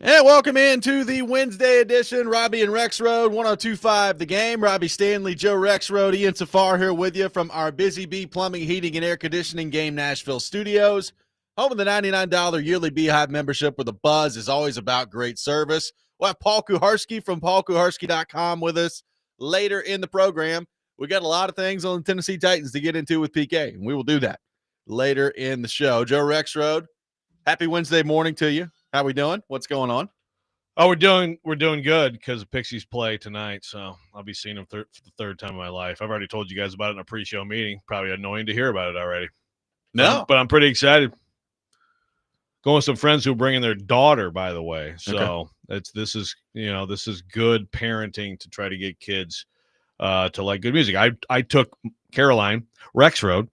And welcome into the Wednesday edition, Robby and Rexrode, 102.5 The Game. Robby Stanley, Joe Rexrode, Ian Safar here with you from our Busy Bee Plumbing, Heating, and Air Conditioning Game Nashville studios. Home of the $99 yearly Beehive membership where the buzz is always about great service. We'll have Paul Kuharsky from paulkuharsky.com with us later in the program. We got a lot of things on the Tennessee Titans to get into with PK, and we will do that later in the show. Joe Rexrode, happy Wednesday morning to you. How we doing? What's going on? Oh, we're doing good because the Pixies play tonight, so I'll be seeing them for the third time in my life. I've already told you guys about it in a pre-show meeting. Probably annoying to hear about it already. No, but I'm pretty excited. Going with some friends who are bringing their daughter, by the way. So this is good parenting to try to get kids to like good music. I took Caroline Rexrode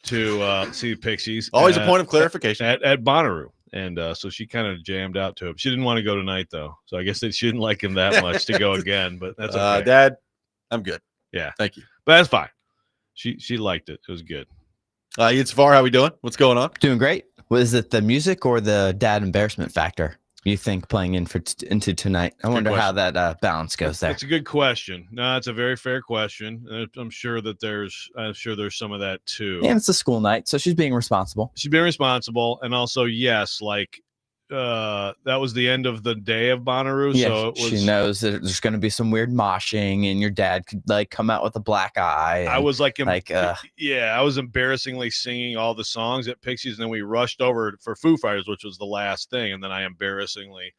to see the Pixies. Always a point of clarification at Bonnaroo. And so she kind of jammed out to him. She didn't want to go tonight, though. So I guess that she didn't like him that much to go again. But that's okay. Dad, I'm good. Yeah. Thank you. But that's fine. She liked it. It was good. Ian Safar, how we doing? What's going on? Doing great. Was it the music or the dad embarrassment factor you think playing in into tonight? I wonder how that balance goes there. That's a good question. No, it's a very fair question. I'm sure there's some of that too. And it's a school night, so she's being responsible. She's being responsible, and also yes, that was the end of the day of Bonnaroo. Yeah, so she knows that there's going to be some weird moshing, and your dad could come out with a black eye. I was I was embarrassingly singing all the songs at Pixies, and then we rushed over for Foo Fighters, which was the last thing, and then I embarrassingly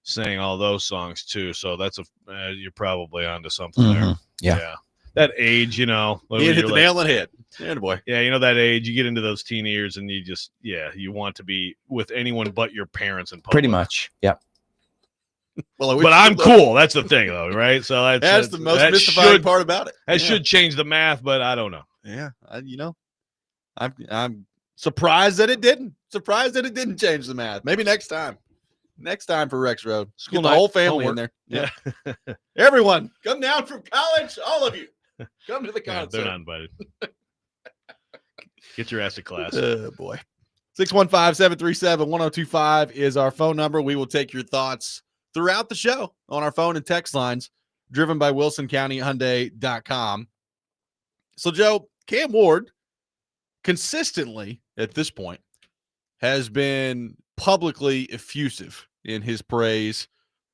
sang all those songs too. So that's you're probably onto something there. Yeah. That age, You hit the nail on the head. Yeah, boy. Yeah, that age, you get into those teen years and you want to be with anyone but your parents in public. Pretty much. Yeah. But I'm cool. That's the thing, though, right? So that's the most mystifying part about it. That should change the math, but I don't know. Yeah, I'm surprised that it didn't. Surprised that it didn't change the math. Maybe next time. Next time for Rexrode. Get the whole family in there. Yeah. Everyone, come down from college. All of you. Come to the concert. They're not invited. Get your ass to class. Oh, boy. 615-737-1025 is our phone number. We will take your thoughts throughout the show on our phone and text lines, driven by WilsonCountyHyundai.com. So, Joe, Cam Ward consistently at this point has been publicly effusive in his praise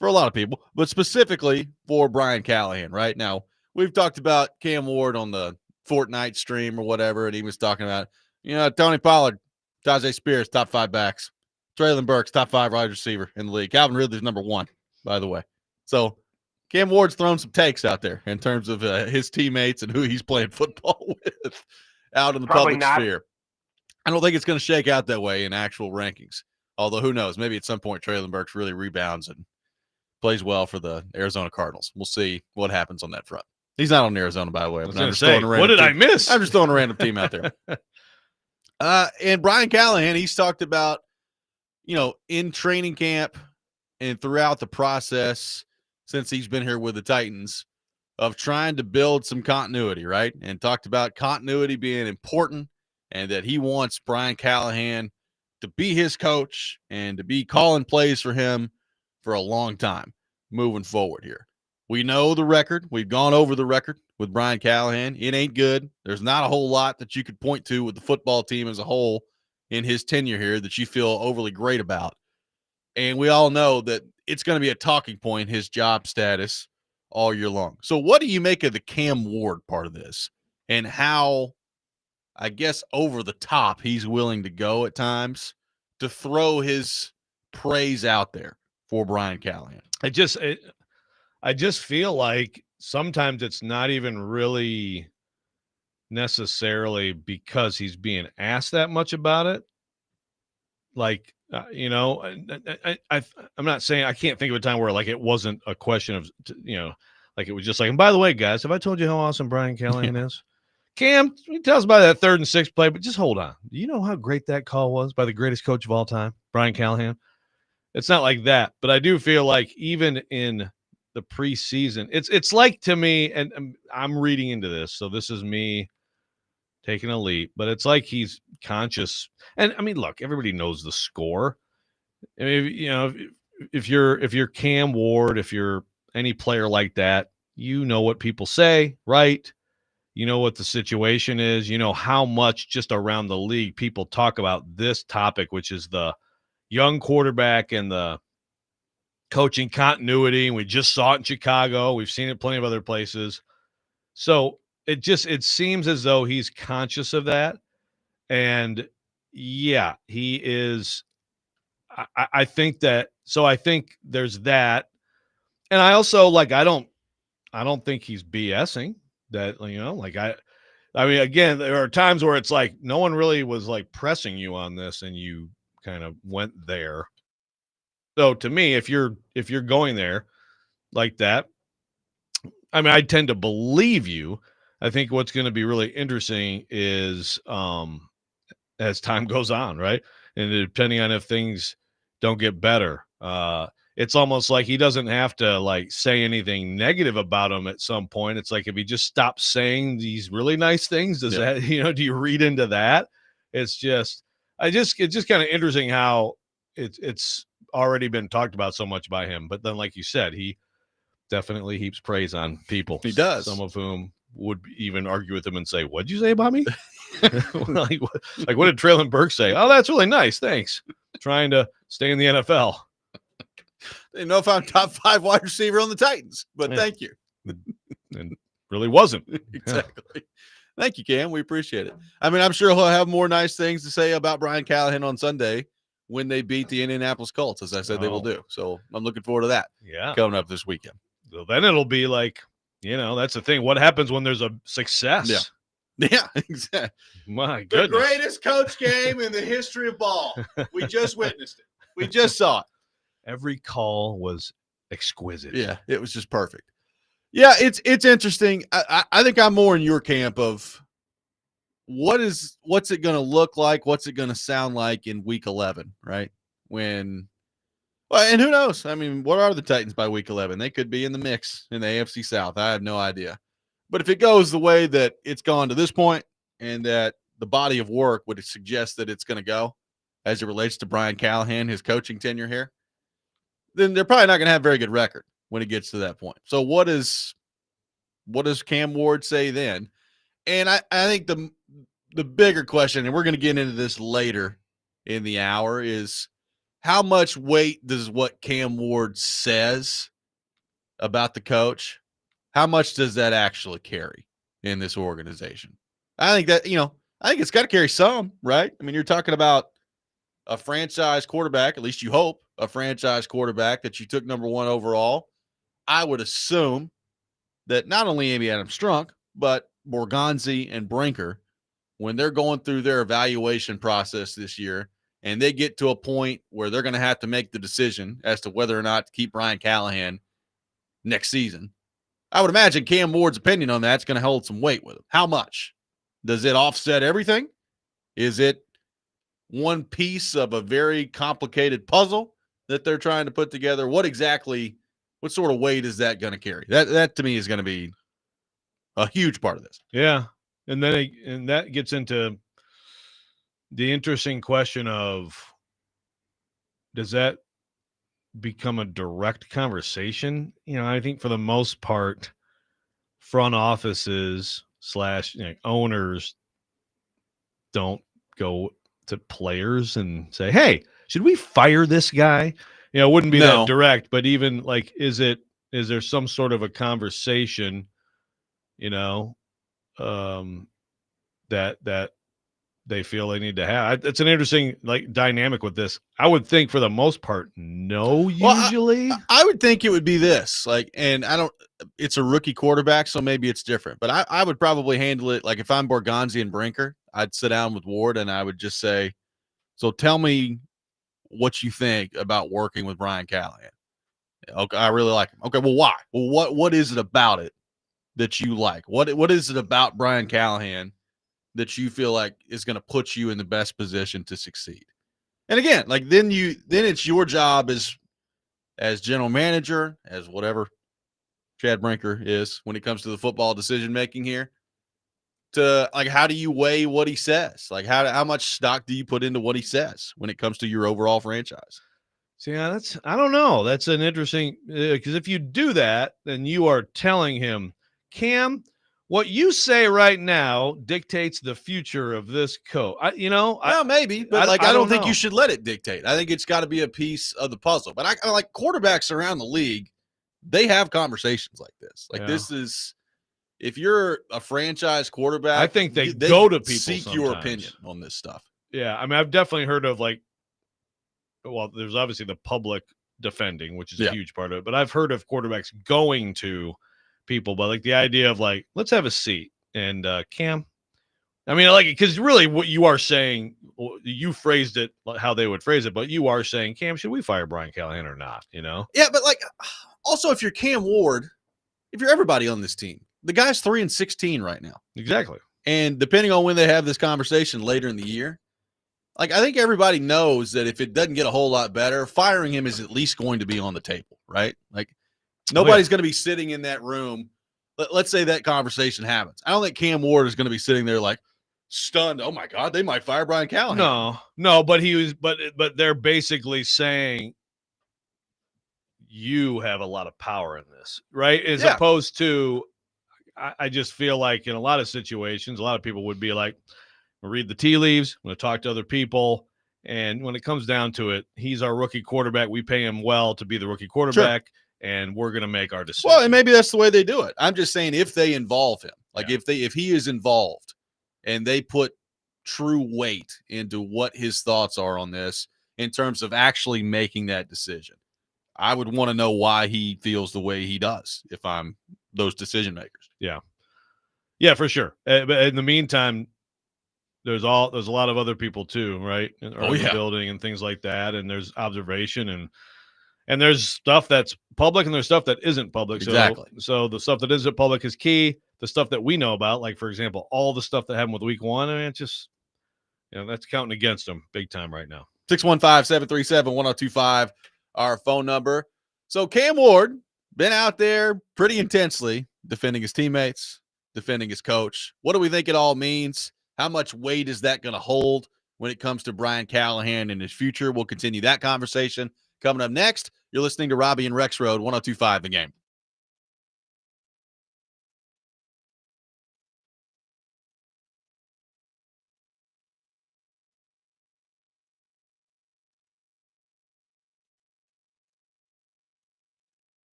for a lot of people, but specifically for Brian Callahan. Right now, we've talked about Cam Ward on the Fortnite stream or whatever, and he was talking about, Tony Pollard, Tajay Spears, top 5 backs. Traylon Burks, top 5 wide receiver in the league. Calvin Ridley's number 1, by the way. So Cam Ward's thrown some takes out there in terms of his teammates and who he's playing football with out in the public sphere. I don't think it's going to shake out that way in actual rankings. Although, who knows? Maybe at some point Traylon Burks really rebounds and plays well for the Arizona Cardinals. We'll see what happens on that front. He's not on Arizona, by the way. What did I miss? I'm just throwing a random team out there. And Brian Callahan, he's talked about, in training camp and throughout the process since he's been here with the Titans of trying to build some continuity, right? And talked about continuity being important and that he wants Brian Callahan to be his coach and to be calling plays for him for a long time moving forward here. We know the record. We've gone over the record with Brian Callahan. It ain't good. There's not a whole lot that you could point to with the football team as a whole in his tenure here that you feel overly great about. And we all know that it's going to be a talking point, his job status, all year long. So what do you make of the Cam Ward part of this and how, I guess, over the top he's willing to go at times to throw his praise out there for Brian Callahan? I just feel like sometimes it's not even really necessarily because he's being asked that much about it. Like, I'm not saying, I can't think of a time where it wasn't a question of, it was just like, and by the way, guys, have I told you how awesome Brian Callahan is? Cam, tell us about that 3rd and 6 play, but just hold on. Do you know how great that call was by the greatest coach of all time, Brian Callahan? It's not like that, but I do feel like even in the preseason, it's like, to me, and I'm reading into this, so this is me taking a leap, but it's like he's conscious. And I mean, look, everybody knows the score. I mean, if you're Cam Ward, if you're any player like that, you know what people say, right? You know what the situation is. You know how much just around the league people talk about this topic, which is the young quarterback and the coaching continuity. And we just saw it in Chicago. We've seen it plenty of other places. So it seems as though he's conscious of that. And yeah, he is. I think that. So I think there's that. And I also I don't think he's BSing that, I mean, again, there are times where it's like no one really was pressing you on this and you kind of went there. So to me, if you're going there like that, I mean, I tend to believe you. I think what's going to be really interesting is as time goes on, right? And depending on if things don't get better, it's almost like he doesn't have to say anything negative about him at some point. It's like if he just stops saying these really nice things, does that, do you read into that? It's just kind of interesting how it's already been talked about so much by him. But then, like you said, he definitely heaps praise on people. He does. Some of whom would even argue with him and say, "What'd you say about me?" What did Traylon Burke say? Oh, that's really nice. Thanks. Trying to stay in the NFL. They know if I'm top 5 wide receiver on the Titans, but thank you. And really wasn't. Exactly. Yeah. Thank you, Cam. We appreciate it. I mean, I'm sure he'll have more nice things to say about Brian Callahan on Sunday when they beat the Indianapolis Colts, as I said they will do. So I'm looking forward to that. Yeah, coming up this weekend. So then it'll be that's the thing. What happens when there's a success? Yeah, exactly. My goodness. The greatest coach game in the history of ball. We just witnessed it. We just saw it. Every call was exquisite. Yeah, it was just perfect. Yeah, it's interesting. I think I'm more in your camp of what's it going to look like? What's it going to sound like in week 11, right? And who knows? I mean, what are the Titans by week 11? They could be in the mix in the AFC South. I have no idea. But if it goes the way that it's gone to this point and that the body of work would suggest that it's going to go as it relates to Brian Callahan, his coaching tenure here, then they're probably not going to have a very good record when it gets to that point. So what does Cam Ward say then? And I think the bigger question, and we're going to get into this later in the hour, is how much weight does what Cam Ward says about the coach, how much does that actually carry in this organization? I think that, I think it's got to carry some, right? I mean, you're talking about a franchise quarterback, at least you hope, a franchise quarterback that you took number 1 overall. I would assume that not only Amy Adams-Strunk, but Borgonzi and Brinker, when they're going through their evaluation process this year and they get to a point where they're going to have to make the decision as to whether or not to keep Brian Callahan next season, I would imagine Cam Ward's opinion on that's going to hold some weight with him. How much? Does it offset everything? Is it one piece of a very complicated puzzle that they're trying to put together? What sort of weight is that going to carry? That to me is going to be a huge part of this. Yeah. And then that gets into the interesting question of, does that become a direct conversation? I think for the most part, front offices / owners don't go to players and say, "Hey, should we fire this guy?" It wouldn't be that direct, but even is there some sort of a conversation, that they feel they need to have? It's an interesting dynamic with this. I would think for the most part, no. Usually, I would think it would be this and it's a rookie quarterback, so maybe it's different. But I would probably handle it if I'm Borgonzi and Brinker, I'd sit down with Ward and I would just say, "So tell me what you think about working with Brian Callahan." Okay, I really like him. Okay, well, why? Well, what is it about it that you like? What is it about Brian Callahan that you feel like is going to put you in the best position to succeed? And again, then it's your job as general manager, as whatever Chad Brinker is when it comes to the football decision making here, to how do you weigh what he says? How much stock do you put into what he says when it comes to your overall franchise? See, I don't know. That's an interesting, because if you do that, then you are telling him, Cam, what you say right now dictates the future of this coach. Well, maybe, but I don't think know. you should let it dictate. I think it's got to be a piece of the puzzle. But I like quarterbacks around the league. They have conversations like this. Like this is, if you're a franchise quarterback, I think they go to people seek sometimes. your opinion on this stuff. Yeah, I mean, I've definitely heard of well, there's obviously the public defending, which is a huge part of it. But I've heard of quarterbacks going to people, but like the idea of like, let's have a seat and Cam. I mean, like, because really what you are saying, you phrased it how they would phrase it, but you are saying, Cam, should we fire Brian Callahan or not? Yeah, but like, also if you're Cam Ward, if you're everybody on this team, the guy's 3-16 right now. Exactly. And depending on when they have this conversation later in the year, like I think everybody knows that if it doesn't get a whole lot better, firing him is at least going to be on the table, right? Like nobody's going to be sitting in that room. Let's say that conversation happens. I don't think Cam Ward is going to be sitting there like stunned. Oh my God, they might fire Brian Callahan. No, but he was, but they're basically saying you have a lot of power in this, right? As opposed to, I just feel like in a lot of situations, a lot of people would be like, read the tea leaves, I'm going to talk to other people. And when it comes down to it, he's our rookie quarterback. We pay him well to be the rookie quarterback, and we're going to make our decision. Well, and maybe that's the way they do it. I'm just saying if they involve him, like if he is involved and they put true weight into what his thoughts are on this in terms of actually making that decision, I would want to know why he feels the way he does if I'm those decision makers. Yeah, for sure. But in the meantime, there's a lot of other people too, right? In the building and things like that. And there's observation and there's stuff that's public and there's stuff that isn't public. Exactly. So the stuff that isn't public is key. The stuff that we know about, like for example, all the stuff that happened with week 1, I mean, it's just, that's counting against them big time right now. 615-737-1025, our phone number. So Cam Ward been out there pretty intensely defending his teammates, defending his coach. What do we think it all means? How much weight is that going to hold when it comes to Brian Callahan and his future? We'll continue that conversation coming up next. You're listening to Robby and Rexrode, 1025 The Game.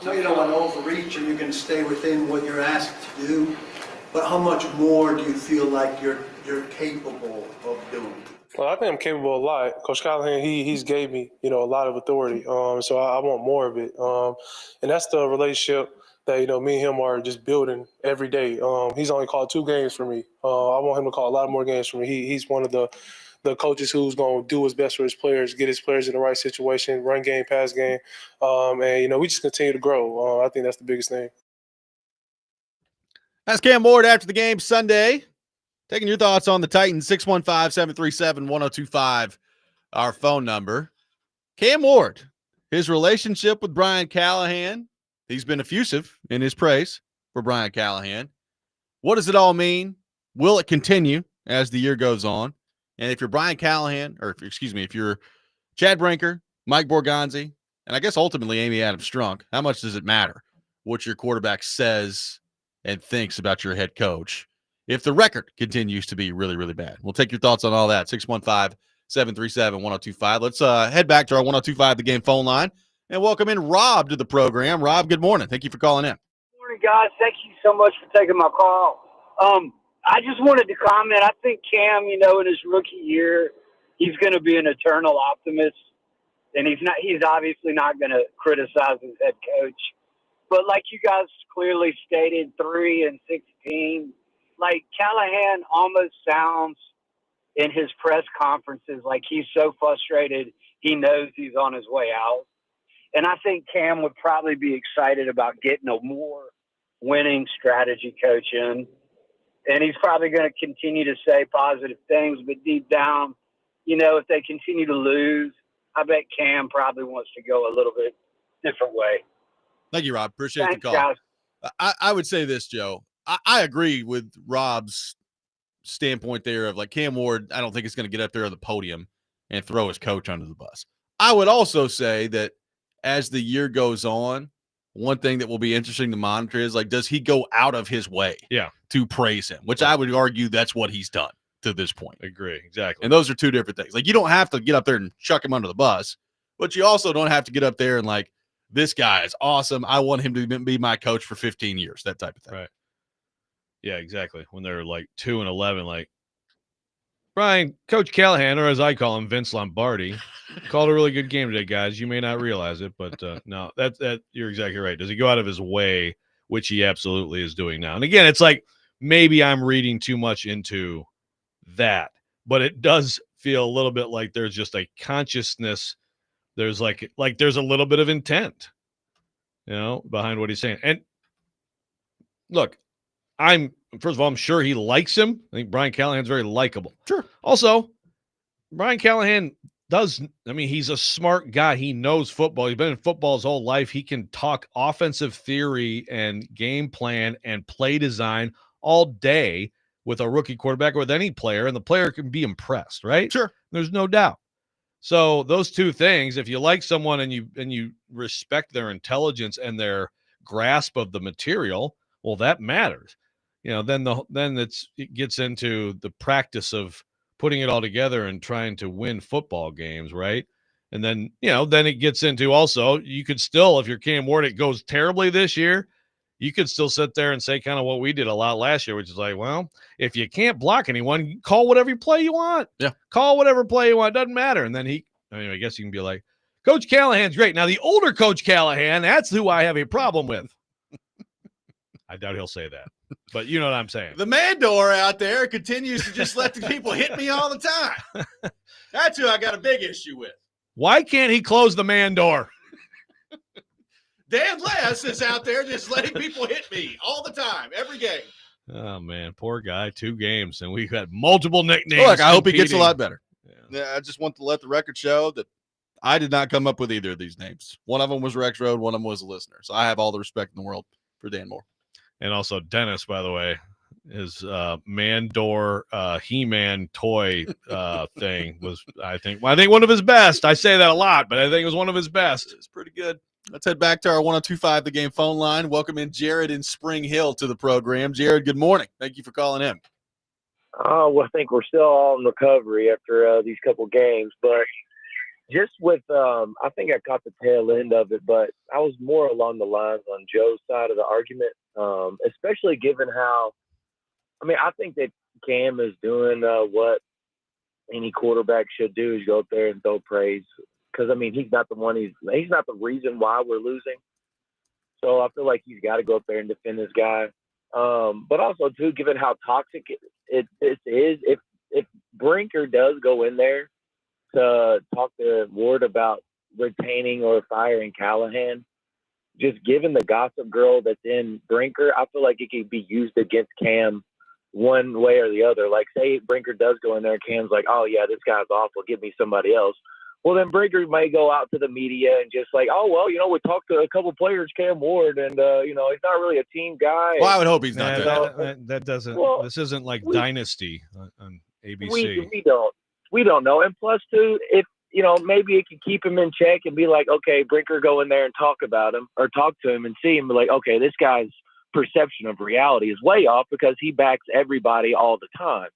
No, you don't want to overreach, and you're going to stay within what you're asked to do. But how much more do you feel like you're capable of doing? Well, I think I'm capable of a lot. Coach Callahan, he's gave me, a lot of authority. So I want more of it. And that's the relationship that, me and him are just building every day. He's only called 2 games for me. I want him to call a lot more games for me. He's one of the coaches who's going to do his best for his players, get his players in the right situation, run game, pass game. And, we just continue to grow. I think that's the biggest thing. That's Cam Ward after the game Sunday. Taking your thoughts on the Titans, 615-737-1025, our phone number. Cam Ward, his relationship with Brian Callahan, he's been effusive in his praise for Brian Callahan. What does it all mean? Will it continue as the year goes on? And if you're Brian Callahan, if you're Chad Brinker, Mike Borgonzi, and I guess ultimately Amy Adams-Strunk, how much does it matter what your quarterback says and thinks about your head coach if the record continues to be really, really bad? We'll take your thoughts on all that. 615-737-1025. Let's head back to our 1025 The Game phone line and welcome in Rob to the program. Rob, good morning. Thank you for calling in. Good morning, guys. Thank you so much for taking my call. I just wanted to comment. I think Cam, in his rookie year, he's going to be an eternal optimist, and he's obviously not going to criticize his head coach. But like you guys clearly stated, 3-16, like Callahan almost sounds in his press conferences like he's so frustrated he knows he's on his way out. And I think Cam would probably be excited about getting a more winning strategy coach in. And he's probably going to continue to say positive things, but deep down, if they continue to lose, I bet Cam probably wants to go a little bit different way. Thank you, Rob. Appreciate Thanks, the call. guys. I would say this, Joe. I agree with Rob's standpoint there of like Cam Ward. I don't think he's going to get up there on the podium and throw his coach under the bus. I would also say that as the year goes on, one thing that will be interesting to monitor is like, does he go out of his way to praise him, which I would argue that's what he's done to this point. Agree. Exactly. And those are two different things. Like, you don't have to get up there and chuck him under the bus, but you also don't have to get up there and like, this guy is awesome. I want him to be my coach for 15 years, that type of thing. Right. Yeah, exactly. When they're like 2-11, like Brian, Coach Callahan, or as I call him, Vince Lombardi, called a really good game today, guys. You may not realize it, but no, that you're exactly right. Does he go out of his way, which he absolutely is doing now? And again, it's like maybe I'm reading too much into that, but it does feel a little bit like there's just a consciousness. There's like there's a little bit of intent, behind what he's saying. And look, first of all, I'm sure he likes him. I think Brian Callahan's very likable. Sure. Also, Brian Callahan he's a smart guy. He knows football. He's been in football his whole life. He can talk offensive theory and game plan and play design all day with a rookie quarterback or with any player, and the player can be impressed, right? Sure. There's no doubt. So those two things, if you like someone and you respect their intelligence and their grasp of the material, well, that matters. Then it gets into the practice of putting it all together and trying to win football games, right? And then, then it gets into also, you could still, if you're Cam Ward, it goes terribly this year, you could still sit there and say kind of what we did a lot last year, which is like, well, if you can't block anyone, call whatever play you want. Yeah. Call whatever play you want. Doesn't matter. And then I guess you can be like, Coach Callahan's great. Now, the older Coach Callahan, that's who I have a problem with. I doubt he'll say that, but you know what I'm saying. The Mandor out there continues to just let the people hit me all the time. That's who I got a big issue with. Why can't he close the man door? Dan Les is out there just letting people hit me all the time, every game. Oh, man, poor guy. 2 games, and we've had multiple nicknames. Look, I hope he gets a lot better. Yeah. I just want to let the record show that I did not come up with either of these names. One of them was Rexrode, one of them was a listener. So I have all the respect in the world for Dan Moore. And also Dennis, by the way, his Mandor He-Man toy thing was, I think one of his best. I say that a lot, but I think it was one of his best. It's pretty good. Let's head back to our 1025 The Game phone line. Welcome in Jared in Spring Hill to the program. Jared, good morning. Thank you for calling in. Well, I think we're still all in recovery after these couple games, but just with, I think I caught the tail end of it, but I was more along the lines on Joe's side of the argument, especially given how, I think that Cam is doing what any quarterback should do, is go up there and throw praise. Because, he's not the one, he's not the reason why we're losing. So I feel like he's got to go up there and defend this guy. But also, too, given how toxic it is, if Brinker does go in there to talk to Ward about retaining or firing Callahan, just given the gossip girl that's in Brinker, I feel like it could be used against Cam one way or the other. Like, say Brinker does go in there and Cam's like, oh, yeah, this guy's awful, give me somebody else. Well, then Brinker may go out to the media and just like, oh, well, we talked to a couple players, Cam Ward, and, he's not really a team guy. Well, I would hope he's not. That doesn't. Well, this isn't like Dynasty on ABC. We don't know. And plus, too, if maybe it could keep him in check and be like, okay, Brinker, go in there and talk about him or talk to him and see him. Like, okay, this guy's perception of reality is way off because he backs everybody all the time.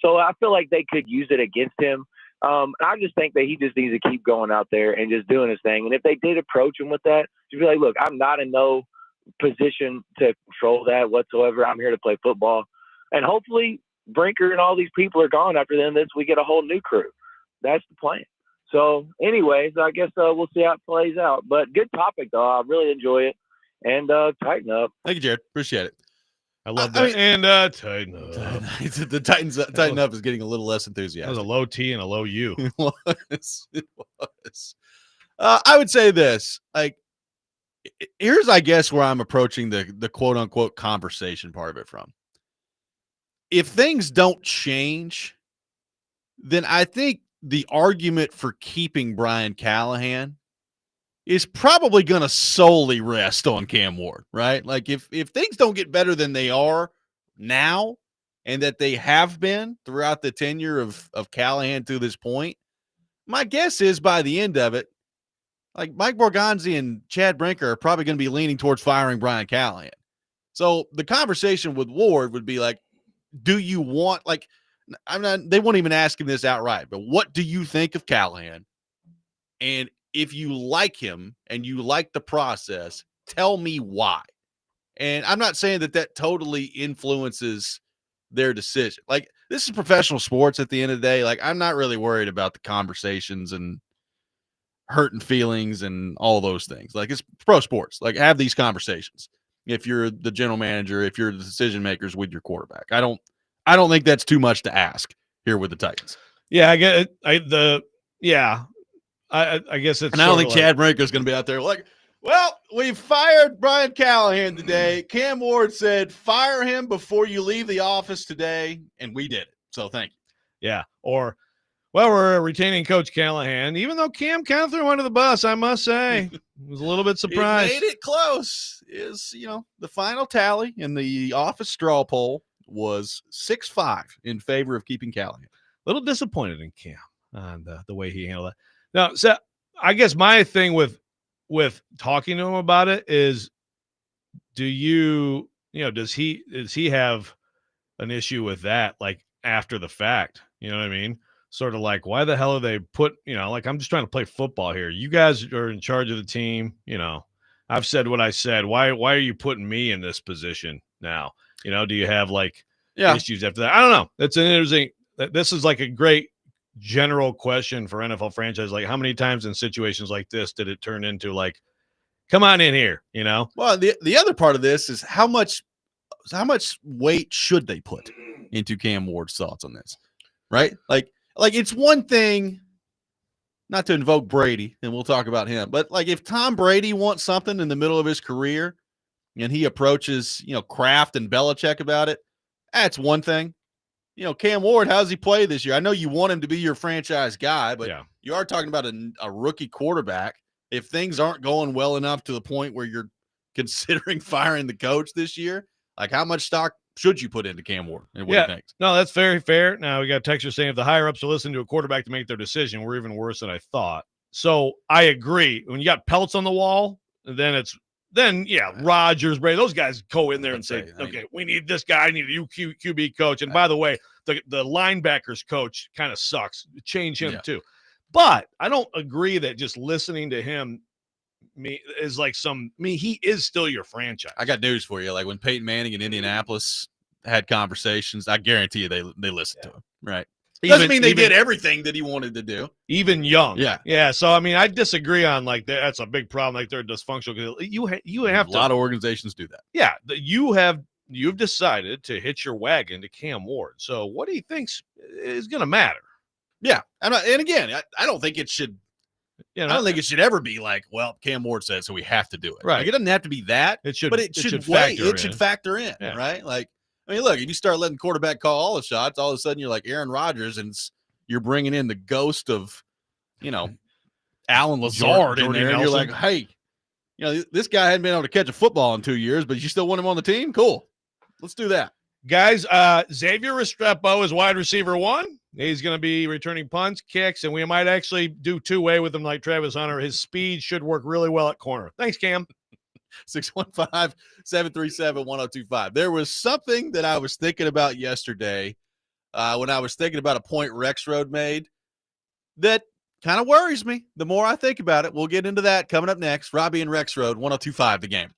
So I feel like they could use it against him. I just think that he just needs to keep going out there and just doing his thing. And if they did approach him with that, to be like, look, I'm not in no position to control that whatsoever. I'm here to play football. And hopefully Brinker and all these people are gone after then. We get a whole new crew. That's the plan. So anyways, I guess we'll see how it plays out. But good topic, though. I really enjoy it. And tighten up. Thank you, Jared. Appreciate it. I love that. And tighten up. The tighten up is getting a little less enthusiastic. That was a low T and a low U. It was. I would say this. Like, here's, I guess, where I'm approaching the quote unquote conversation part of it from. If things don't change, then I think the argument for keeping Brian Callahan is probably going to solely rest on Cam Ward, right? Like if things don't get better than they are now and that they have been throughout the tenure of Callahan to this point, my guess is by the end of it, like Mike Borgonzi and Chad Brinker are probably going to be leaning towards firing Brian Callahan. So the conversation with Ward would be like, do you want, like, they won't even ask him this outright, but what do you think of Callahan? And if you like him and you like the process, tell me why. And I'm not saying that totally influences their decision. Like, this is professional sports at the end of the day. Like, I'm not really worried about the conversations and hurting feelings and all those things. Like, it's pro sports. Like, have these conversations. If you're the general manager, if you're the decision makers with your quarterback, I don't think that's too much to ask here with the Titans. Yeah, I get it. I guess it's. And I don't think Chad Brinker is going to be out there like, well, we fired Brian Callahan today. Cam Ward said, fire him before you leave the office today. And we did it. So thank you. Yeah. Or, well, we're retaining Coach Callahan, even though Cam kind of threw under the bus, I must say. Was a little bit surprised. It made it close. Is, the final tally in the office straw poll was 6-5 in favor of keeping Callahan. A little disappointed in Cam on the way he handled it. Now, so I guess my thing with talking to him about it is, does he have an issue with that, like after the fact? You know what I mean? Sort of like, why the hell are they put, like, I'm just trying to play football here. You guys are in charge of the team. I've said what I said. Why are you putting me in this position now? Do you have issues after that? I don't know. That's an interesting, this is like a great general question for NFL franchise. Like, how many times in situations like this did it turn into like, come on in here, Well, the other part of this is how much weight should they put into Cam Ward's thoughts on this, right? Like it's one thing not to invoke Brady, and we'll talk about him, but like if Tom Brady wants something in the middle of his career and he approaches, Kraft and Belichick about it, that's one thing. Cam Ward, how's he play this year? I know you want him to be your franchise guy, but you are talking about a rookie quarterback. If things aren't going well enough to the point where you're considering firing the coach this year, like how much stock should you put into Cam Ward and what he thinks? No, that's very fair. Now we got a texter saying if the higher ups are listening to a quarterback to make their decision, we're even worse than I thought. So I agree. When you got pelts on the wall, then Rodgers, Brady, those guys go in there and say, okay, we need this guy. I need a QB coach. And by the way, the linebackers coach kind of sucks. Change him too. But I don't agree that just listening to him is like he is still your franchise. I got news for you. Like when Peyton Manning in Indianapolis had conversations, I guarantee you they listened to him. Right. Doesn't mean they did everything that he wanted to do. Even young. Yeah. Yeah. So, I mean, I disagree on like that's a big problem. Like they're dysfunctional. You have a lot of organizations do that. Yeah. You've decided to hitch your wagon to Cam Ward. So what he thinks is going to matter. Yeah. And again, I don't think it should. I don't think it should ever be like, well, Cam Ward says, so we have to do it. Right. Like, it doesn't have to be that. It should, but it should factor in, yeah. Right? Like, I mean, look, if you start letting quarterback call all the shots, all of a sudden you're like Aaron Rodgers, and you're bringing in the ghost of, Alan Lazard in there, and you're like, hey, this guy hadn't been able to catch a football in 2 years, but you still want him on the team? Cool. Let's do that. Guys, Xavier Restrepo is wide receiver 1. He's going to be returning punts, kicks, and we might actually do two-way with him like Travis Hunter. His speed should work really well at corner. Thanks, Cam. 615-737-1025. There was something that I was thinking about yesterday when I was thinking about a point Rexrode made that kind of worries me. The more I think about it, we'll get into that coming up next. Robby and Rexrode, 1025 The Game.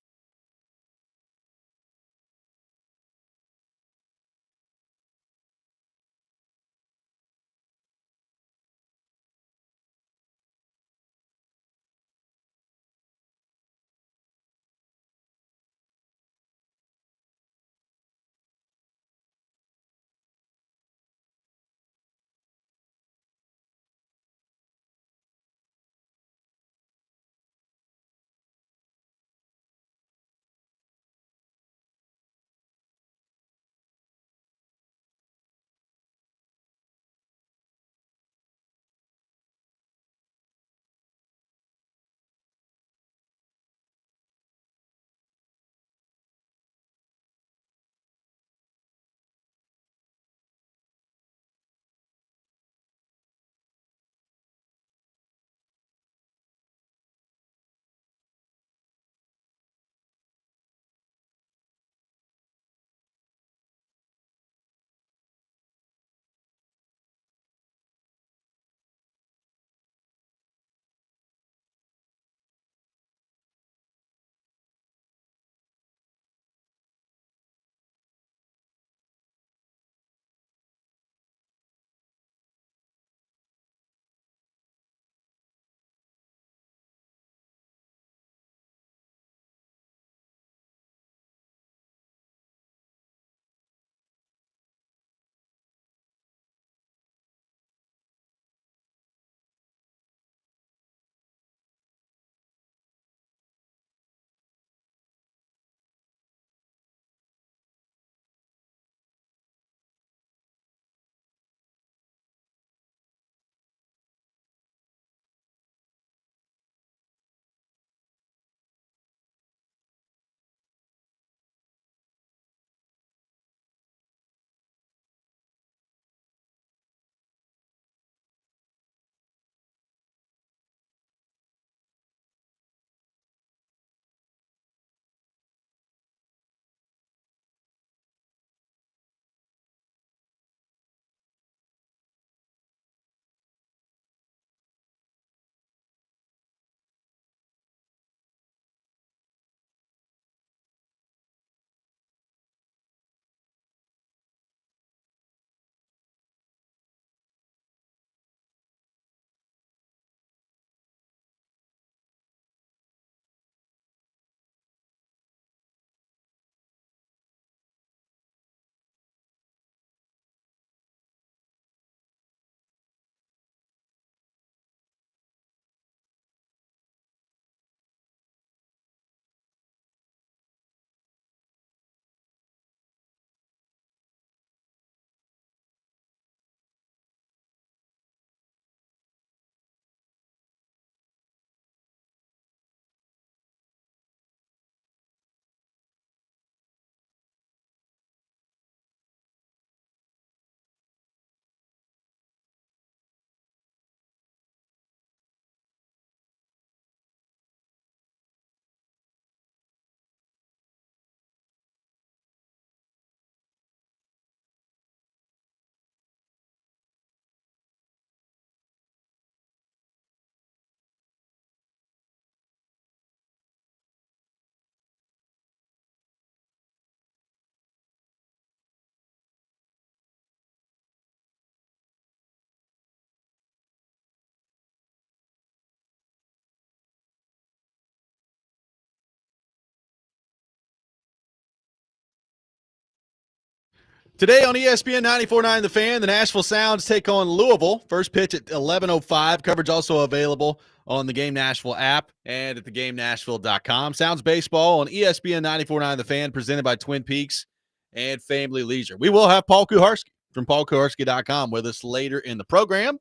Today on ESPN 94.9 The Fan, the Nashville Sounds take on Louisville. First pitch at 11:05. Coverage also available on the Game Nashville app and at thegamenashville.com. Sounds baseball on ESPN 94.9 The Fan, presented by Twin Peaks and Family Leisure. We will have Paul Kuharsky from paulkuharsky.com with us later in the program.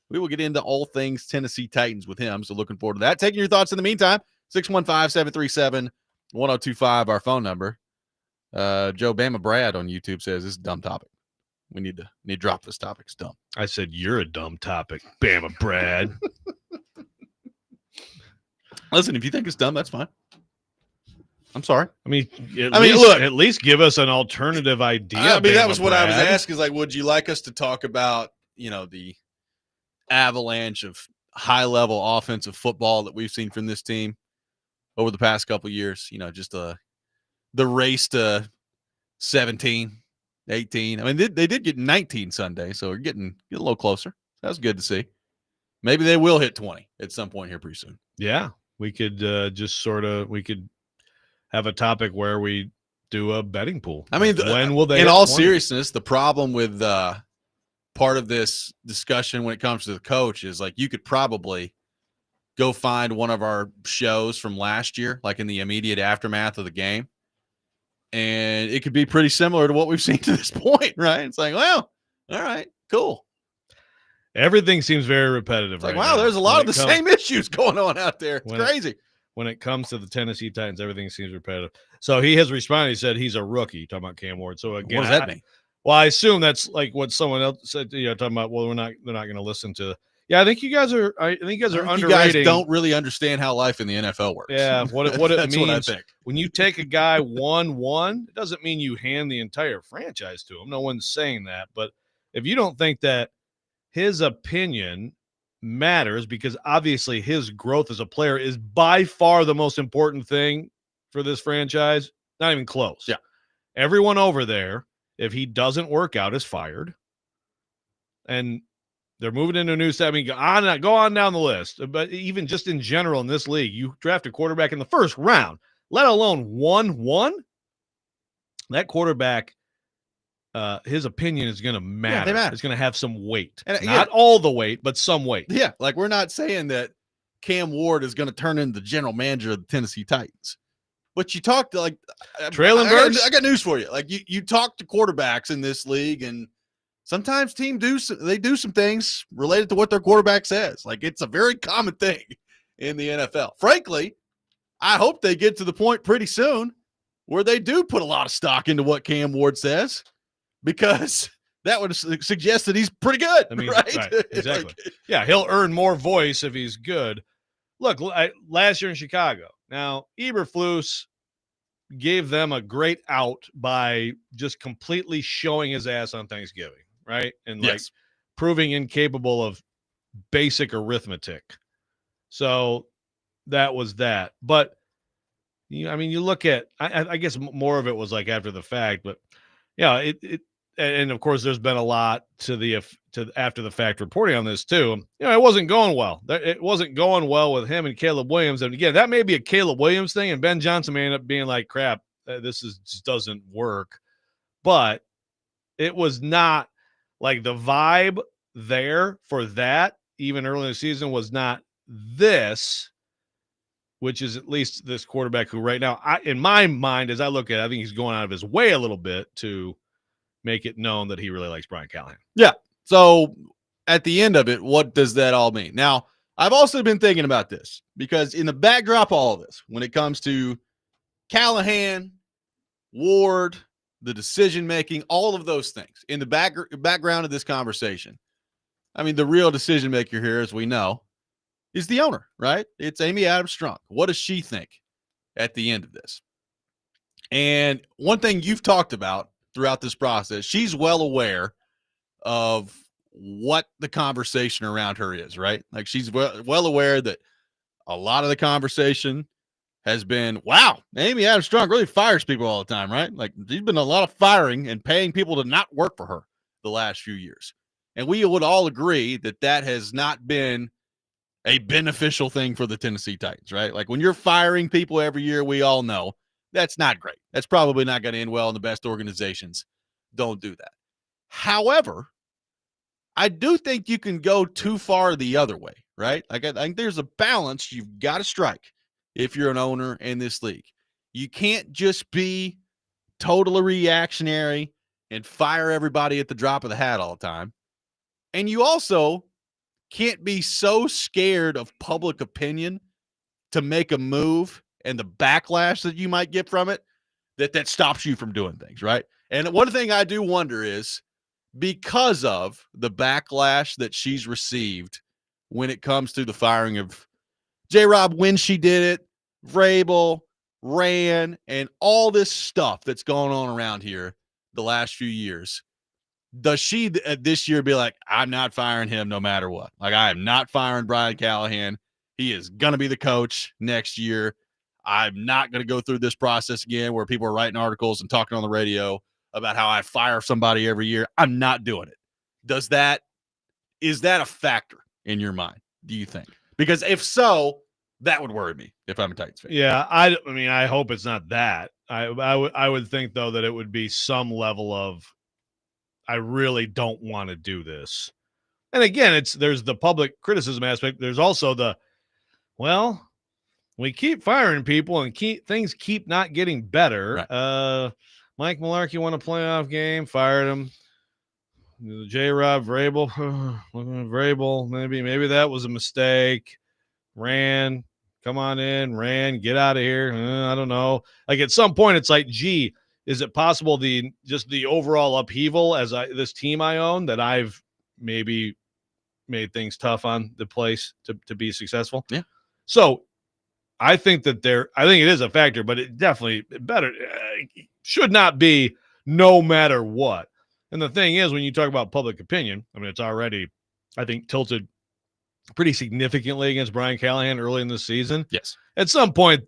We will get into all things Tennessee Titans with him, so looking forward to that. Taking your thoughts in the meantime, 615-737-1025, our phone number. Joe Bama Brad on YouTube says this is a dumb topic. We need to drop this topic. It's dumb. I said you're a dumb topic, Bama Brad. Listen, if you think it's dumb, that's fine. I'm sorry. I mean, look, at least give us an alternative idea. I mean, Bama that was what Brad. I was asking. Is like, would you like us to talk about, the avalanche of high-level offensive football that we've seen from this team over the past couple of years? Just the race to 17, 18. I mean, they did get 19 Sunday, so we're getting a little closer. That was good to see. Maybe they will hit 20 at some point here pretty soon. Yeah, we could we could have a topic where we do a betting pool. I mean, when will they? In all 20? seriousness, the problem with part of this discussion when it comes to the coach is like you could probably go find one of our shows from last year, like in the immediate aftermath of the game, and it could be pretty similar to what we've seen to this point, right? It's like, well, all right, cool. Everything seems very repetitive. It's like, right wow, now. there's a lot of the same issues going on out there. It's crazy. When it comes to the Tennessee Titans, everything seems repetitive. So he has responded. He said he's a rookie, talking about Cam Ward. So again, what does that mean? Well, I assume that's like what someone else said, talking about, well, they're not going to listen to. Yeah, I think you guys are underrating. You guys don't really understand how life in the NFL works. Yeah, what it That's means. what I think. When you take a guy 1-1, it doesn't mean you hand the entire franchise to him. No one's saying that. But if you don't think that his opinion matters, because obviously his growth as a player is by far the most important thing for this franchise, not even close. Yeah. Everyone over there, if he doesn't work out, is fired. And they're moving into a new set. I mean, go on down the list. But even just in general in this league, you draft a quarterback in the first round, let alone 1-1. That quarterback, his opinion is going to matter. Yeah, they matter. It's going to have some weight. And, not all the weight, but some weight. Yeah, like we're not saying that Cam Ward is going to turn into the general manager of the Tennessee Titans. But you talk to like Traylon Burks. I got news for you. Like you talk to quarterbacks in this league, and sometimes teams do some things related to what their quarterback says. Like it's a very common thing in the NFL. Frankly, I hope they get to the point pretty soon where they do put a lot of stock into what Cam Ward says, because that would suggest that he's pretty good. I mean, right? Exactly. Yeah, he'll earn more voice if he's good. Look, last year in Chicago, now Eberflus gave them a great out by just completely showing his ass on Thanksgiving, right? And like proving incapable of basic arithmetic. So that was that. But I mean, you look at, I guess more of it was like after the fact, but yeah, and of course there's been a lot to after the fact reporting on this too. It wasn't going well. It wasn't going well with him and Caleb Williams. And again, that may be a Caleb Williams thing, and Ben Johnson may end up being like, crap, just doesn't work. But it was not like the vibe there for that, even early in the season, was not this, which is at least this quarterback who right now, in my mind, as I look at it, I think he's going out of his way a little bit to make it known that he really likes Brian Callahan. Yeah. So at the end of it, what does that all mean? Now, I've also been thinking about this, because in the backdrop of all of this, when it comes to Callahan, Ward, the decision-making, all of those things, in the background of this conversation, I mean, the real decision-maker here, as we know, is the owner, right? It's Amy Adams-Strunk. What does she think at the end of this? And one thing you've talked about throughout this process, she's well aware of what the conversation around her is, right? Like she's well aware that a lot of the conversation has been, wow, Amy Adams-Strunk really fires people all the time, right? Like there's been a lot of firing and paying people to not work for her the last few years. And we would all agree that that has not been a beneficial thing for the Tennessee Titans, right? Like when you're firing people every year, we all know that's not great. That's probably not going to end well in the best organizations don't do that. However, I do think you can go too far the other way, right? Like I think there's a balance you've got to strike if you're an owner in this league. You can't just be totally reactionary and fire everybody at the drop of the hat all the time. And you also can't be so scared of public opinion to make a move and the backlash that you might get from it that stops you from doing things, right? And one thing I do wonder is, because of the backlash that she's received when it comes to the firing of J-Rob, when she did it, Vrabel, Ran, and all this stuff that's going on around here the last few years, does she this year be like, I'm not firing him no matter what? Like, I am not firing Brian Callahan. He is going to be the coach next year. I'm not going to go through this process again where people are writing articles and talking on the radio about how I fire somebody every year. I'm not doing it. Is that a factor in your mind, do you think? Because if so, that would worry me if I'm a Titans fan. Yeah, I mean, I hope it's not that. I would think, though, that it would be some level of, I really don't want to do this. And again, there's the public criticism aspect. There's also we keep firing people and things keep not getting better. Right. Mike Mularkey won a playoff game, fired him. J-Rob, Vrabel, maybe that was a mistake. Ran, come on in. Ran, get out of here. I don't know. Like, at some point, it's like, gee, is it possible the overall upheaval as this team I own that I've maybe made things tough on the place to be successful? Yeah. So I think it is a factor, but it definitely should not be no matter what. And the thing is, when you talk about public opinion, I mean, it's already, I think, tilted pretty significantly against Brian Callahan early in the season. Yes. At some point,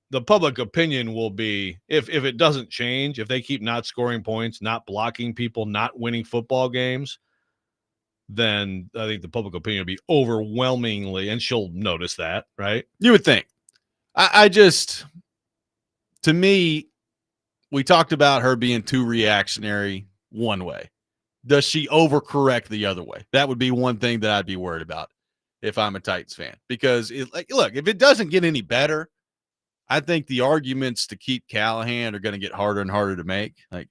the public opinion will be, if it doesn't change, if they keep not scoring points, not blocking people, not winning football games, then I think the public opinion will be overwhelmingly, and she'll notice that, right? You would think. To me, we talked about her being too reactionary one way. Does she overcorrect the other way? That would be one thing that I'd be worried about if I'm a Titans fan. Because, look, if it doesn't get any better, I think the arguments to keep Callahan are going to get harder and harder to make. Like,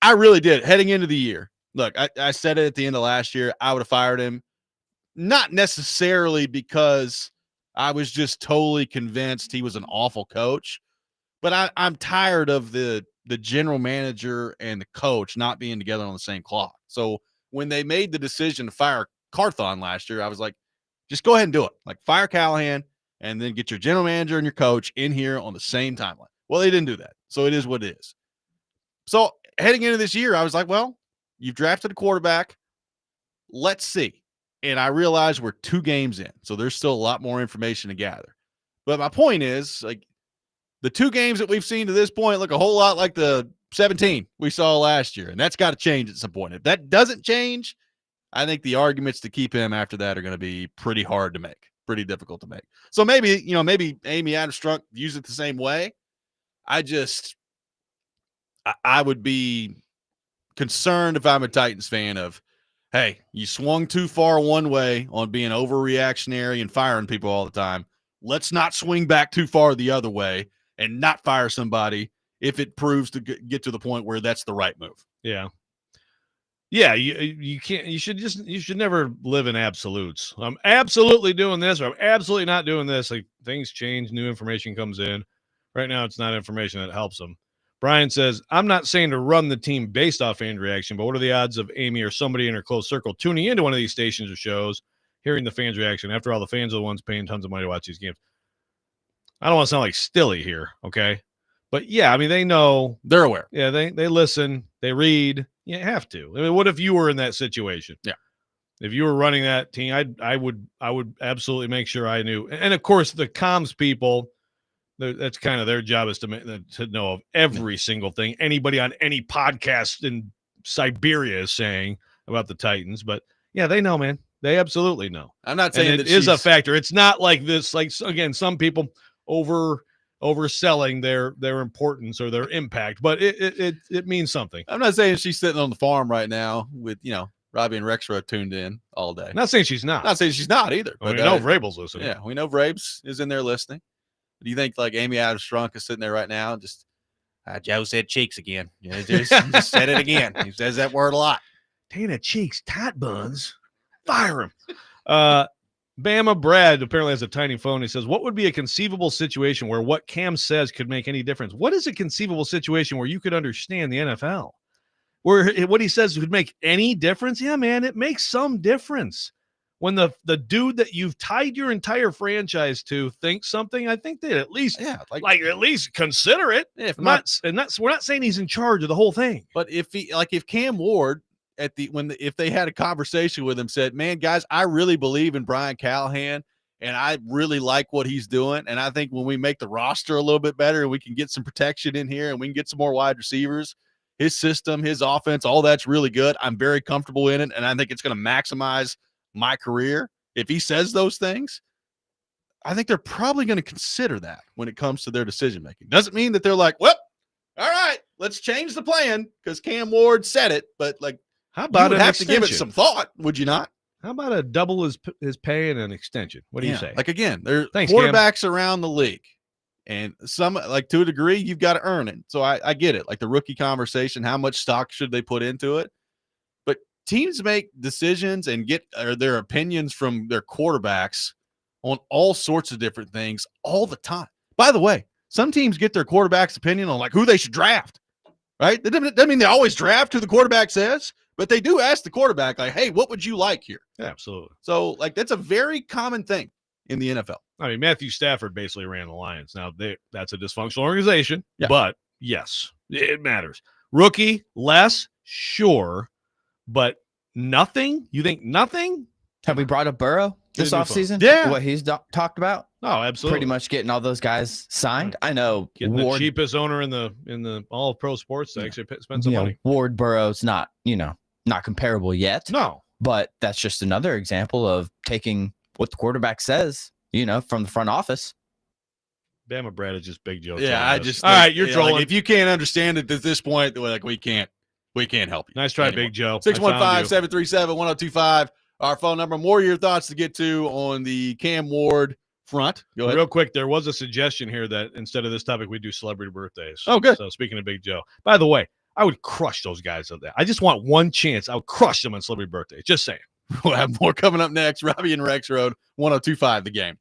I really did. Heading into the year, look, I said it at the end of last year, I would have fired him. Not necessarily because I was just totally convinced he was an awful coach, but I'm tired of the general manager and the coach not being together on the same clock. So when they made the decision to fire Carthon last year, I was like, just go ahead and do it. Like, fire Callahan and then get your general manager and your coach in here on the same timeline. Well, they didn't do that. So it is what it is. So heading into this year, I was like, well, you've drafted a quarterback. Let's see. And I realized we're 2 games in, so there's still a lot more information to gather. But my point is, like, the 2 games that we've seen to this point look a whole lot like the 17 we saw last year, and that's got to change at some point. If that doesn't change, I think the arguments to keep him after that are going to be pretty hard to make, pretty difficult to make. So maybe Amy Adams Strunk views it the same way. I would be concerned if I'm a Titans fan of, hey, you swung too far one way on being overreactionary and firing people all the time. Let's not swing back too far the other way and not fire somebody if it proves to get to the point where that's the right move. Yeah. Yeah, you can't. You should never live in absolutes. I'm absolutely doing this, or I'm absolutely not doing this. Like, things change, new information comes in. Right now, it's not information that helps them. Brian says, I'm not saying to run the team based off fan reaction, but what are the odds of Amy or somebody in her close circle tuning into one of these stations or shows, hearing the fans' reaction? After all, the fans are the ones paying tons of money to watch these games. I don't want to sound like Stilly here, okay? But yeah, I mean, they know. They're aware. Yeah, they listen, they read. You have to. I mean, what if you were in that situation? Yeah. If you were running that team, I would absolutely make sure I knew. And of course, the comms people, that's kind of their job, is to know of every single thing anybody on any podcast in Siberia is saying about the Titans. But yeah, they know, man. They absolutely know. I'm not saying it is a factor. It's not like this. Like, again, some people over overselling their importance or their impact, but it means something. I'm not saying she's sitting on the farm right now with, Robby and Rexrode tuned in all day. Not saying she's not. Not saying she's not either. But But we know Vrabel's listening. Yeah, we know Vrabes is in there listening. Do you think like Amy Adams-Strunk is sitting there right now and just Joe said cheeks again? Just said it again. He says that word a lot. Dana Cheeks, tight buns. Fire him. Bama Brad apparently has a tiny phone. He says, what would be a conceivable situation where what Cam says could make any difference? What is a conceivable situation where you could understand the NFL? Where what he says could make any difference? Yeah, man, it makes some difference. When the dude that you've tied your entire franchise to thinks something, I think they at least at least consider it. If we're not saying he's in charge of the whole thing. But if Cam Ward if they had a conversation with him, said, man, guys, I really believe in Brian Callahan and I really like what he's doing. And I think when we make the roster a little bit better and we can get some protection in here and we can get some more wide receivers, his system, his offense, all that's really good. I'm very comfortable in it. And I think it's going to maximize my career. If he says those things, I think they're probably going to consider that when it comes to their decision making. Doesn't mean that they're like, well, all right, let's change the plan because Cam Ward said it. But like, how about you would have to give it some thought, would you not? How about a double his pay and an extension? What do you say? Like again, there's Thanks, quarterbacks Cam. around the league, and some like to a degree you've got to earn it. So I get it. Like the rookie conversation, how much stock should they put into it? But teams make decisions and get their opinions from their quarterbacks on all sorts of different things all the time. By the way, some teams get their quarterback's opinion on like who they should draft. Right? That doesn't mean they always draft who the quarterback says. But they do ask the quarterback, like, hey, what would you like here? Yeah, absolutely. So, like, that's a very common thing in the NFL. I mean, Matthew Stafford basically ran the Lions. Now, that's a dysfunctional organization, but yes, it matters. Rookie, less, sure, but nothing? You think nothing? Have we brought up Burrow this offseason? Yeah. What he's talked about? Oh, absolutely. Pretty much getting all those guys signed. I know getting the cheapest owner in the all of pro sports to actually spend some money. Ward Burrow's not comparable yet. No. But that's just another example of taking what the quarterback says, from the front office. Bama Brad is just big joke. Yeah, all right, you're trolling. Like, if you can't understand it at this point, like we can't help you. Nice try, anymore. Big Joe. 615-737-1025. Our phone number. More of your thoughts to get to on the Cam Ward front. Go ahead. Real quick, there was a suggestion here that instead of this topic, we do celebrity birthdays. Oh, good. So speaking of Big Joe, by the way, I would crush those guys of that. I just want one chance. I would crush them on celebrity birthdays. Just saying. We'll have more coming up next. Robby and Rexrode, 1025 The Game.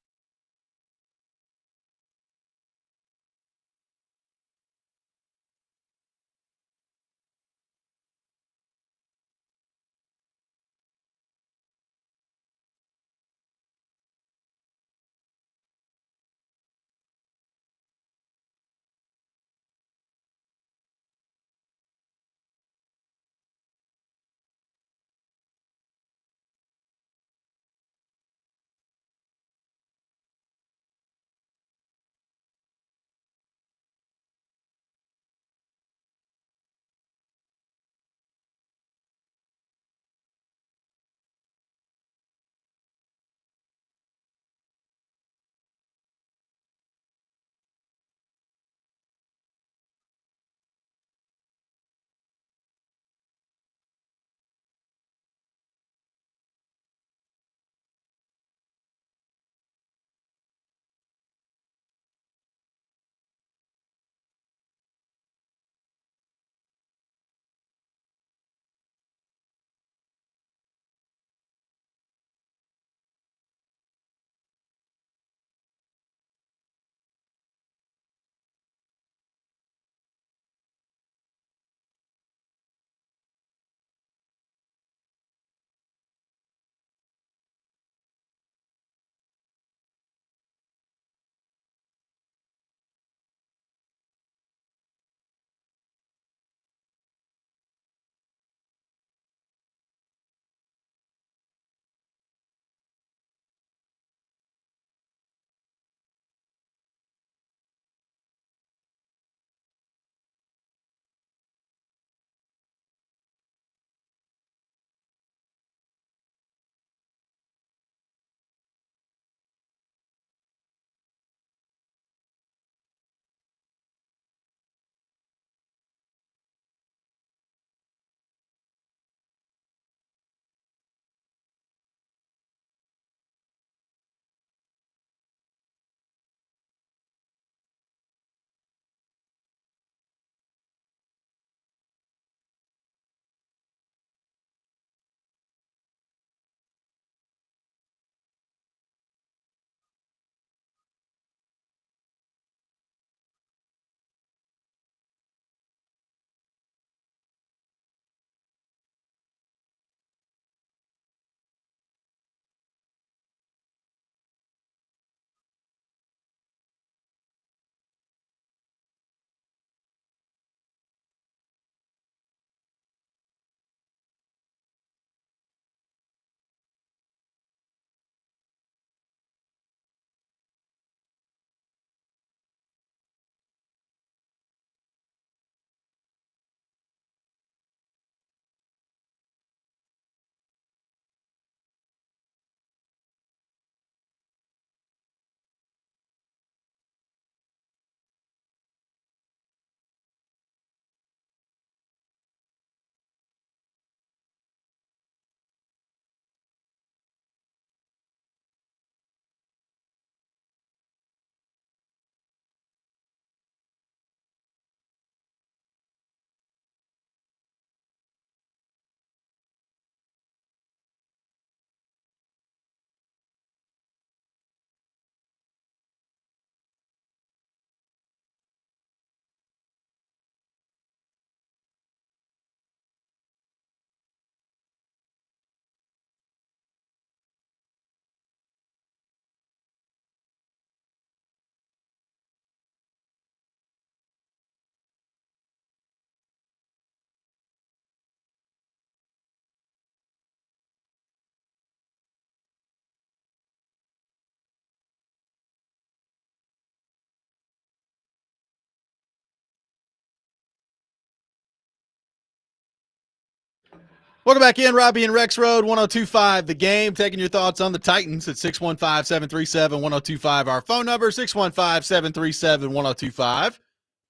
Welcome back in, Robby and Rexrode, 102.5 The Game. Taking your thoughts on the Titans at 615-737-1025. Our phone number, 615-737-1025.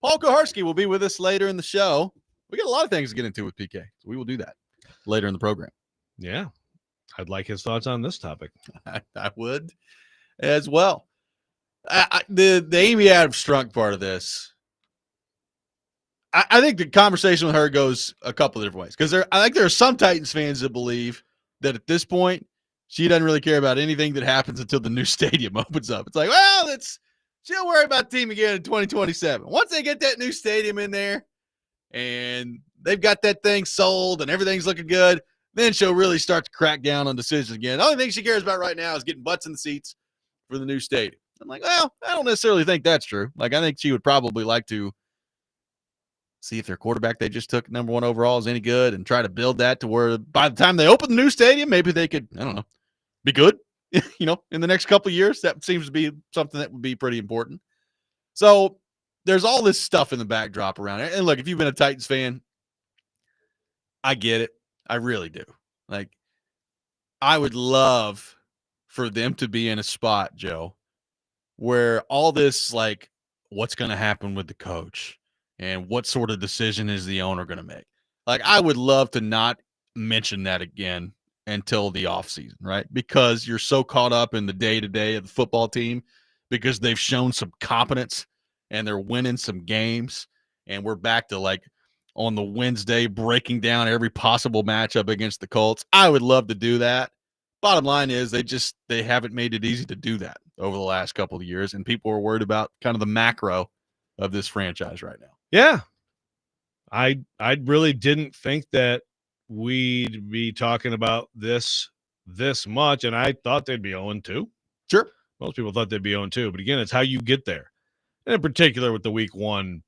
Paul Kuharsky will be with us later in the show. We got a lot of things to get into with PK, so we will do that later in the program. Yeah. I'd like his thoughts on this topic. I would as well. The Amy Adams Strunk part of this, I think the conversation with her goes a couple of different ways, because I think there are some Titans fans that believe that at this point she doesn't really care about anything that happens until the new stadium opens up. It's like, well, she'll worry about the team again in 2027. Once they get that new stadium in there and they've got that thing sold and everything's looking good, then she'll really start to crack down on decisions again. The only thing she cares about right now is getting butts in the seats for the new stadium. I'm like, well, I don't necessarily think that's true. Like, I think she would probably like to see if their quarterback they just took number 1 overall is any good and try to build that to where by the time they open the new stadium, maybe they could, I don't know, be good, in the next couple of years. That seems to be something that would be pretty important. So there's all this stuff in the backdrop around it. And look, if you've been a Titans fan, I get it. I really do. Like, I would love for them to be in a spot, Joe, where all this, like, what's going to happen with the coach and what sort of decision is the owner going to make? Like, I would love to not mention that again until the offseason, right? Because you're so caught up in the day-to-day of the football team because they've shown some competence and they're winning some games. And we're back to, like, on the Wednesday breaking down every possible matchup against the Colts. I would love to do that. Bottom line is they haven't made it easy to do that over the last couple of years, and people are worried about kind of the macro of this franchise right now. Yeah. I really didn't think that we'd be talking about this much, and I thought they'd be 0-2. Sure. Most people thought they'd be 0-2, but again, it's how you get there. And in particular with the week 1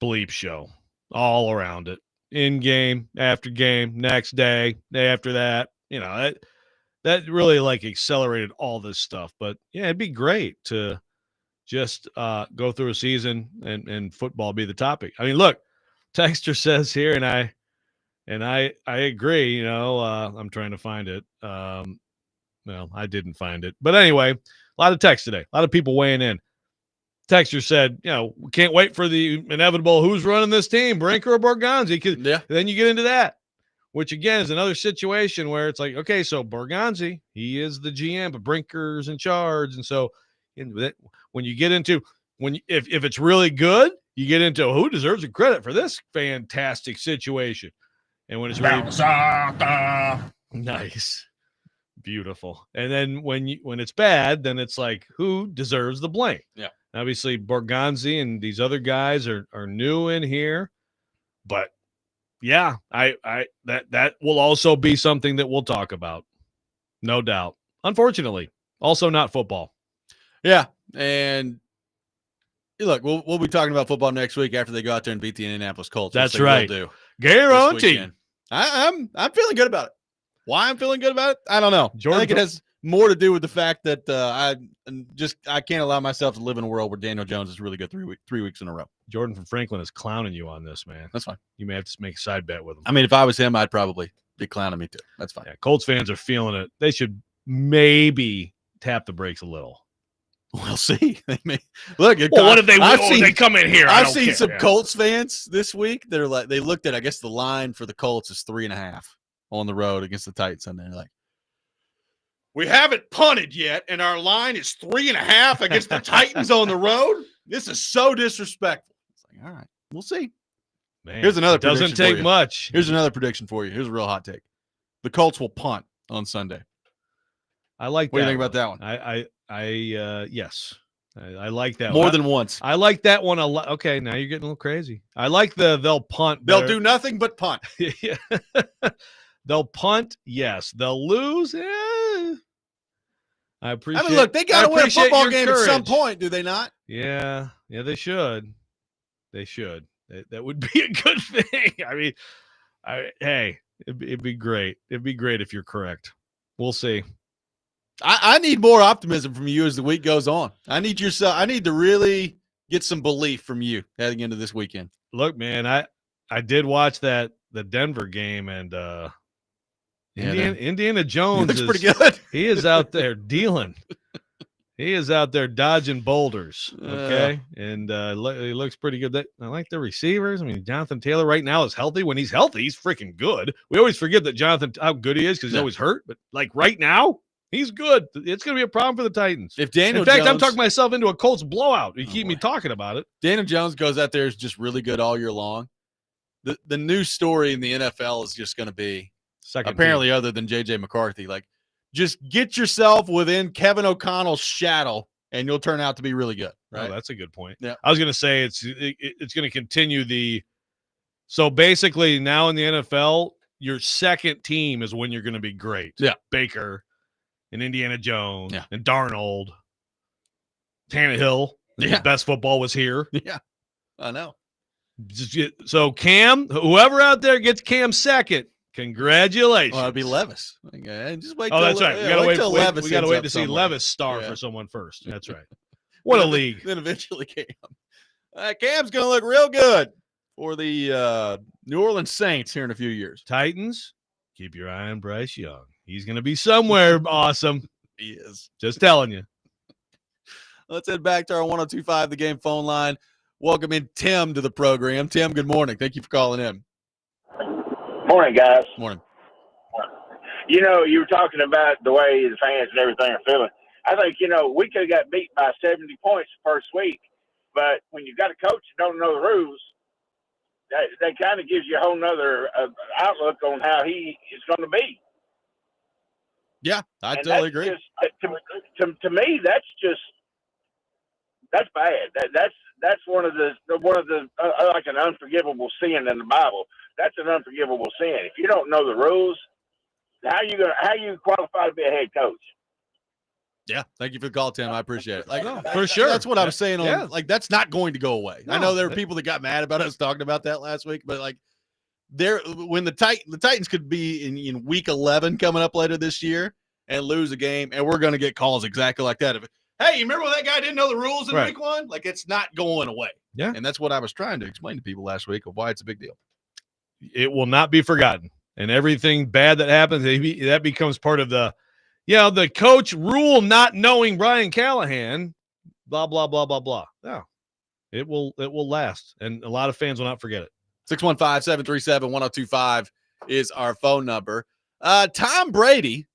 bleep show all around it. In game, after game, next day after that. That really, like, accelerated all this stuff. But yeah, it'd be great to just go through a season and football be the topic. I mean, look, Texter says here, and I agree. I'm trying to find it. Well, I didn't find it, but anyway, a lot of text today, a lot of people weighing in. Texter said, we can't wait for the inevitable who's running this team, Brinker or Borgonzi. Yeah. Then you get into that, which again is another situation where it's like, okay, so Borgonzi, he is the GM, but Brinker's in charge, and so when you get into if it's really good, you get into who deserves the credit for this fantastic situation, and when it's really nice, beautiful, and then when it's bad, then it's like who deserves the blame? Yeah, obviously Borgonzi and these other guys are new in here, but yeah, that will also be something that we'll talk about, no doubt. Unfortunately, also not football. Yeah, and look, we'll be talking about football next week after they go out there and beat the Indianapolis Colts. That's right. Do guaranteed. I'm feeling good about it. Why I'm feeling good about it, I don't know. Jordan, I think it has more to do with the fact that I can't allow myself to live in a world where Daniel Jones is really good 3 weeks in a row. Jordan from Franklin is clowning you on this, man. That's fine. You may have to make a side bet with him. I mean, if I was him, I'd probably be clowning me too. That's fine. Yeah, Colts fans are feeling it. They should maybe tap the brakes a little. We'll see. They may look. What if they? They come in here. I've seen some Colts fans this week. They're like, they looked at, I guess the line for the Colts is 3.5 on the road against the Titans, and they're like, we haven't punted yet, and our line is 3.5 against the Titans on the road. This is so disrespectful. It's like, all right, we'll see. Man, here's another. Doesn't take much. Here's another prediction for you. Here's a real hot take. The Colts will punt on Sunday. I like. What do you think about that one? Yes, I like that more than once. I like that one a lot. Okay, now you're getting a little crazy. I like they'll punt. They'll do nothing but punt. Yeah. They'll punt. Yes, they'll lose. I appreciate. I mean, look, they got to win a football game at some point, do they not? Yeah, they should. They should. That would be a good thing. I mean, hey, it'd be great. It'd be great if you're correct. We'll see. I need more optimism from you as the week goes on. I need to really get some belief from you heading into this weekend. Look, man, I did watch that the Denver game, and Yeah, Indiana he Jones looks is pretty good. he is out there dealing. He is out there dodging boulders, okay? And he looks pretty good. I like the receivers. I mean, Jonathan Taylor right now is healthy. When he's healthy, he's freaking good. We always forget that how good he is because he's always hurt. But, like, right now, he's good. It's going to be a problem for the Titans. If Daniel In fact, Jones, I'm talking myself into a Colts blowout. You keep me talking about it. Daniel Jones goes out there is just really good all year long. The new story in the NFL is just going to be apparently other than J.J. McCarthy, like, just get yourself within Kevin O'Connell's shadow, and you'll turn out to be really good. Right? Oh, that's a good point. Yeah. I was going to say it's going to continue so basically now in the NFL, your second team is when you're going to be great. Yeah. Baker and Indiana Jones and Darnold, Tannehill. Yeah. Best football was here. Yeah, I know. So Cam, whoever out there gets Cam second, congratulations. Well, it'd be Levis. Okay, just wait. That's right. We got to wait till Levis. We got to wait to see somewhere. Levis star for someone first. That's right. What a league. Then eventually Cam. Cam's going to look real good for the New Orleans Saints here in a few years. Titans, keep your eye on Bryce Young. He's going to be somewhere awesome. He is. Just telling you. Let's head back to our 102.5 The Game phone line. Welcome in Tim to the program. Tim, good morning. Thank you for calling in. Morning, guys. Morning. You know, you were talking about the way the fans and everything are feeling. I think, we could have got beat by 70 points the first week, but when you've got a coach that don't know the rules, that kind of gives you a whole nother outlook on how he is going to be. Yeah, I totally agree. To me, that's bad. That's one of the like an unforgivable sin in the Bible. That's an unforgivable sin. If you don't know the rules, how you qualify to be a head coach? Yeah, thank you for the call, Tim. I appreciate it. For sure. That's what I was saying. That's not going to go away. No, I know there are people that got mad about us talking about that last week, but when the Titans could be in week 11 coming up later this year and lose a game, and we're going to get calls exactly like that. Hey, you remember when that guy didn't know the rules in week 1? Like, it's not going away. Yeah. And that's what I was trying to explain to people last week of why it's a big deal. It will not be forgotten. And everything bad that happens, that becomes part of the coach rule not knowing Brian Callahan, blah, blah, blah, blah, blah. No, it will last. And a lot of fans will not forget it. 615-737-1025 is our phone number. Tom Brady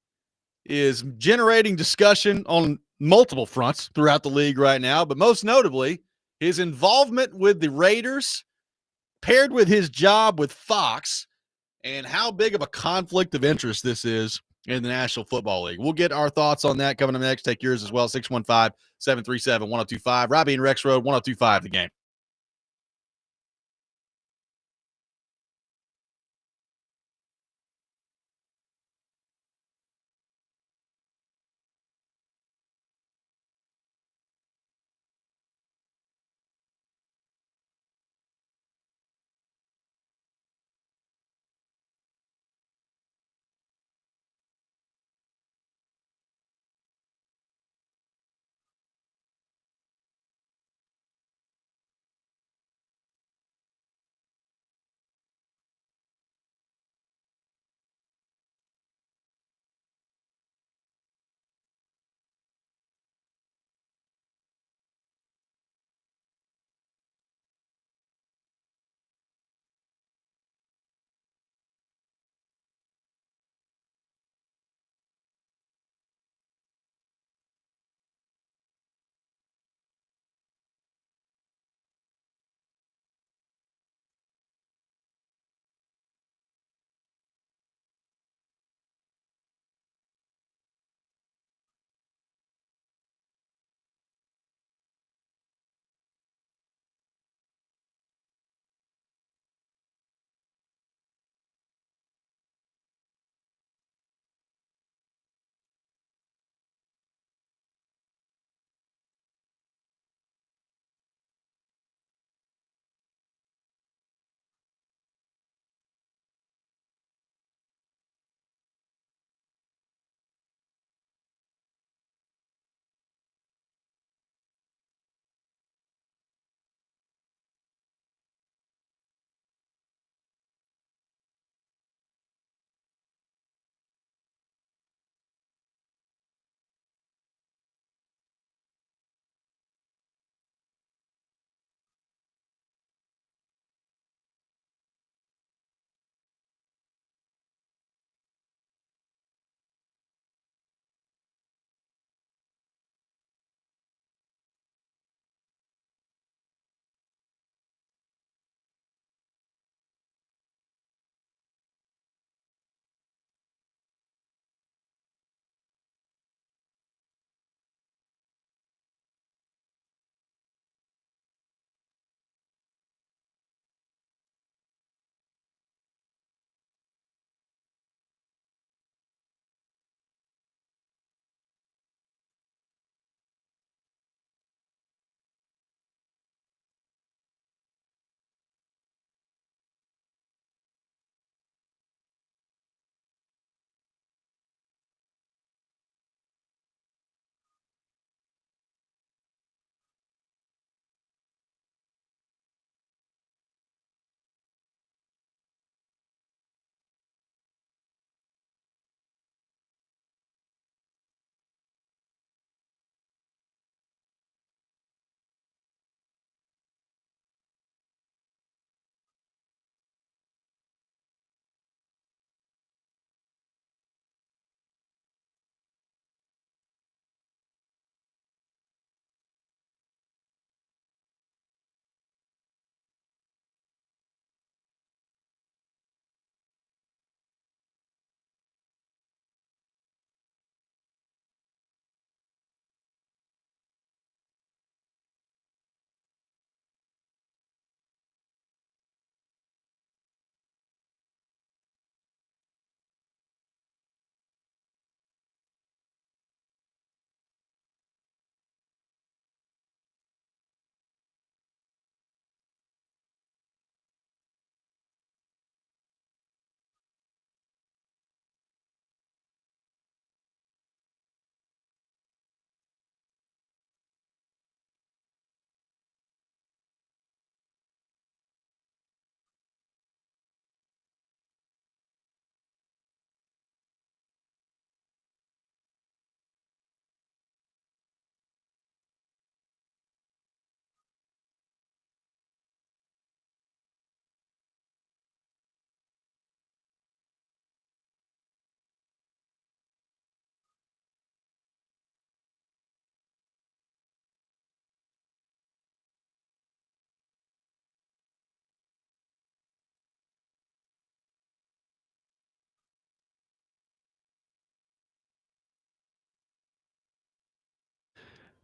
is generating discussion on multiple fronts throughout the league right now, but most notably his involvement with the Raiders paired with his job with Fox and how big of a conflict of interest this is in the National Football League. We'll get our thoughts on that coming up next. Take yours as well, 615-737-1025. Robby and Rexrode, 1025 The Game.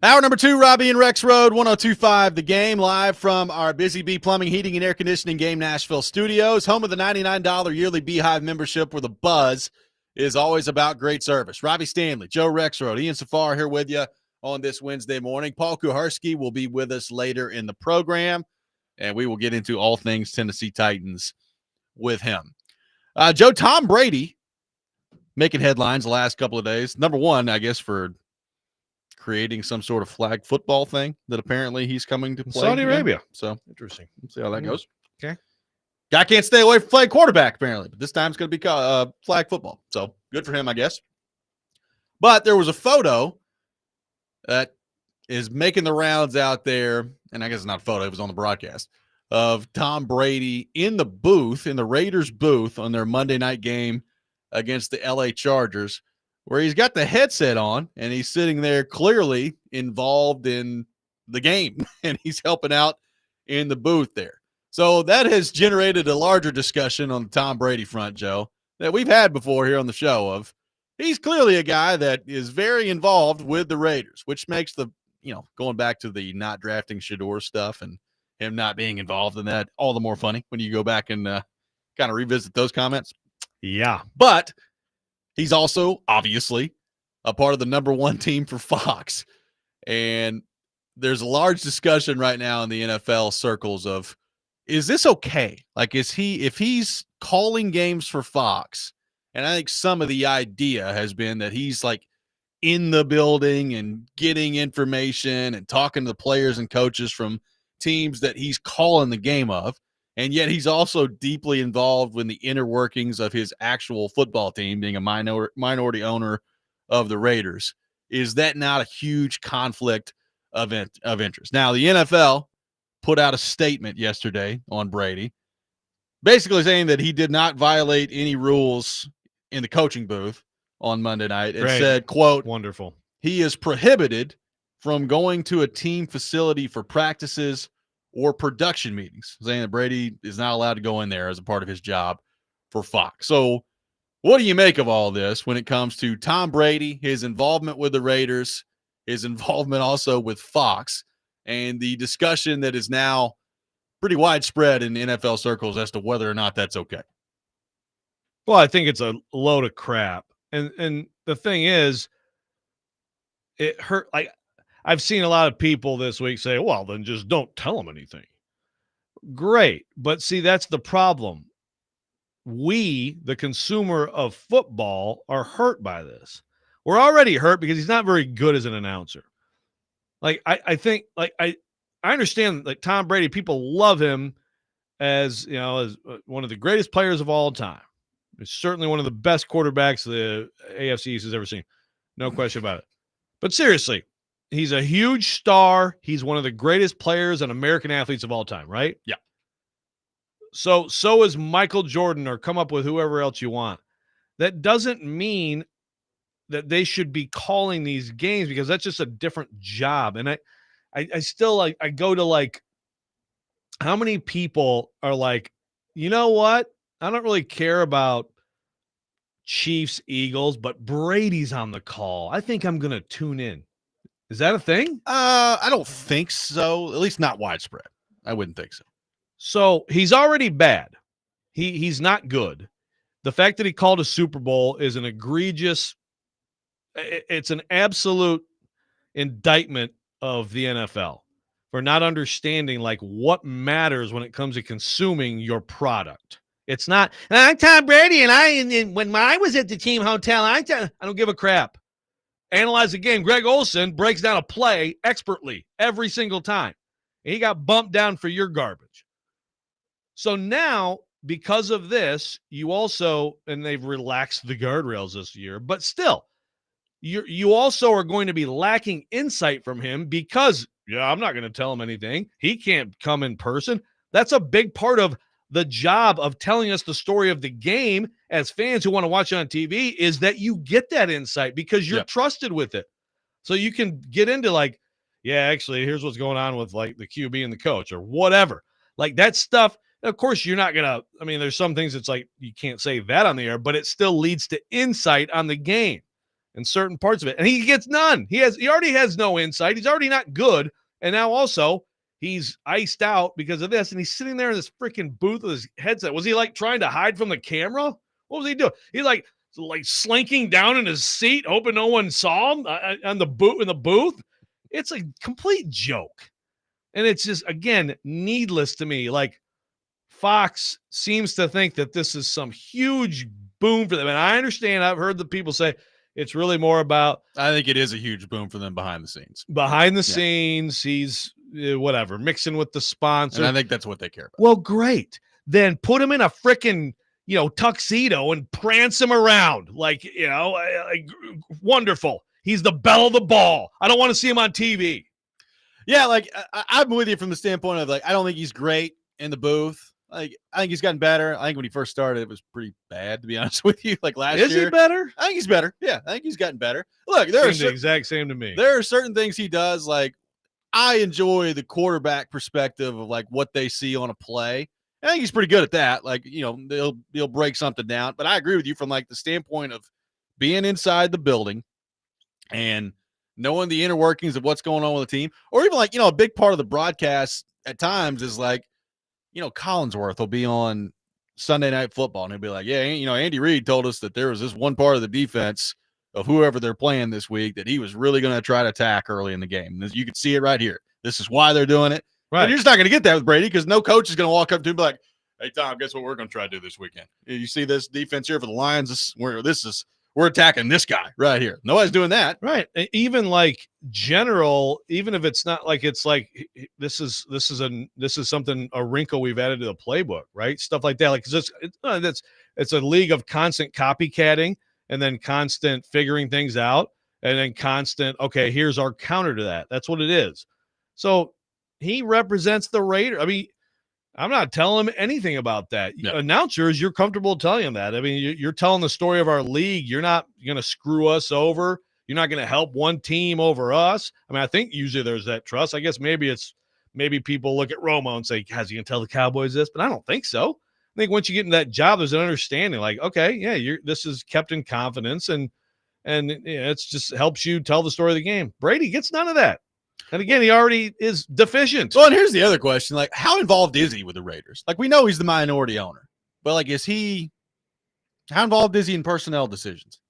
Hour number 2, Robby and Rexrode, 102.5 The Game, live from our Busy Bee Plumbing, Heating, and Air Conditioning Game Nashville studios, home of the $99 yearly Beehive membership where the buzz is always about great service. Robby Stanley, Joe Rexrode, Ian Safar here with you on this Wednesday morning. Paul Kuharsky will be with us later in the program, and we will get into all things Tennessee Titans with him. Joe, Tom Brady making headlines the last couple of days. Number one, I guess, for creating some sort of flag football thing that apparently he's coming to play Saudi in. Arabia. So Interesting. let's see how that goes. Okay. Guy can't stay away from flag quarterback, apparently, but this time it's going to be flag football. So good for him, I guess. But there was a photo that is making the rounds out there, and I guess it's not a photo, it was on the broadcast, of Tom Brady in the booth, in the Raiders booth on their Monday night game against the LA Chargers, where he's got the headset on and he's sitting there clearly involved in the game and he's helping out in the booth there. So that has generated a larger discussion on the Tom Brady front, Joe, that we've had before here on the show of he's clearly a guy that is very involved with the Raiders, which makes the, going back to the not drafting Shador stuff and him not being involved in that all the more funny when you go back and kind of revisit those comments. Yeah. But he's also obviously a part of the number one team for Fox. And there's a large discussion right now in the NFL circles of, is this okay? Like, if he's calling games for Fox, and I think some of the idea has been that he's like in the building and getting information and talking to the players and coaches from teams that he's calling the game of. And yet he's also deeply involved in the inner workings of his actual football team, being a minority owner of the Raiders. Is that not a huge conflict of interest? Now, the NFL put out a statement yesterday on Brady, basically saying that he did not violate any rules in the coaching booth on Monday night and said, quote, wonderful, he is prohibited from going to a team facility for practices or production meetings, saying that Brady is not allowed to go in there as a part of his job for Fox. So what do you make of all this when it comes to Tom Brady, his involvement with the Raiders, his involvement also with Fox, and the discussion that is now pretty widespread in NFL circles as to whether or not that's okay? Well, I think it's a load of crap. And the thing is, it hurt. Like, I've seen a lot of people this week say, well, then just don't tell them anything. Great. But see, that's the problem. We, the consumer of football, are hurt by this. We're already hurt because he's not very good as an announcer. Like, I think, like, I understand, like, Tom Brady, people love him as, as one of the greatest players of all time. He's certainly one of the best quarterbacks the AFC East has ever seen. No question about it. But seriously, he's a huge star. He's one of the greatest players and American athletes of all time, right? Yeah. So is Michael Jordan, or come up with whoever else you want. That doesn't mean that they should be calling these games, because that's just a different job. And I still, like, I go to, like, how many people are like, you know what? I don't really care about Chiefs, Eagles, but Brady's on the call. I think I'm going to tune in. Is that a thing? I don't think so. At least not widespread. I wouldn't think so. So he's already bad. He's not good. The fact that he called a Super Bowl is an egregious, it's an absolute indictment of the NFL for not understanding, like, what matters when it comes to consuming your product. It's not, I'm Tom Brady, and when I was at the team hotel, I don't give a crap. Analyze the game. Greg Olsen breaks down a play expertly every single time. And he got bumped down for your garbage. So now, because of this, you also, and they've relaxed the guardrails this year, but still, you also are going to be lacking insight from him because, I'm not going to tell him anything. He can't come in person. That's a big part of the job of telling us the story of the game as fans who want to watch it on TV, is that you get that insight because you're trusted with it. So you can get into, like, actually, here's what's going on with, like, the QB and the coach or whatever. Like, that stuff, of course, you're not going to, I mean, there's some things it's like you can't say that on the air, but it still leads to insight on the game. in certain parts of it, and he gets none. He already has no insight. He's already not good, and now also he's iced out because of this, and he's sitting there in this freaking booth with his headset. Was he like trying to hide from the camera? What was he doing? He's like slinking down in his seat, hoping no one saw him in the booth. It's a complete joke, and it's just, again, needless to me. Like, Fox seems to think that this is some huge boom for them, and I understand. I've heard the people say it's really more about. I think it is a huge boom for them behind the scenes. Behind the scenes, he's whatever, mixing with the sponsor. And I think that's what they care about. Well, great. Then put him in a freaking, tuxedo and prance him around. Like, wonderful. He's the belle of the ball. I don't want to see him on TV. Yeah, like, I'm with you from the standpoint of, like, I don't think he's great in the booth. Like, I think he's gotten better. I think when he first started, it was pretty bad, to be honest with you. Like last year. Is he better? I think he's better. Yeah, I think he's gotten better. Look, Seems the exact same to me. There are certain things he does. Like, I enjoy the quarterback perspective of, like, what they see on a play. I think he's pretty good at that. Like, they'll break something down. But I agree with you from, like, the standpoint of being inside the building and knowing the inner workings of what's going on with the team. Or even, like, a big part of the broadcast at times is, like, Collinsworth will be on Sunday Night Football and he'll be like, yeah, Andy Reid told us that there was this one part of the defense of whoever they're playing this week that he was really going to try to attack early in the game. And you can see it right here. This is why they're doing it. Right. And you're just not going to get that with Brady because no coach is going to walk up to him and be like, hey, Tom, guess what we're going to try to do this weekend? You see this defense here for the Lions? We're attacking this guy right here. Nobody's doing that. Right. Even like general, even if it's not like, it's like, this is something, a wrinkle we've added to the playbook, right? Stuff like that. Like, it's a league of constant copycatting and then constant figuring things out and then constant, okay, here's our counter to that. That's what it is. So he represents the Raiders. I mean, I'm not telling him anything about that. No. Announcers, you're comfortable telling him that. I mean, you're telling the story of our league. You're not going to screw us over. You're not going to help one team over us. I mean, I think usually there's that trust. I guess maybe people look at Romo and say, "How's he going to tell the Cowboys this?" But I don't think so. I think once you get in that job, there's an understanding. Like, okay, yeah, this is kept in confidence, and it's just helps you tell the story of the game. Brady gets none of that. And again, he already is deficient. Well, and here's the other question. Like, how involved is he with the Raiders? Like, we know he's the minority owner. But, like, how involved is he in personnel decisions?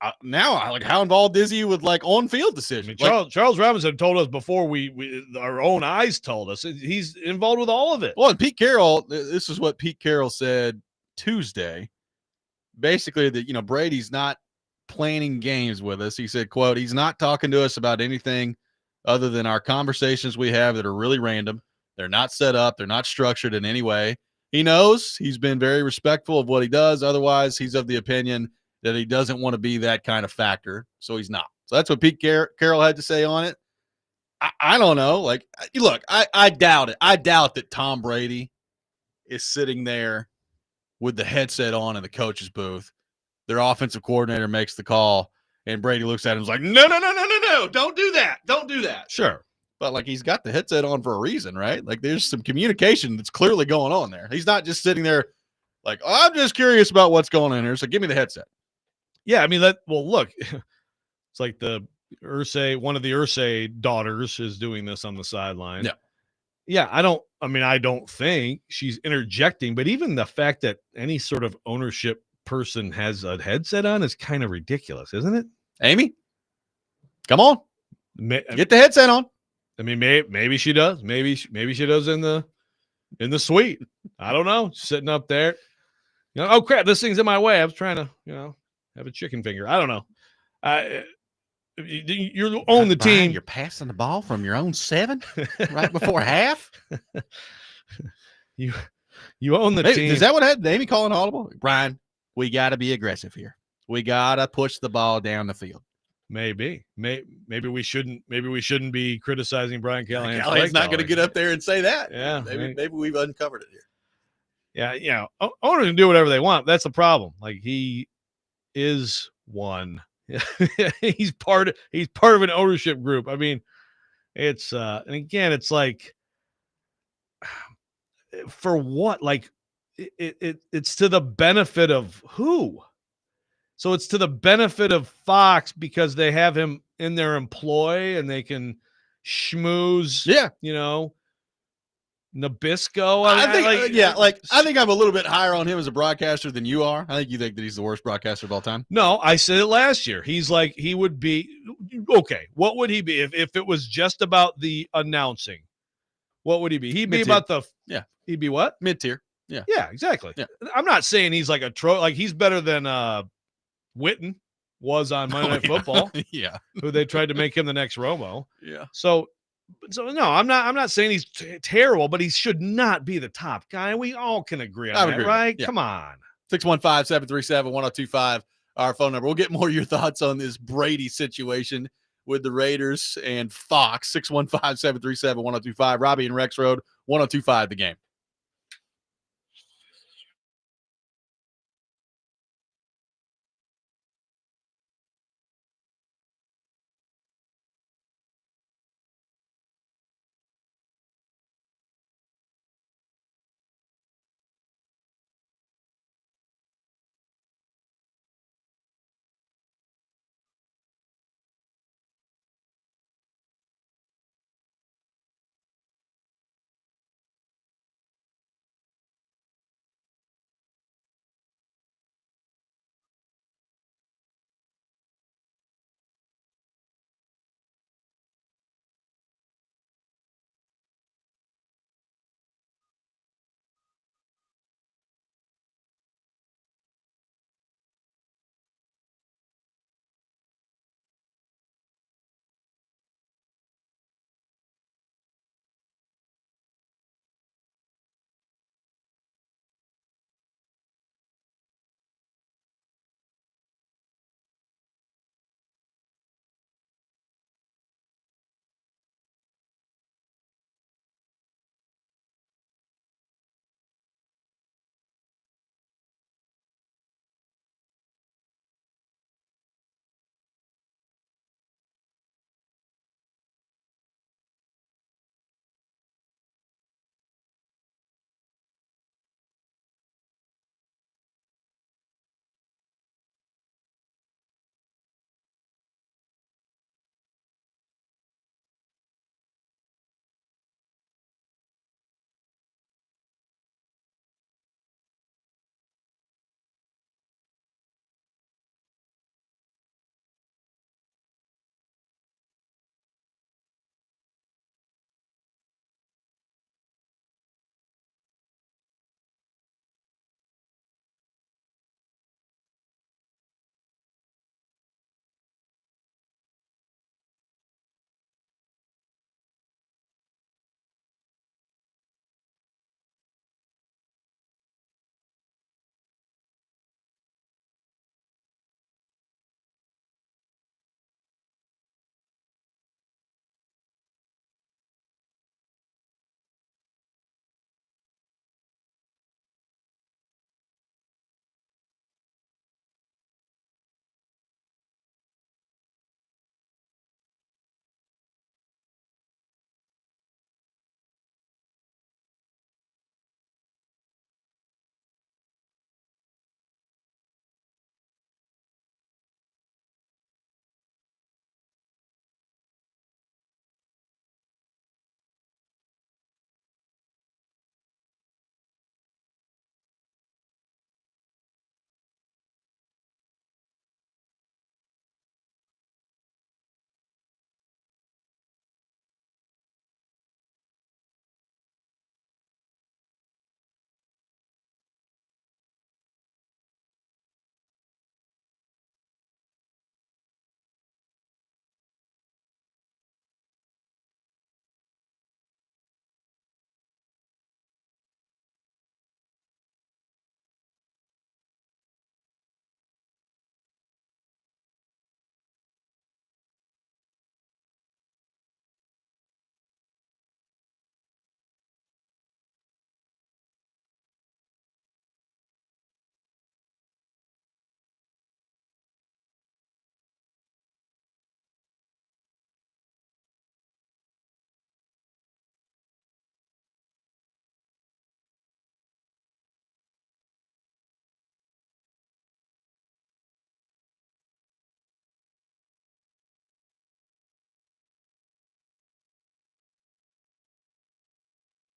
How involved is he with, like, on-field decisions? I mean, Charles Robinson told us before our own eyes told us. He's involved with all of it. Well, and Pete Carroll, this is what Pete Carroll said Tuesday. Basically, that, Brady's not planning games with us. He said, quote, he's not talking to us about anything other than our conversations we have that are really random. They're not set up. They're not structured in any way. He knows he's been very respectful of what he does. Otherwise, he's of the opinion that he doesn't want to be that kind of factor. So he's not. So that's what Pete Carroll had to say on it. I don't know. Like, look, I doubt it. I doubt that Tom Brady is sitting there with the headset on in the coach's booth. Their offensive coordinator makes the call, and Brady looks at him and is like, no, don't do that. Don't do that. Sure. But, like, he's got the headset on for a reason, right? Like, there's some communication that's clearly going on there. He's not just sitting there like, oh, I'm just curious about what's going on here, so give me the headset. Yeah, I mean, look, it's like one of the Irsay daughters is doing this on the sideline. Yeah. Yeah, I don't think she's interjecting, but even the fact that any sort of ownership person has a headset on is kind of ridiculous, isn't it? Amy, come on, get the headset on. I mean, maybe she does. Maybe she does in the suite. I don't know. Sitting up there, oh crap, this thing's in my way. I was trying to, have a chicken finger. I don't know. You own the team. You're passing the ball from your own 7 right before half. You own the team. Is that what happened? Amy calling audible? Brian, we got to be aggressive here. We got to push the ball down the field. Maybe we shouldn't be criticizing Brian Callahan. Callahan's not going to get up there and say that. Yeah, maybe we've uncovered it here. Yeah, owners can do whatever they want. That's the problem. Like, he is one. he's part of an ownership group. I mean, it's and again, it's like, for what? Like, it's to the benefit of who? So it's to the benefit of Fox because they have him in their employ and they can schmooze, Nabisco. I think I'm a little bit higher on him as a broadcaster than you are. I think you think that he's the worst broadcaster of all time. No, I said it last year. He's like, he would be okay. What would he be if it was just about the announcing? What would he be? He'd be Mid-tier. about he'd be what? Mid-tier. Yeah. Yeah, exactly. Yeah. I'm not saying he's like he's better than Witten was on Monday Night Football. Yeah. Who they tried to make him the next Romo. Yeah. So no, I'm not saying he's terrible, but he should not be the top guy. We all can agree on that, right? Yeah. Come on. 615-737-1025, our phone number. We'll get more of your thoughts on this Brady situation with the Raiders and Fox. 615-737-1025. Robby and Rexrode, 1025 The Game.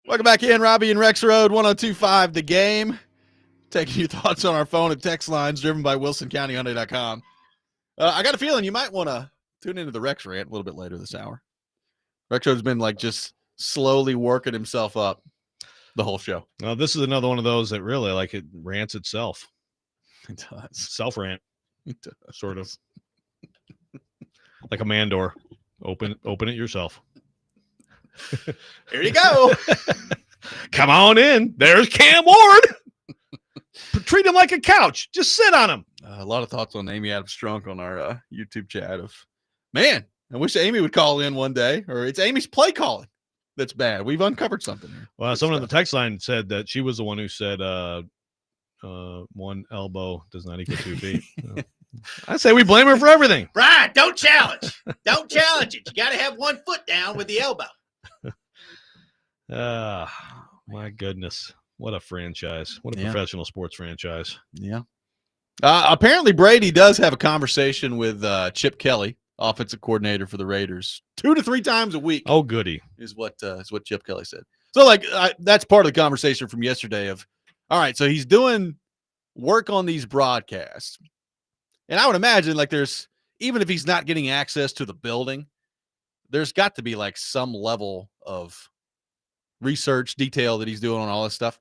Welcome back in, Robby and Rexrode, 102.5 The Game. Taking your thoughts on our phone and text lines driven by WilsonCountyHyundai.com. I got a feeling you might want to tune into the Rex rant a little bit later this hour. Rexrode's been like just slowly working himself up the whole show. Well, this is another one of those that really like it rants itself. It does. Self-rant. It does. Sort of. Like a man door. Open it yourself. Here you go. Come on in. There's Cam Ward. Treat him like a couch. Just sit on him. A lot of thoughts on Amy Adams Strunk on our YouTube chat of, man, I wish Amy would call in one day, or it's Amy's play calling that's bad. We've uncovered something here. Well, someone on the text line said that she was the one who said one elbow does not equal 2 feet. I say we blame her for everything. Brian, don't challenge. Don't challenge it. You got to have 1 foot down with the elbow. My goodness. What a franchise. What a professional sports franchise. Yeah. Apparently Brady does have a conversation with Chip Kelly, offensive coordinator for the Raiders, 2 to 3 times a week. Oh, goody. Is what Chip Kelly said. So, like, that's part of the conversation from yesterday of, all right, so he's doing work on these broadcasts. And I would imagine, like, there's, even if he's not getting access to the building, there's got to be, like, some level of research detail that he's doing on all this stuff.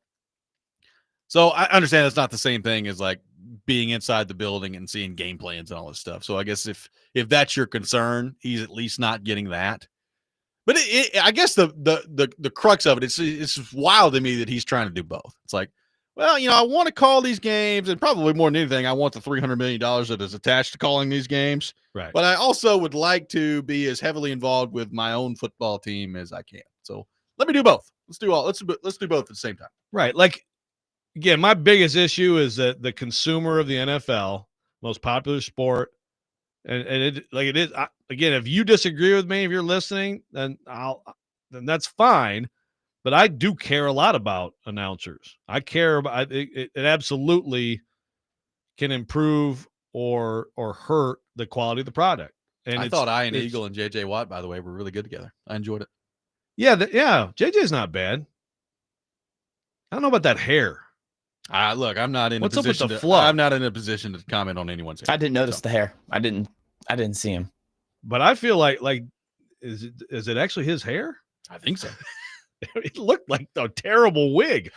So I understand it's not the same thing as like being inside the building and seeing game plans and all this stuff. So I guess if that's your concern, he's at least not getting that. But I guess the crux of it, it's wild to me that he's trying to do both. It's like, well, I want to call these games, and probably more than anything, I want the $300 million that is attached to calling these games. Right. But I also would like to be as heavily involved with my own football team as I can. So let me do both. Let's do both at the same time. Right. Like, again, my biggest issue is that the consumer of the NFL, most popular sport, and it is. Again, if you disagree with me, if you're listening, then that's fine. But I do care a lot about announcers. I care about it. It absolutely can improve or hurt the quality of the product. And I thought Ian Eagle and J.J. Watt, by the way, were really good together. I enjoyed it. Yeah, JJ's not bad. I don't know about that hair. Look, I'm not in What's a up with position the to, fluff? I'm not in a position to comment on anyone's hair. I didn't notice the hair. I didn't see him. But I feel like is it actually his hair? I think so. It looked like a terrible wig.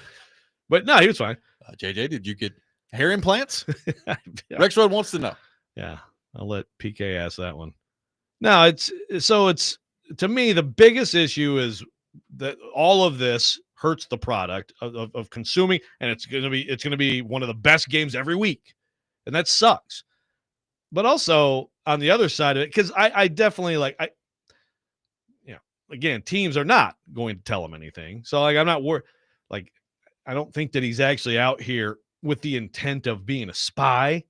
But no, he was fine. JJ, did you get hair implants? Yeah. Rexrode wants to know. Yeah, I'll let PK ask that one. No, it's to me, the biggest issue is that all of this hurts the product of consuming, and it's going to be one of the best games every week, and that sucks. But also on the other side of it, because I definitely again, teams are not going to tell him anything, so like I'm not worried. Like I don't think that he's actually out here with the intent of being a spy. I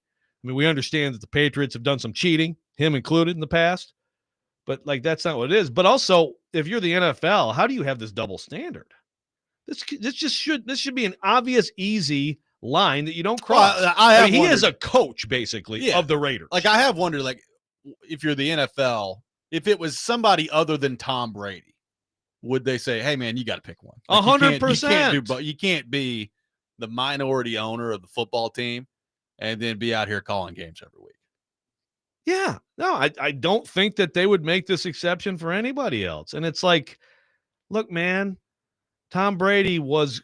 mean, we understand that the Patriots have done some cheating, him included, in the past. But like that's not what it is. But also, if you're the NFL, how do you have this double standard? This should be an obvious, easy line that you don't cross. Well, he is a coach basically of the Raiders. Like I have wondered, like if you're the NFL, if it was somebody other than Tom Brady, would they say, "Hey, man, you got to pick one"? 100%. You can't be the minority owner of the football team and then be out here calling games every week. Yeah, no, I don't think that they would make this exception for anybody else. And it's like, look, man, Tom Brady was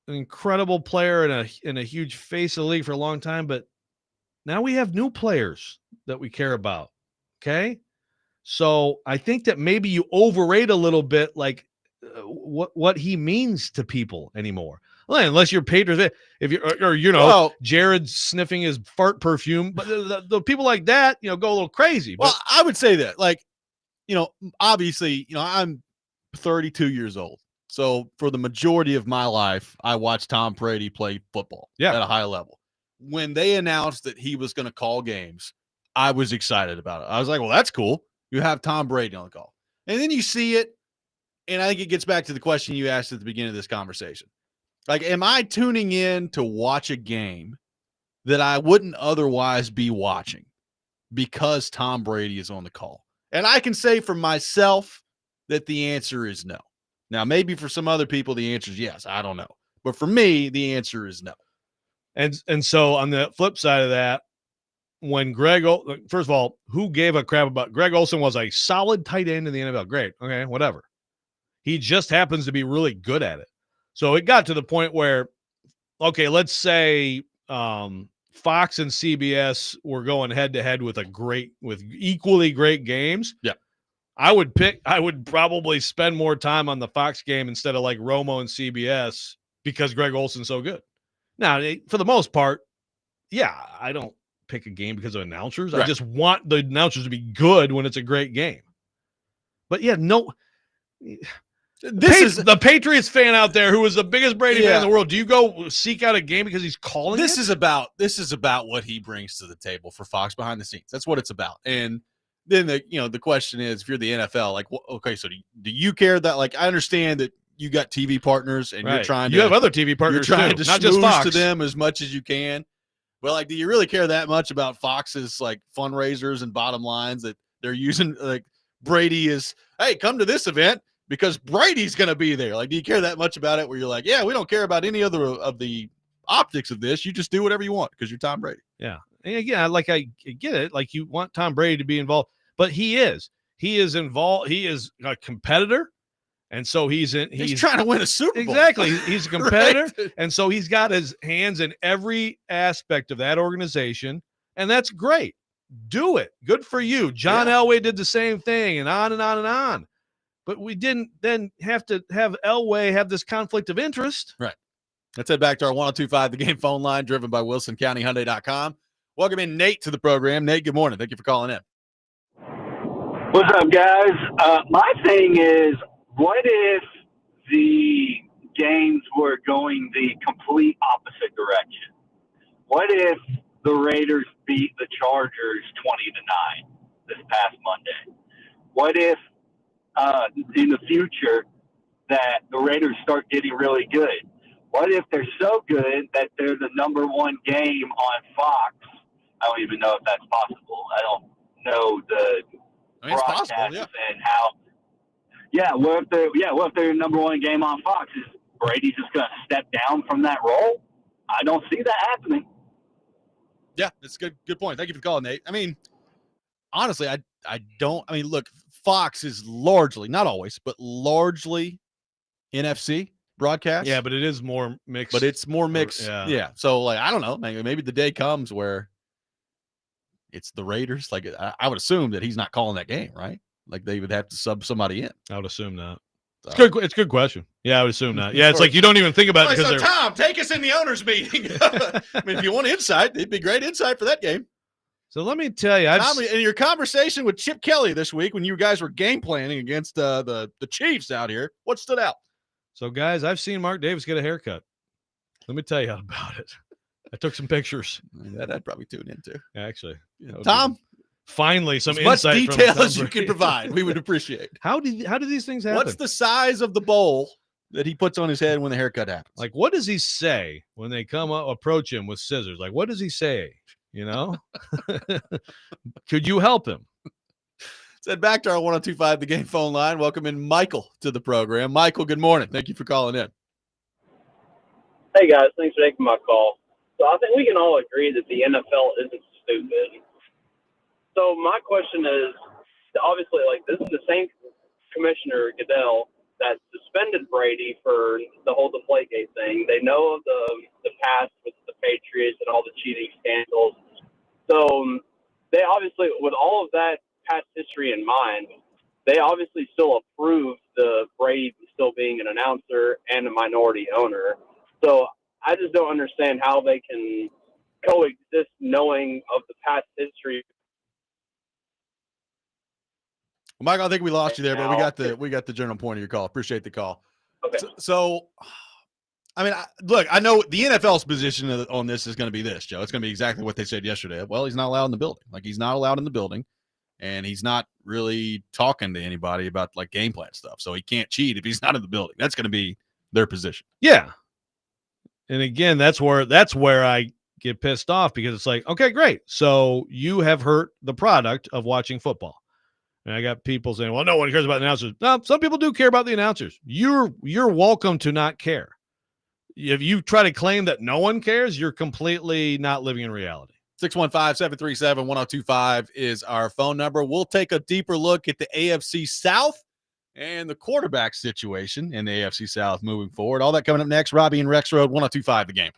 an incredible player and a huge face of the league for a long time, but now we have new players that we care about. Okay, so I think that maybe you overrate a little bit, like what he means to people anymore. Well, unless you're Patriots, if you're, Jared sniffing his fart perfume, but the people like that, go a little crazy. But, well, I would say that, like, obviously, I'm 32 years old. So for the majority of my life, I watched Tom Brady play football at a high level. When they announced that he was going to call games, I was excited about it. I was like, well, that's cool. You have Tom Brady on the call. And then you see it, and I think it gets back to the question you asked at the beginning of this conversation. Like, am I tuning in to watch a game that I wouldn't otherwise be watching because Tom Brady is on the call? And I can say for myself that the answer is no. Now, maybe for some other people, the answer is yes. I don't know. But for me, the answer is no. And so on the flip side of that, when first of all, who gave a crap about Greg Olsen was a solid tight end in the NFL. Great. Okay, whatever. He just happens to be really good at it. So it got to the point where, okay, let's say Fox and CBS were going head to head with equally great games. Yeah. I would probably spend more time on the Fox game instead of like Romo and CBS because Greg Olsen's so good. Now, for the most part, yeah, I don't pick a game because of announcers. Right. I just want the announcers to be good when it's a great game. But yeah, no. This is the Patriots fan out there who is the biggest Brady fan in the world. Do you go seek out a game because he's calling this is about what he brings to the table for Fox behind the scenes. That's what it's about. And then the question is, if you're the NFL, like, okay, so do you care that, like, I understand that you got TV partners and you're trying to, you have other TV partners you're trying too, to not just Fox. to them as much as you can. But like, do you really care that much about Fox's like fundraisers and bottom lines that they're using? Like, Brady is, hey, come to this event because Brady's going to be there. Like, do you care that much about it where you're like, yeah, we don't care about any other of the optics of this. You just do whatever you want because you're Tom Brady. Yeah. And again, like, I get it. Like, you want Tom Brady to be involved, but he is involved. He is a competitor. And so he's trying to win a Super Bowl. Exactly. He's a competitor. Right? And so he's got his hands in every aspect of that organization. And that's great. Do it. Good for you. John Elway did the same thing, and on and on and on. But we didn't then have to have Elway have this conflict of interest. Right. Let's head back to our 1025 The Game phone line, driven by WilsonCountyHyundai.com. Welcome in Nate to the program. Nate, good morning. Thank you for calling in. What's up, guys? My thing is, what if the games were going the complete opposite direction? What if the Raiders beat the Chargers 20-9 this past Monday? What if in the future that the Raiders start getting really good? What if they're so good that they're the number one game on Fox? I don't even know if that's possible. I don't know the broadcast and how. Yeah, what if they're number one game on Fox? Is Brady just going to step down from that role? I don't see that happening. Yeah, that's a good point. Thank you for calling, Nate. I mean, honestly, I don't. I mean, look, Fox is largely, not always, but largely NFC broadcast. Yeah, but it is more mixed. But it's more mixed. Yeah. So, like, I don't know. Maybe the day comes where it's the Raiders. Like, I would assume that he's not calling that game, right? Like, they would have to sub somebody in. I would assume not. It's a good question. Yeah, I would assume not. Yeah, it's like you don't even think about it because so Tom, take us in the owners' meeting. I mean, if you want insight, it'd be great insight for that game. So let me tell you, in your conversation with Chip Kelly this week when you guys were game planning against the Chiefs out here, what stood out? So, guys, I've seen Mark Davis get a haircut. Let me tell you about it. I took some pictures. That I'd probably tune into. Actually, Tom. Finally, some as much insight detail from as you can provide, we would appreciate. How do these things happen? What's the size of the bowl that he puts on his head when the haircut happens? Like, what does he say when they come up, approach him with scissors? Like, what does he say? You know, could you help him? Let's head back to our 1025 The Game phone line. Welcome in Michael to the program. Michael, good morning. Thank you for calling in. Hey guys, thanks for taking my call. So I think we can all agree that the NFL isn't stupid. So my question is, obviously, like, this is the same commissioner, Goodell, that suspended Brady for the whole Deflategate thing. They know of the past with the Patriots and all the cheating scandals. So they obviously, with all of that past history in mind, they obviously still approved the Brady still being an announcer and a minority owner. So I just don't understand how they can coexist knowing of the past history. Well, Michael, I think we lost you there, but we got the general point of your call. Appreciate the call. Okay. So I mean, look, I know the NFL's position on this is going to be this, Joe. It's going to be exactly what they said yesterday. Well, he's not allowed in the building. Like, he's not allowed in the building, and he's not really talking to anybody about, like, game plan stuff. So he can't cheat if he's not in the building. That's going to be their position. Yeah. And again, that's where I get pissed off, because it's like, okay, great. So you have hurt the product of watching football. And I got people saying, well, no one cares about the announcers. No, some people do care about the announcers. You're welcome to not care. If you try to claim that no one cares, you're completely not living in reality. 615-737-1025 is our phone number. We'll take a deeper look at the AFC South and the quarterback situation in the AFC South moving forward. All that coming up next. Robby and Rexrode, 1025 The Game.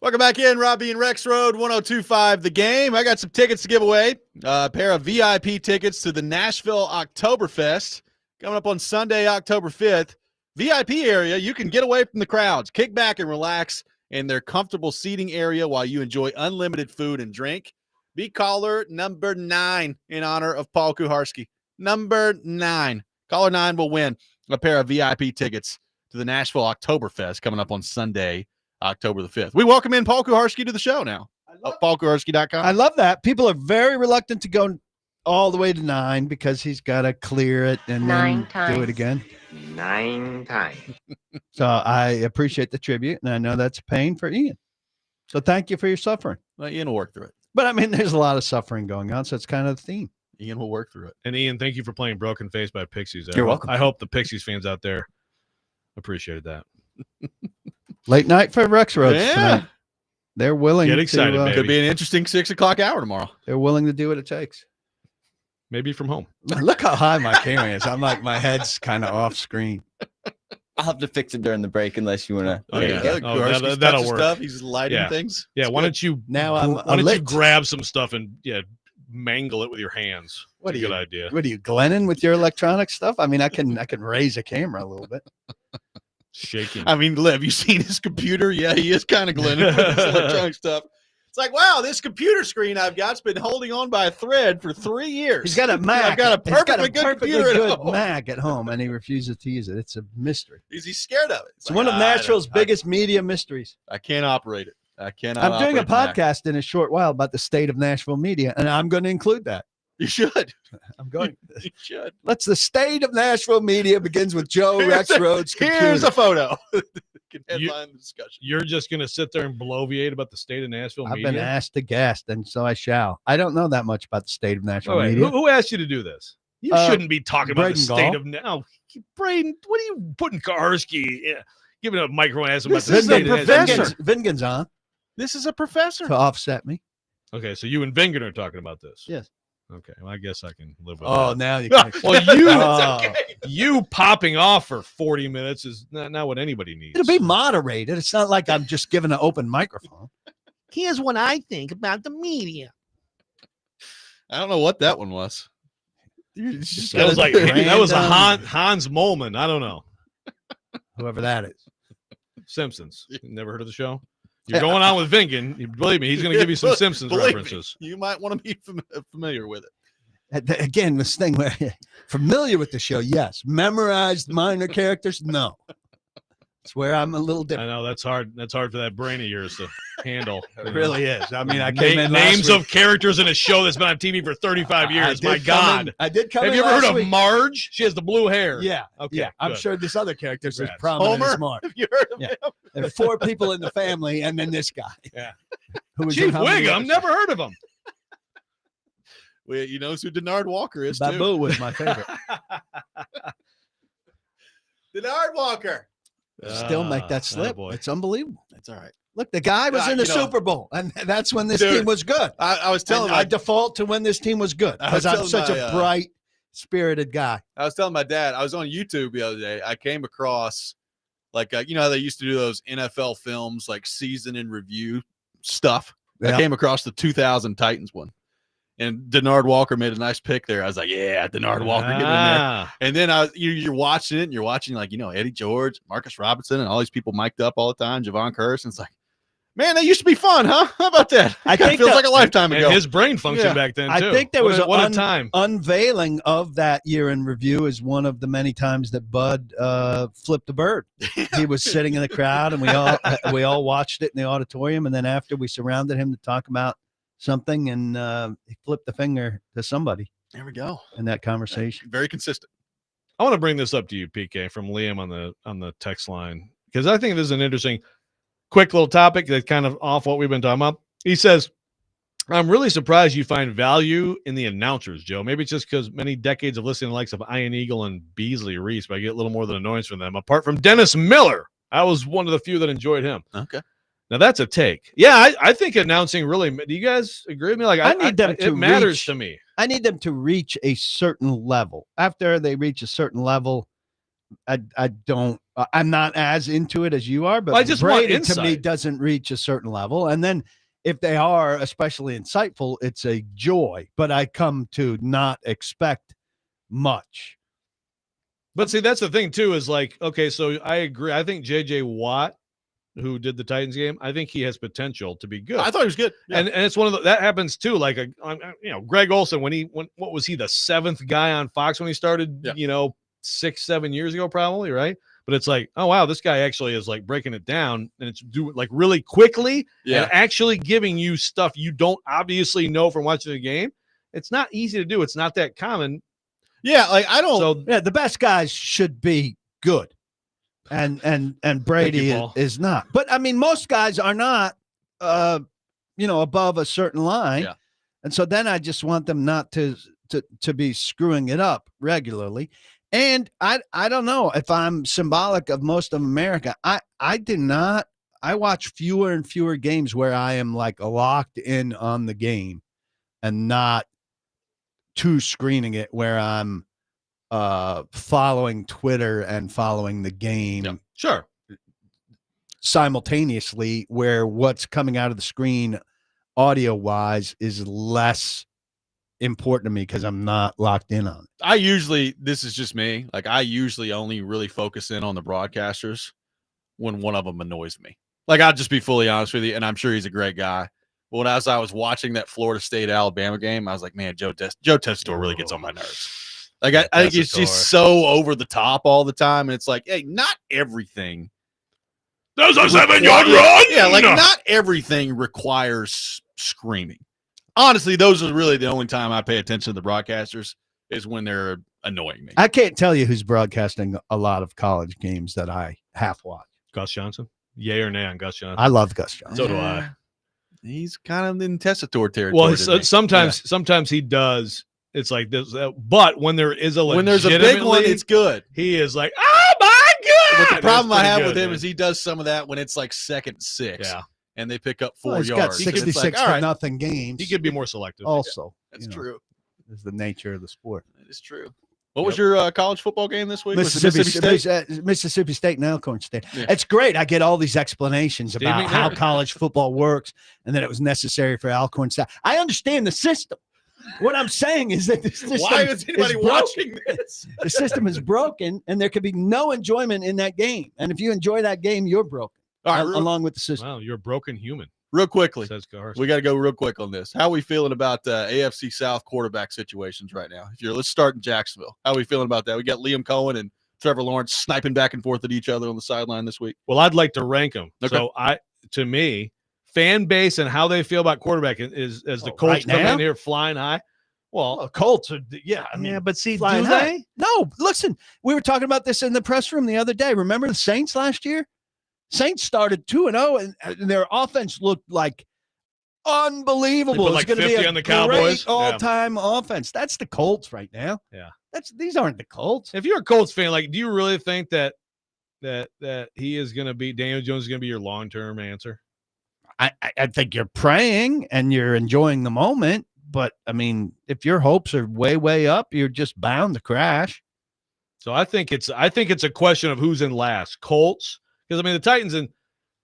Welcome back in, Robby and Rexrode, 102.5 The Game. I got some tickets to give away. A pair of VIP tickets to the Nashville Oktoberfest coming up on Sunday, October 5th. VIP area, you can get away from the crowds, kick back and relax in their comfortable seating area while you enjoy unlimited food and drink. Be caller number 9 in honor of Paul Kuharsky. Number 9. Caller 9 will win a pair of VIP tickets to the Nashville Oktoberfest coming up on Sunday, October the 5th. We welcome in Paul Kuharsky to the show now. PaulKuharsky.com. I love that. People are very reluctant to go all the way to 9 because he's got to clear it and then do it again. 9 times. So I appreciate the tribute, and I know that's pain for Ian. So thank you for your suffering. Well, Ian will work through it. But I mean, there's a lot of suffering going on, so it's kind of the theme. Ian will work through it. And Ian, thank you for playing Broken Face by Pixies. You're welcome. I hope the Pixies fans out there appreciated that. Late night for Rexrode. Yeah. They're willing Get excited, to, baby. Could be an interesting 6 o'clock hour tomorrow. they're willing to do what it takes. Maybe from home. Look how high my camera is. I'm like, my head's kind of off screen. I'll have to fix it during the break unless you want to. Oh, yeah. Look, Oh, Kuharsky's that'll touching work. stuff. He's lighting Yeah. things. Yeah, It's why good. don't you Now I'm why don't you lit. grab some stuff and mangle it with your hands? What That's are a good you- idea. What are you, Glennon, with your electronic stuff? I mean, I can raise a camera a little bit. Shaking. I mean, Liv, you seen his computer? Yeah, he is kind of Glennon with his electronic stuff. It's like, wow, this computer screen I've got's been holding on by a thread for 3 years. He's got a Mac. I've got a He's got perfectly good computer at home. Mac at home, and he refuses to use it. It's a mystery. Is he scared of it? It's one of Nashville's biggest media mysteries. I can't operate it. I cannot. I'm doing a operate Mac. podcast in a short while about the state of Nashville media, and I'm going to include that. You should. I'm going. You should. Let's the state of Nashville media begins with Joe Rexrode's computer. Here's a photo. Can headline the discussion. You're just going to sit there and bloviate about the state of Nashville I've media? been asked to guest, and so I shall. I don't know that much about the state of Nashville Oh, wait, media. who asked you to do this? You shouldn't be talking about the Braden state Gall. of now. Braden, what are you putting Kuharsky? Giving a microphone asking about This the is state a of Nashville. professor. Vingan's on This is a professor. to offset me. Okay, so you and Vingan are talking about this. Yes. Okay, well, I guess I can live with Oh, that. now you can. Well, you It's okay. you popping off for 40 minutes is not what anybody needs. It'll be moderated. It's not like I'm just giving an open microphone. Here's what I think about the media. I don't know what that one was. You just That was gotta like do it. that was a Random. Hans Molman. I don't know. Whoever that is. Simpsons. Never heard of the show? You're going on with Vingan. Believe me, he's going to give you some Simpsons Believe me, references. you might want to be familiar with it. Again, this thing where familiar with the show, yes. Memorized minor characters, no. It's where I'm a little I different. know that's hard. That's hard for that brain of yours to handle. It really is. I mean, I came in names last of characters in a show that's been on TV for 35 years. My God. I did come Have in you ever heard last of week. Marge? She has the blue hair. Yeah. Okay, Yeah. I'm good. sure this other character is as Congrats. prominent as Homer? Mark. Have you heard of Yeah. him? There are 4 people in the family, and then this guy. Yeah. Who was in Chief how many Wiggum. episodes? Never heard of him. Well, you know who Denard Walker is, too. Babu was my favorite. Denard Walker. Still make that slip. boy. It's unbelievable. That's all right. Look, the guy was Yeah, in the you know- Super Bowl, and that's when this Dude, team was good. I was telling And I default to when this team was good I was because I'm telling such my, a bright, spirited guy. I was telling my dad, I was on YouTube the other day. I came across, like, you know how they used to do those NFL films, like season in review stuff. I Yeah. came across the 2000 Titans one. And Denard Walker made a nice pick there. I was like, yeah, Denard Walker, get in there. Ah. And then you're watching it, and you're watching, like, you know, Eddie George, Marcus Robinson, and all these people mic'd up all the time, Javon Curse. And it's like, man, that used to be fun, huh? How about that? I Kinda think feels that- like a lifetime And ago. his brain function Yeah. back then, I too. think there was what a a time. unveiling of that year in review is one of the many times that Bud flipped a bird. He was sitting in the crowd, and we all watched it in the auditorium. And then after we surrounded him to talk about something, and he flipped the finger to somebody There we go. in that conversation. Very consistent. I want to bring this up to you, PK, from Liam on the text line, because I think this is an interesting, quick little topic that's kind of off what we've been talking about. He says, I'm really surprised you find value in the announcers, Joe. Maybe it's just because many decades of listening to the likes of Ian Eagle and Beasley Reese, but I get a little more than annoyance from them. Apart from Dennis Miller, I was one of the few that enjoyed him. Okay. Now that's a take. Yeah, I think announcing really. Do you guys agree with me? Like, I need them to it matters reach- to me. I need them to reach a certain level. After they reach a certain level, I don't. I'm not as into it as you are, but Well, I just want Brady to me insight. doesn't reach a certain level. And then if they are especially insightful, it's a joy. But I come to not expect much. But see, that's the thing too. Is like, okay, so I agree. I think J.J. Watt, who did the Titans game, I think he has potential to be good. I thought he was good. Yeah. And it's one of that happens too. Like Greg Olson, when what was he, the 7th guy on Fox when he started? Yeah. 6-7 years ago, probably, right? But it's like, oh wow, this guy actually is like breaking it down, and it's doing like really quickly and actually giving you stuff you don't obviously know from watching the game. It's not easy to do. It's not that common. Yeah, like I don't. So the best guys should be good, and Brady is not. But I mean, most guys are not, above a certain line. Yeah. And so then I just want them not to be screwing it up regularly. And I don't know if I'm symbolic of most of America. I watch fewer and fewer games where I am like locked in on the game and not screening it where I'm following Twitter and following the game. Yeah. Sure. Simultaneously, where what's coming out of the screen audio wise is less important to me because I'm not locked in on it. This is just me. Like I usually only really focus in on the broadcasters when one of them annoys me. Like I'll just be fully honest with you, and I'm sure he's a great guy. But as I was watching that Florida State Alabama game, I was like, man, Joe Tessitore really gets on my nerves. Like I think it's just so over the top all the time, and it's like, hey, not everything. There's a 7-yard run. Yeah, like not everything requires screaming. Honestly, those are really the only time I pay attention to the broadcasters is when they're annoying me. I can't tell you who's broadcasting a lot of college games that I half watch. Gus Johnson? Yay or nay on Gus Johnson? I love Gus Johnson. So do I. He's kind of in Tessitore territory. Well, sometimes he does. It's like this, but when there is when there's a big one, it's good. He is like, oh my god! But the problem I have with him is he does some of that when it's like 2nd and 6. Yeah. And they pick up 4 he's yards. Got 66 to nothing games. He could be more selective. Also, that's true. Is the nature of the sport. That is true. What was your college football game this week? Mississippi State and Alcorn State. Yeah. It's great. I get all these explanations about how college football works and that it was necessary for Alcorn State. I understand the system. What I'm saying is that the system why is anybody watching this? The system is broken, and there could be no enjoyment in that game. And if you enjoy that game, you're broken. All right, along with the system. Wow, you're a broken human. Real quickly, says Kuharsky. We got to go real quick on this. How are we feeling about AFC South quarterback situations right now? Let's start in Jacksonville. How are we feeling about that? We got Liam Cohen and Trevor Lawrence sniping back and forth at each other on the sideline this week. Well, I'd like to rank them. Okay. So to me, fan base and how they feel about quarterback is as the Colts come in here flying high. Well, Colts are, but see, do high. they? No, listen, we were talking about this in the press room the other day. Remember the Saints last year? Saints started 2-0, and their offense looked like unbelievable. It's going to be a on the Cowboys. Great all-time offense. That's the Colts right now. Yeah, these aren't the Colts. If you're a Colts fan, like, do you really think that he is going to be Daniel Jones is going to be your long-term answer? I think you're praying and you're enjoying the moment, but I mean, if your hopes are way, way up, you're just bound to crash. So I think it's a question of who's in last, Colts. Because, I mean, the Titans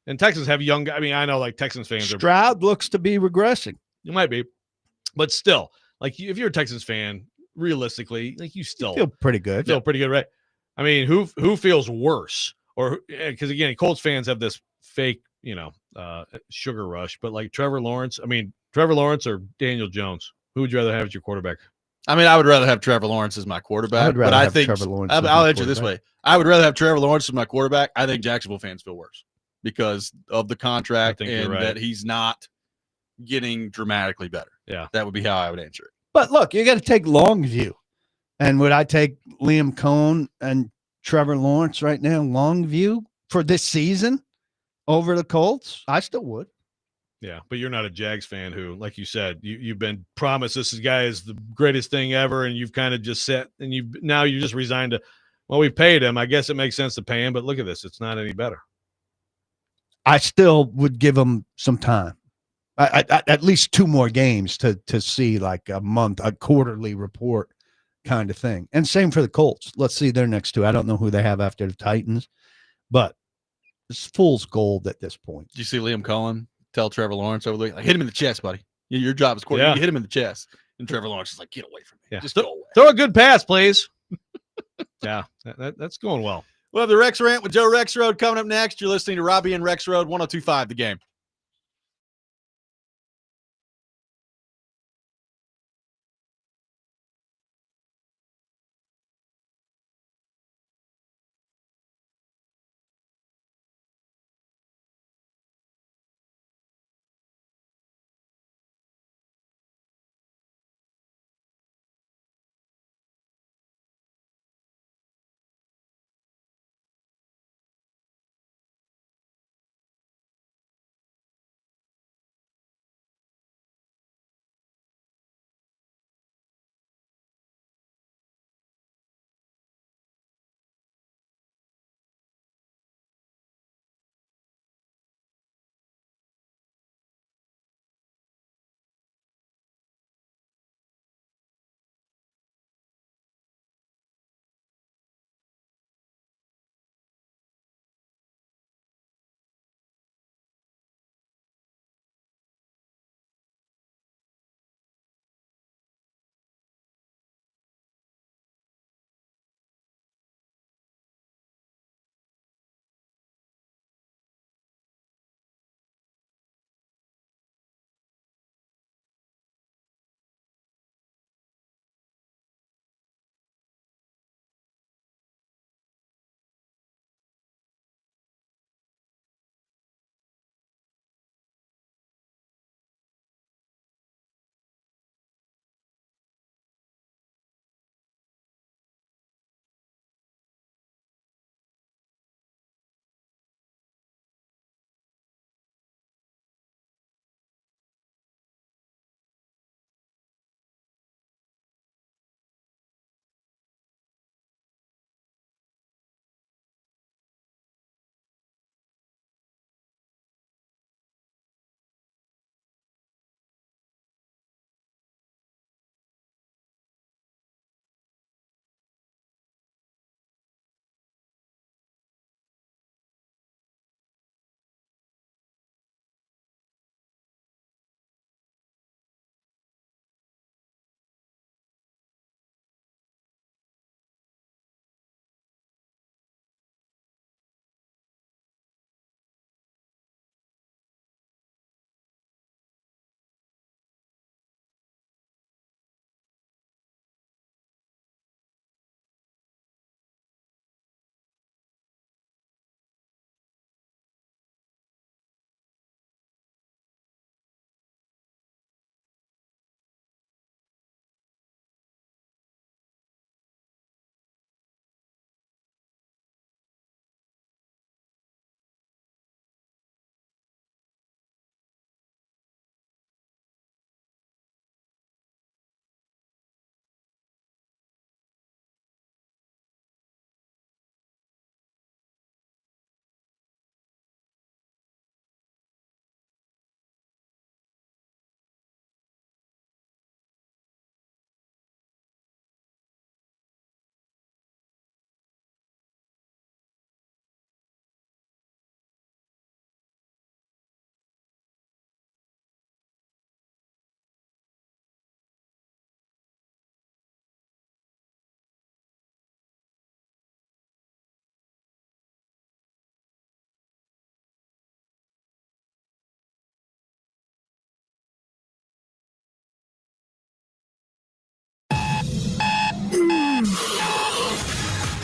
and Texans have young guys. I mean, I know, like, Texans fans Stroud looks to be regressing. You might be. But still, like, if you're a Texans fan, realistically, like, you feel pretty good. Feel pretty good, right? I mean, who feels worse? Or because, again, Colts fans have this fake, sugar rush. But, like, Trevor Lawrence or Daniel Jones, who would you rather have as your quarterback? I mean, I would rather have Trevor Lawrence as my quarterback. But I think I'll answer this way. I would rather have Trevor Lawrence as my quarterback. I think Jacksonville fans feel worse because of the contract and that he's not getting dramatically better. Yeah. That would be how I would answer it. But look, you got to take long view. And would I take Liam Cohen and Trevor Lawrence right now, long view, for this season over the Colts? I still would. Yeah, but you're not a Jags fan who, like you said, you've been promised this guy is the greatest thing ever, and you've kind of just set, and you're just resigned to, well, we paid him. I guess it makes sense to pay him, but look at this. It's not any better. I still would give him some time. At least 2 more games to see like a quarterly report kind of thing. And same for the Colts. Let's see their next two. I don't know who they have after the Titans, but it's fool's gold at this point. Did you see Liam Cohen tell Trevor Lawrence over the week, like, hit him in the chest, buddy. Your job is quarterback. Yeah. You hit him in the chest. And Trevor Lawrence is like, get away from me. Yeah. Just go away. Throw a good pass, please. Yeah, that's going well. We'll have the Rex Rant with Joe Rexrode coming up next. You're listening to Robby and Rexrode, 102.5 The Game.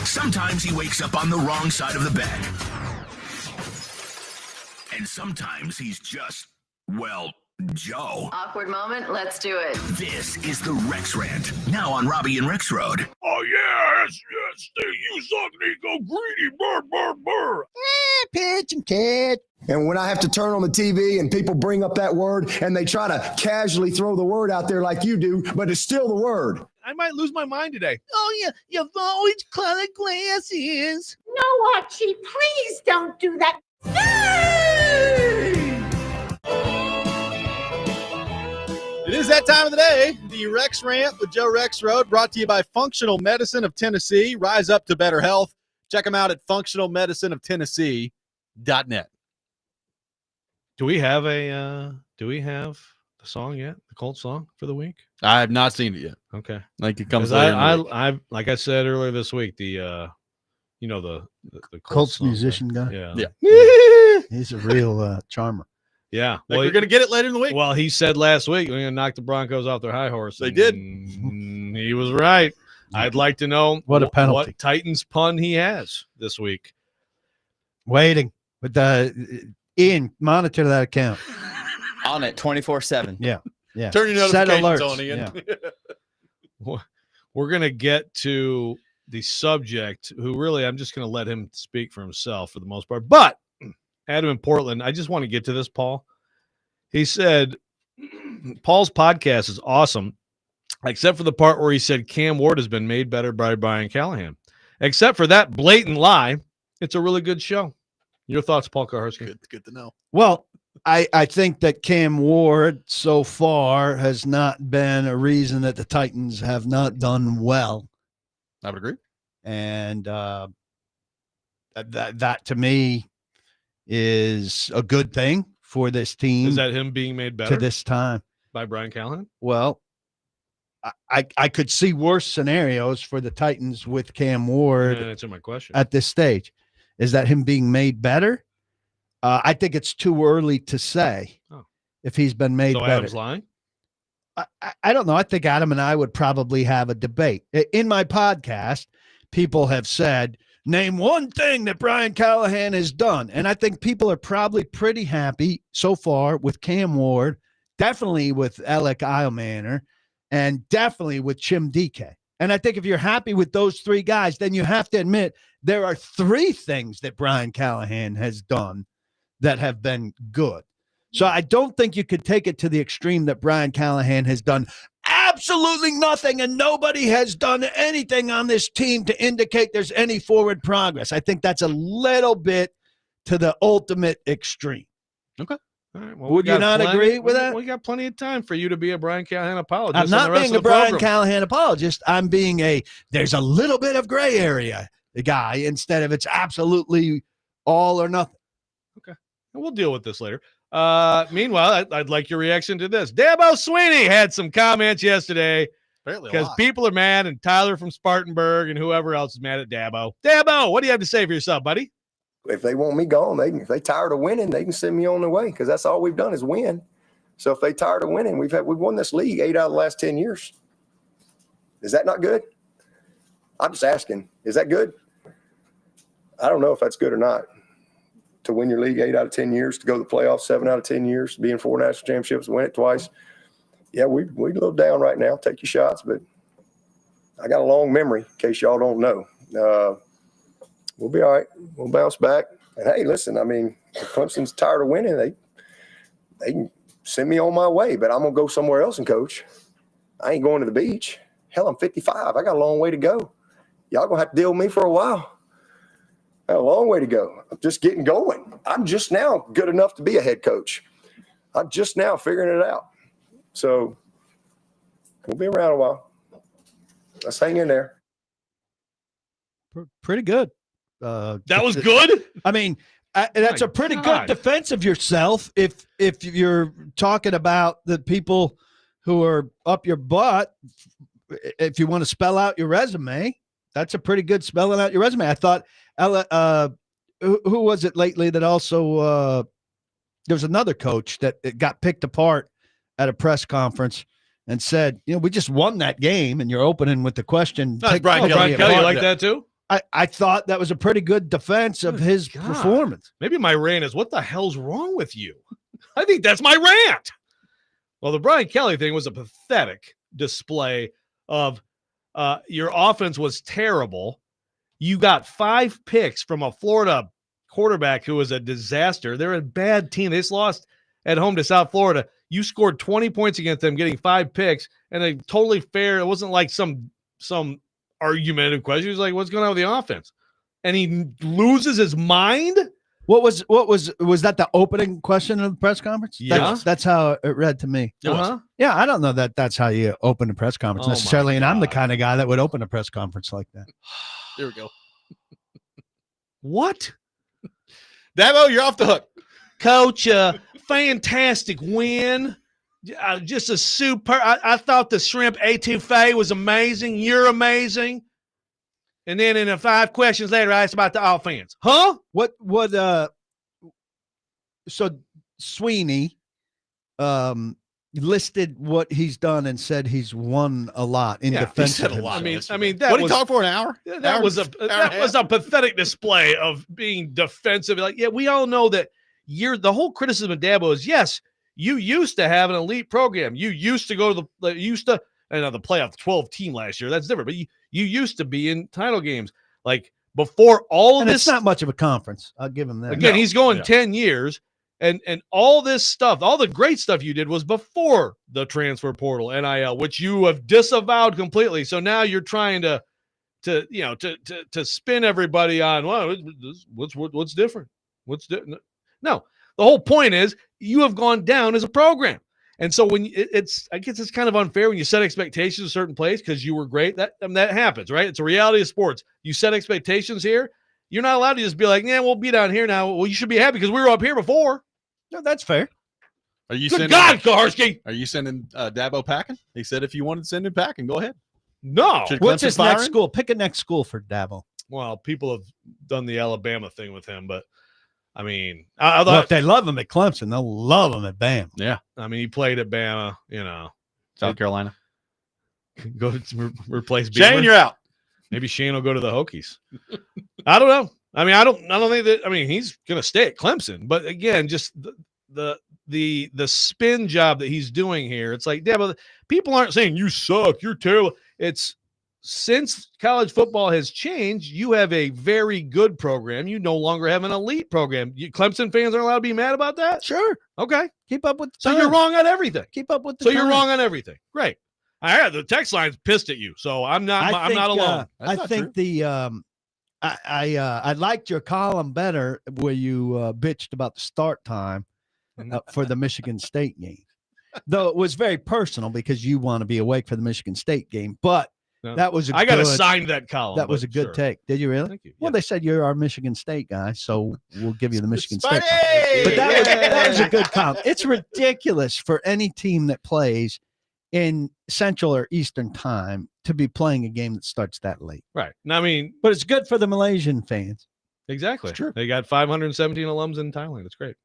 Sometimes he wakes up on the wrong side of the bed. And sometimes he's just, well, Joe. Awkward moment, let's do it. This is the Rex Rant, now on Robby and Rexrode. Oh, yeah, yes, you suck, Nico, greedy, burr, burr, burr. Pitch and catch. And when I have to turn on the TV and people bring up that word and they try to casually throw the word out there like you do, but it's still the word. I might lose my mind today. Oh, yeah, you've always colored glasses. No, Archie, please don't do that. It is that time of the day. The Rex Rant with Joe Rexrode, brought to you by Functional Medicine of Tennessee. Rise up to better health. Check them out at functionalmedicineoftennessee.net. Do we have the song yet? The Colts song for the week? I have not seen it yet. Okay. Like it comes later in the week. I like I said earlier this week, the Colts song, musician guy. Yeah. He's a real charmer. Yeah. Like we're going to get it later in the week. Well, he said last week we're going to knock the Broncos off their high horse. They did. He was right. I'd like to know what a penalty. What Titans pun he has this week. Waiting. But Ian, monitor that account. On it 24/7. Yeah. Turn your notifications on, Ian. Yeah. We're going to get to the subject, who really, I'm just going to let him speak for himself for the most part. But Adam in Portland, I just want to get to this, Paul. He said, Paul's podcast is awesome, except for the part where he said Cam Ward has been made better by Brian Callahan. Except for that blatant lie, it's a really good show. Your thoughts, Paul Kuharsky? Good to know. Well, I think that Cam Ward so far has not been a reason that the Titans have not done well. I would agree. And that to me is a good thing for this team. Is that him being made better to this time by Brian Callahan? Well, I could see worse scenarios for the Titans with Cam Ward. Answer my question. At this stage. Is that him being made better? I think it's too early to say if he's been made better. Adam's lying? I don't know. I think Adam and I would probably have a debate. In my podcast, people have said, name one thing that Brian Callahan has done. And I think people are probably pretty happy so far with Cam Ward, definitely with Alec Eilmaner, and definitely with Chim DK. And I think if you're happy with those three guys, then you have to admit there are three things that Brian Callahan has done that have been good. So I don't think you could take it to the extreme that Brian Callahan has done absolutely nothing and nobody has done anything on this team to indicate there's any forward progress. I think that's a little bit to the ultimate extreme. Okay. All right. Well, Would you not agree with that? We got plenty of time for you to be a Brian Callahan apologist. I'm not being a Brian Callahan apologist. I'm being there's a little bit of gray area guy instead of it's absolutely all or nothing. Okay. And we'll deal with this later. Meanwhile, I'd like your reaction to this. Dabo Sweeney had some comments yesterday because people are mad, and Tyler from Spartanburg and whoever else is mad at Dabo. Dabo, what do you have to say for yourself, buddy? If they want me gone, if they tired of winning, they can send me on their way because that's all we've done is win. So if they tired of winning, we've won this league 8 out of the last 10 years. Is that not good? I'm just asking. Is that good? I don't know if that's good or not. To win your league 8 out of 10 years, to go to the playoffs 7 out of 10 years, be in 4 national championships, win it twice. Yeah, we a little down right now. Take your shots, but I got a long memory in case y'all don't know. We'll be all right. We'll bounce back. And hey, listen, I mean, if Clemson's tired of winning, they can send me on my way, but I'm gonna go somewhere else and coach. I ain't going to the beach. Hell, I'm 55. I got a long way to go. Y'all gonna have to deal with me for a while. I got a long way to go. I'm just getting going. I'm just now good enough to be a head coach. I'm just now figuring it out. So we'll be around a while. Let's hang in there. Pretty good. That was good. I mean, that's a pretty good defense of yourself if you're talking about the people who are up your butt. If you want to spell out your resume, that's a pretty good spelling out your resume. I thought, who was it lately that also there was another coach that got picked apart at a press conference and said, we just won that game, and you're opening with the question. Brian Kelly, you like that too? I thought that was a pretty good defense of his performance. Maybe my rant is, what the hell's wrong with you? I think that's my rant. Well, the Brian Kelly thing was a pathetic display of your offense was terrible. You got 5 picks from a Florida quarterback who was a disaster. They're a bad team. They just lost at home to South Florida. You scored 20 points against them, getting 5 picks, and they totally fair. It wasn't like some argumentative question. He was like, what's going on with the offense? And he loses his mind Was that the opening question of the press conference? Yeah. That's how it read to me. Yeah, I don't know that that's how you open a press conference Oh, my necessarily, and I'm the God. kind of guy that would open a press conference like that. Here we go. What? Dabo, you're off the hook. Coach, fantastic win. Just a super. I thought the shrimp etouffee was amazing. You're amazing. And then in the 5 questions later, I asked about the offense. Huh? So Sweeney listed what he's done and said he's won a lot in defense. He said a lot. I mean, that What was did he talk for an hour? that was a pathetic display of being defensive. Like, yeah, we all know that the whole criticism of Dabo is, yes, you used to have an elite program. You used to go to the playoff 12 team last year. That's different. But you used to be in title games. Like before all And this. it's not much of a conference. I'll give him that. Again, he's going 10 years. And all this stuff, all the great stuff you did was before the transfer portal, NIL, which you have disavowed completely. So now you're trying to spin everybody on, well, what's different? What's different? No, the whole point is you have gone down as a program. And so when I guess it's kind of unfair when you set expectations a certain place because you were great. That happens, right? It's a reality of sports. You set expectations here. You're not allowed to just be like, yeah, we'll be down here now. Well, you should be happy because we were up here before. No, that's fair. Are you Good God, Kuharsky. Are you sending Dabo packing? He said if you wanted to send him packing, go ahead. No. What's his next school? Pick a next school for Dabo. Well, people have done the Alabama thing with him, but I mean, if they love him at Clemson, they'll love him at Bama. Yeah. I mean, he played at Bama, South Carolina. Go to replace Shane, Beamer. you're out. Maybe Shane will go to the Hokies. I don't know. I mean, I don't think that. I mean, he's gonna stay at Clemson, but again, just the spin job that he's doing here. It's like, yeah, but people aren't saying you suck, you're terrible. It's since college football has changed, you have a very good program. You no longer have an elite program. Clemson fans aren't allowed to be mad about that. Sure. Okay. Keep up with the So times. you're wrong on everything. Keep up with the So you're times. wrong on everything. Great. The text line's pissed at you, so I'm not alone. I think I liked your column better where you bitched about the start time for the Michigan State game, though it was very personal because you want to be awake for the Michigan State game. But that was I got assigned that column. That was a good take. Did you really? Thank you. Well, they said you're our Michigan State guy, so we'll give you the Michigan State. Spidey! But that was a good column. It's ridiculous for any team that plays in Central or Eastern time to be playing a game that starts that late. Right. I mean, but it's good for the Malaysian fans. Exactly. It's true. They got 517 alums in Thailand. It's great.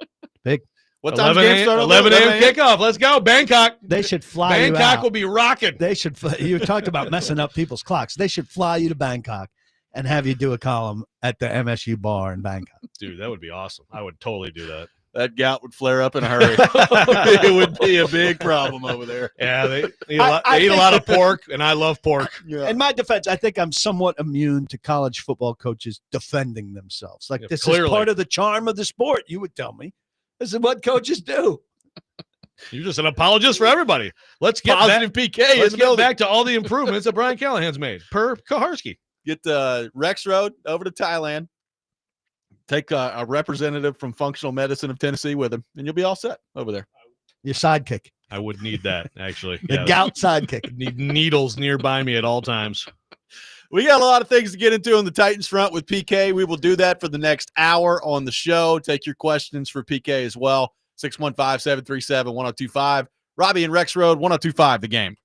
Big. What time game start? 11 a.m. kickoff. Let's go, Bangkok. They should fly you Bangkok out. will be rocking. They should. You talked about messing up people's clocks. They should fly you to Bangkok and have you do a column at the MSU bar in Bangkok. Dude, that would be awesome. I would totally do that. That gout would flare up in a hurry. It would be a big problem over there. Yeah, they eat a lot of pork, and I love pork. Yeah. In my defense, I think I'm somewhat immune to college football coaches defending themselves. Like, this clearly. is part of the charm of the sport, you would tell me. This is what coaches do. You're just an apologist for everybody. Let's get Positive PK. Let's get back to all the improvements that Brian Callahan's made per Kuharsky. Get Rexrode over to Thailand. Take a representative from Functional Medicine of Tennessee with him, and you'll be all set over there. Your sidekick. I would need that, actually. The gout sidekick. Need needles nearby me at all times. We got a lot of things to get into on the Titans front with PK. We will do that for the next hour on the show. Take your questions for PK as well. 615-737-1025. Robby and Rexrode, 1025 The Game.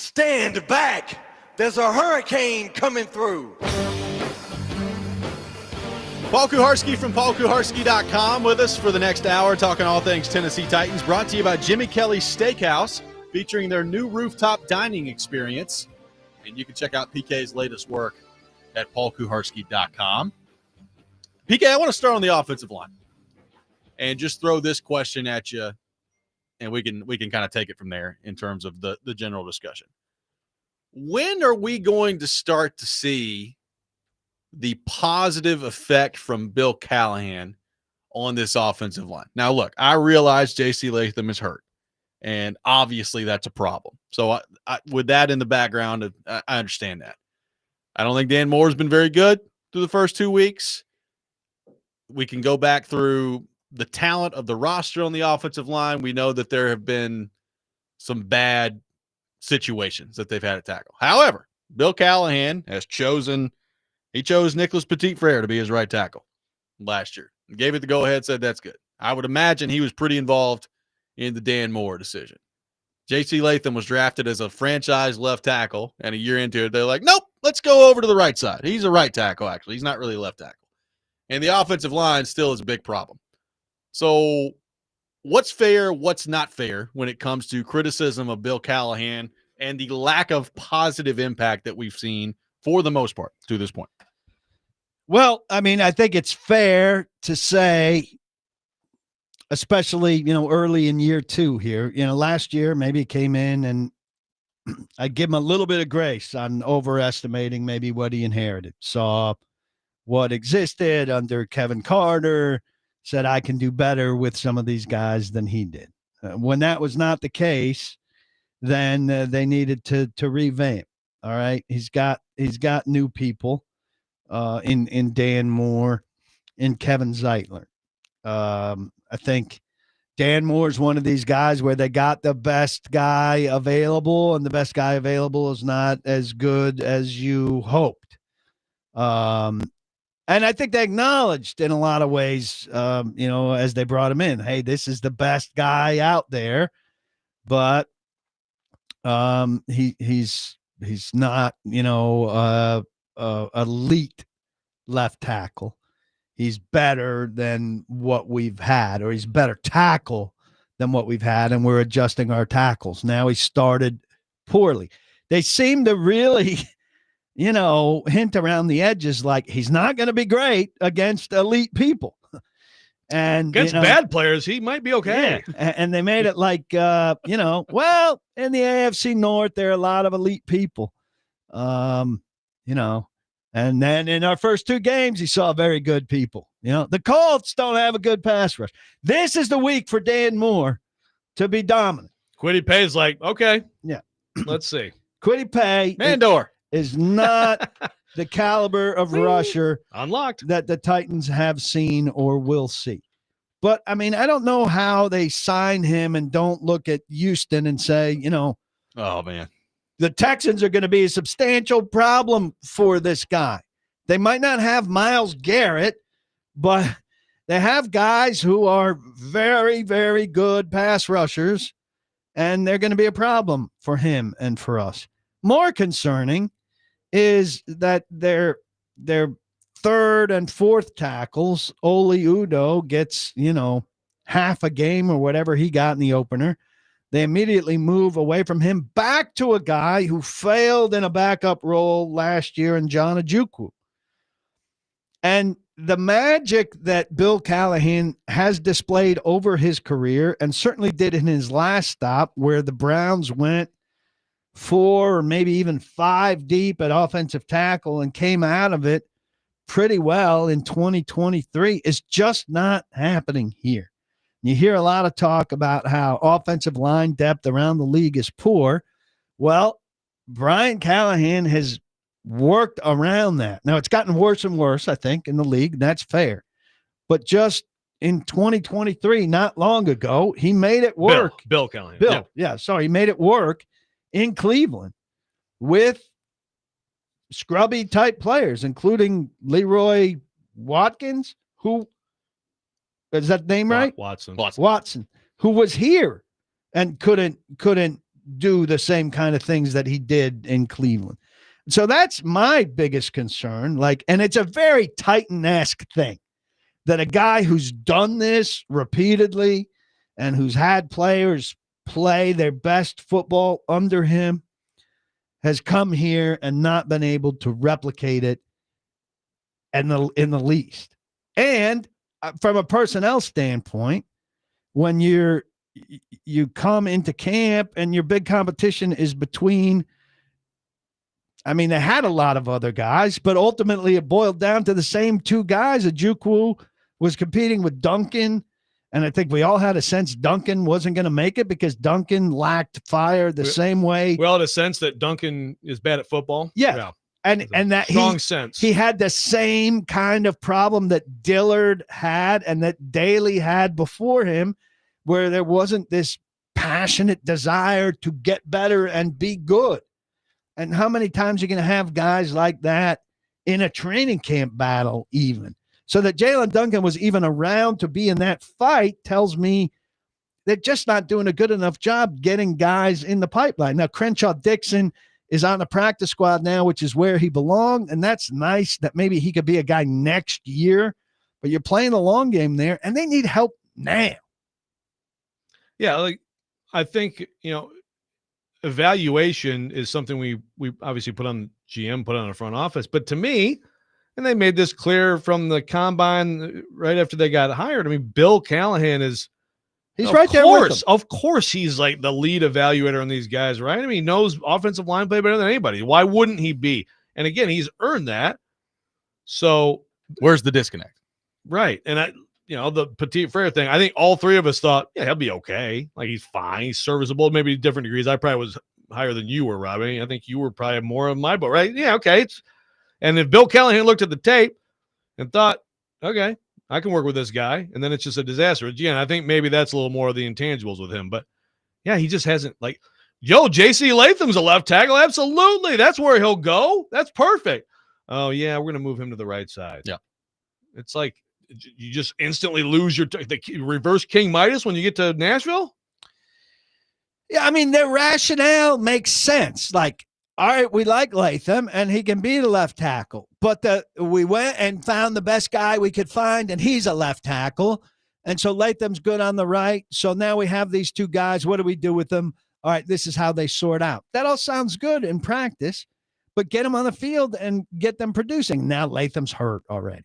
Stand back. There's a hurricane coming through. Paul Kuharsky from paulkuharsky.com with us for the next hour, talking all things Tennessee Titans, brought to you by Jimmy Kelly's Steakhouse, featuring their new rooftop dining experience. And you can check out PK's latest work at paulkuharsky.com. PK, I want to start on the offensive line and just throw this question at you, and we can kind of take it from there in terms of the general discussion. When are we going to start to see the positive effect from Bill Callahan on this offensive line? Now, look, I realize J.C. Latham is hurt, and obviously that's a problem. So I with that in the background, I understand that. I don't think Dan Moore's been very good through the first 2 weeks. We can go back through the talent of the roster on the offensive line. We know that there have been some bad situations that they've had to tackle. However, Bill Callahan has chose Nicholas Petit-Frere to be his right tackle last year. Gave it the go-ahead, said that's good. I would imagine he was pretty involved in the Dan Moore decision. J.C. Latham was drafted as a franchise left tackle, and a year into it, they're like, nope, let's go over to the right side. He's a right tackle, actually. He's not really a left tackle. And the offensive line still is a big problem. So what's fair, what's not fair when it comes to criticism of Bill Callahan and the lack of positive impact that we've seen for the most part to this point? Well, I mean, I think it's fair to say, especially, early in year 2 here, last year, maybe it came in and I give him a little bit of grace on overestimating maybe what he inherited. Saw what existed under Kevin Carter, said I can do better with some of these guys than he did. When that was not the case, then they needed to revamp. All right. He's got new people in Dan Moore, in Kevin Zeitler. I think Dan Moore is one of these guys where they got the best guy available, and the best guy available is not as good as you hoped. And I think they acknowledged in a lot of ways, as they brought him in, hey, this is the best guy out there, but he's not, elite left tackle. He's better than what we've had, or he's better tackle than what we've had, and we're adjusting our tackles. Now he started poorly. They seem to really, hint around the edges like he's not going to be great against elite people. And against bad players, he might be okay. Yeah. And they made it like, well, in the AFC North, there are a lot of elite people, and then in our first 2 games, he saw very good people. The Colts don't have a good pass rush. This is the week for Dan Moore to be dominant. Kwity Paye's like, okay. Yeah. Let's see. Kwity Paye. Mandor. Is not the caliber of rusher unlocked that the Titans have seen or will see. But, I mean, I don't know how they sign him and don't look at Houston and say, oh, man, the Texans are going to be a substantial problem for this guy. They might not have Myles Garrett, but they have guys who are very, very good pass rushers, and they're going to be a problem for him and for us. More concerning is that their third and fourth tackles, Oli Udoh gets, half a game or whatever he got in the opener. They immediately move away from him back to a guy who failed in a backup role last year in John Ojukwu. And the magic that Bill Callahan has displayed over his career, and certainly did in his last stop, where the Browns went 4 or maybe even 5 deep at offensive tackle and came out of it pretty well in 2023, is just not happening here. You hear a lot of talk about how offensive line depth around the league is poor. Well, Brian Callahan has worked around that. Now, it's gotten worse and worse, I think, in the league. That's fair. But just in 2023, not long ago, he made it work. Bill Callahan. He made it work in Cleveland with scrubby type players, including Leroy Watkins, who is that name right? Watson, who was here and couldn't do the same kind of things that he did in Cleveland. So that's my biggest concern. Like, and it's a very Titan-esque thing that a guy who's done this repeatedly and who's had players play their best football under him has come here and not been able to replicate it in the least. And from a personnel standpoint, when you come into camp and your big competition is between, I mean, they had a lot of other guys, but ultimately it boiled down to the same two guys. Ojukwu was competing with Duncan, and I think we all had a sense Duncan wasn't going to make it because Duncan lacked fire the same way. We all had a sense that Duncan is bad at football. Yeah. And that strong sense. He had the same kind of problem that Dillard had and that Daly had before him, where there wasn't this passionate desire to get better and be good. And how many times are you going to have guys like that in a training camp battle even? So that Jalen Duncan was even around to be in that fight tells me they're just not doing a good enough job getting guys in the pipeline. Now, Crenshaw Dixon is on the practice squad now, which is where he belonged. And that's nice that maybe he could be a guy next year, but you're playing the long game there and they need help now. Yeah. Like, I think, evaluation is something we obviously put on GM, put on the front office, but to me, and they made this clear from the combine right after they got hired. I mean, Bill Callahan he's right there with them. Of course, he's like the lead evaluator on these guys, right? I mean, he knows offensive line play better than anybody. Why wouldn't he be? And again, he's earned that. So where's the disconnect? Right. And the Petit Frere thing, I think all three of us thought, yeah, he'll be okay. Like, he's fine. He's serviceable, maybe different degrees. I probably was higher than you were, Robby. I think you were probably more of my boat, right? Yeah, okay. And if Bill Callahan looked at the tape and thought, okay, I can work with this guy, and then it's just a disaster. Again, I think maybe that's a little more of the intangibles with him. But, yeah, he just hasn't, J.C. Latham's a left tackle. Absolutely. That's where he'll go. That's perfect. Oh, yeah, we're going to move him to the right side. Yeah. It's like you just instantly lose the reverse King Midas when you get to Nashville? Yeah, I mean, their rationale makes sense. Like, all right, we like Latham, and he can be the left tackle. But we went and found the best guy we could find, and he's a left tackle. And so Latham's good on the right. So now we have these two guys. What do we do with them? All right, this is how they sort out. That all sounds good in practice, but get them on the field and get them producing. Now Latham's hurt already.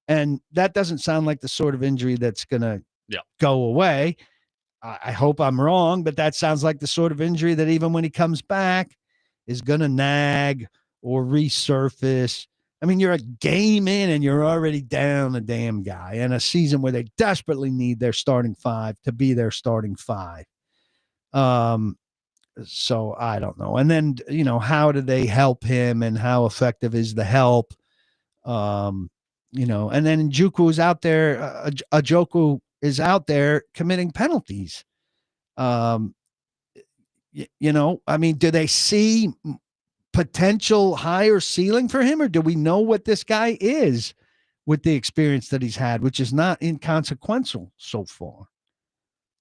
And that doesn't sound like the sort of injury that's going to go away. I hope I'm wrong, but that sounds like the sort of injury that even when he comes back is going to nag or resurface. I mean, you're a game in and you're already down a damn guy in a season where they desperately need their starting five to be their starting five. So I don't know. And then, how do they help him and how effective is the help? And then Ojukwu is out there. Ojukwu is out there committing penalties. I mean, do they see potential higher ceiling for him, or do we know what this guy is with the experience that he's had, which is not inconsequential so far?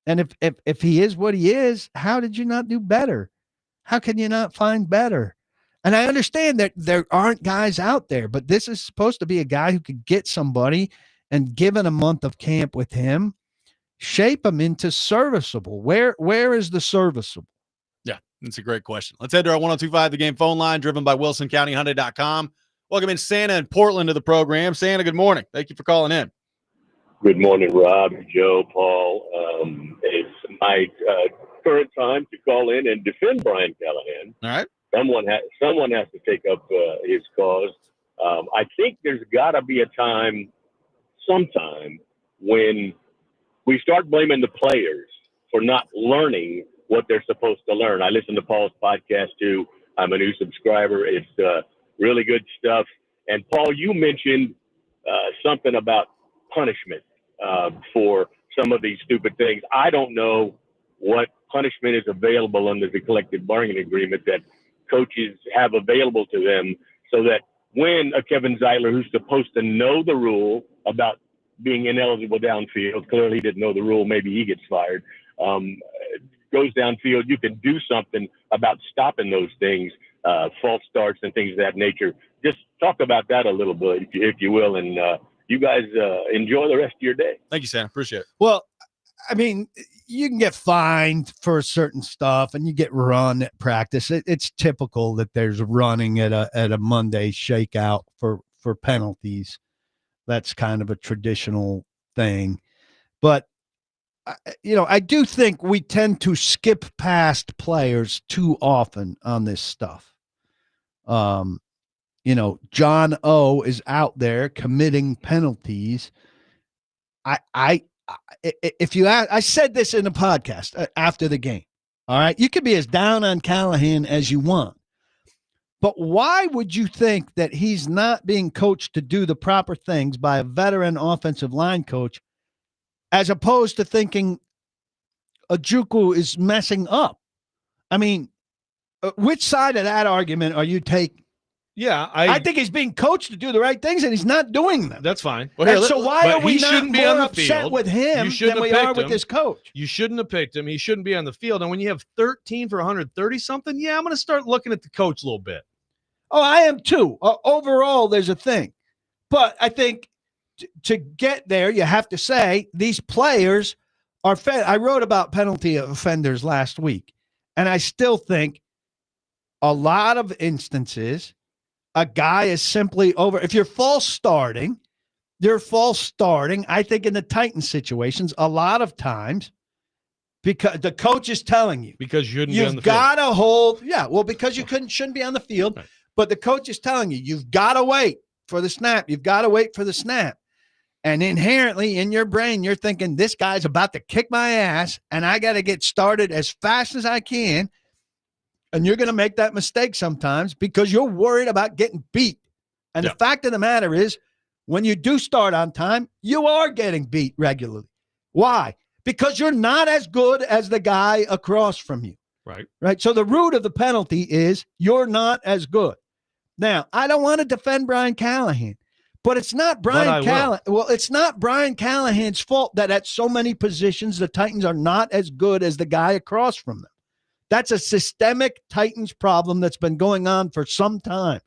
And if he is what he is, how did you not do better? How can you not find better? And I understand that there aren't guys out there, but this is supposed to be a guy who could get somebody and given a month of camp with him, shape him into serviceable. Where is the serviceable? Yeah, that's a great question. Let's head to our 102.5 The Game phone line, driven by WilsonCountyHyundai.com. Welcome in Santa and Portland to the program. Santa, good morning. Thank you for calling in. Good morning, Rob, Joe, Paul. It's my current time to call in and defend Brian Callahan. All right. Someone has to take up his cause. I think there's got to be a time, sometime, when we start blaming the players for not learning what they're supposed to learn. I listen to Paul's podcast too. I'm a new subscriber. It's really good stuff. And Paul, you mentioned something about punishment for some of these stupid things. I don't know what punishment is available under the collective bargaining agreement that coaches have available to them, so that when a Kevin Zeitler, who's supposed to know the rule about being ineligible downfield, clearly didn't know the rule, maybe he gets fired. goes downfield, you can do something about stopping those things, false starts and things of that nature. Just talk about that a little bit, if you will, and you guys enjoy the rest of your day. Thank you, Sam. Appreciate it. Well, I mean, you can get fined for certain stuff, and you get run at practice. It's typical that there's running at a Monday shakeout for penalties. That's kind of a traditional thing, but I do think we tend to skip past players too often on this stuff. John O is out there committing penalties. If you ask, I said this in the podcast after the game. All right. You could be as down on Callahan as you want, but why would you think that he's not being coached to do the proper things by a veteran offensive line coach, as opposed to thinking Ojukwu is messing up? I mean, which side of that argument are you taking? Yeah, I think he's being coached to do the right things, and he's not doing them. That's fine. Well, so why are we not more upset with him than we are with this coach? You shouldn't have picked him. He shouldn't be on the field. And when you have 13 for 130 something, yeah, I'm going to start looking at the coach a little bit. Oh, I am too. Overall, there's a thing. But I think to get there, you have to say these players are fed. I wrote about penalty offenders last week, and I still think a lot of instances – a guy is simply over. If you're false starting. I think in the Titans situations, a lot of times, because the coach is telling you. Because you shouldn't be on the you've field. got to hold. Yeah, well, because you shouldn't be on the field. Right. But the coach is telling you, you've got to wait for the snap. You've got to wait for the snap. And inherently in your brain, you're thinking, this guy's about to kick my ass, and I got to get started as fast as I can. And you're going to make that mistake sometimes because you're worried about getting beat. And the fact of the matter is, when you do start on time, you are getting beat regularly. Why? Because you're not as good as the guy across from you. Right. So the root of the penalty is you're not as good. Now, I don't want to defend Brian Callahan, but it's not Brian Callahan. Well, it's not Brian Callahan's fault that at so many positions, the Titans are not as good as the guy across from them. That's a systemic Titans problem that's been going on for some time.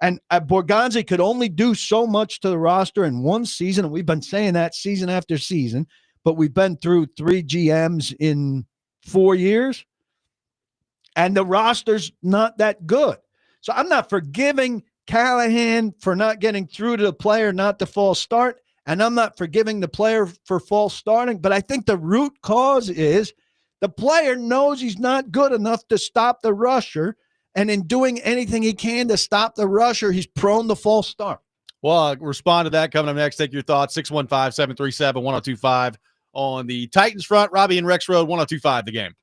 And Borgonzi could only do so much to the roster in one season, and we've been saying that season after season, but we've been through 3 GMs in 4 years, and the roster's not that good. So I'm not forgiving Callahan for not getting through to the player, not the false start, and I'm not forgiving the player for false starting, but I think the root cause is the player knows he's not good enough to stop the rusher, and in doing anything he can to stop the rusher, he's prone to false start. Well, respond to that coming up next. Take your thoughts, 615-737-1025 on the Titans front. Robby and Rexrode, 1025 The Game.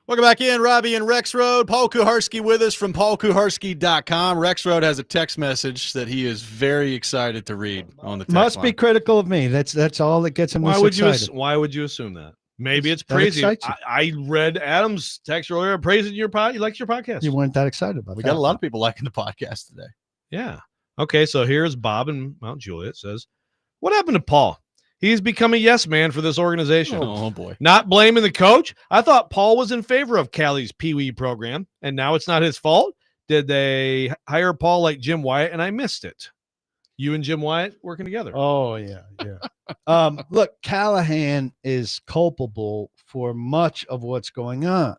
Welcome back in, Robby and Rexrode. Paul Kuharsky with us from paulkuharsky.com. Rexrode has a text message that he is very excited to read on the text Must line. be critical of me. That's all that gets him Why this would excited. why would you assume that? Maybe it's That praising. excites you. I read Adam's text earlier praising your pod. He likes your podcast. You weren't that excited about We that. got a lot of people liking the podcast today. Yeah. Okay, so here's Bob in Mount Juliet says, what happened to Paul? He's become a yes man for this organization. Oh, boy. Not blaming the coach. I thought Paul was in favor of Cali's Pee Wee program, and now it's not his fault. Did they hire Paul like Jim Wyatt, and I missed it? You and Jim Wyatt working together. Oh, yeah. Look, Callahan is culpable for much of what's going on,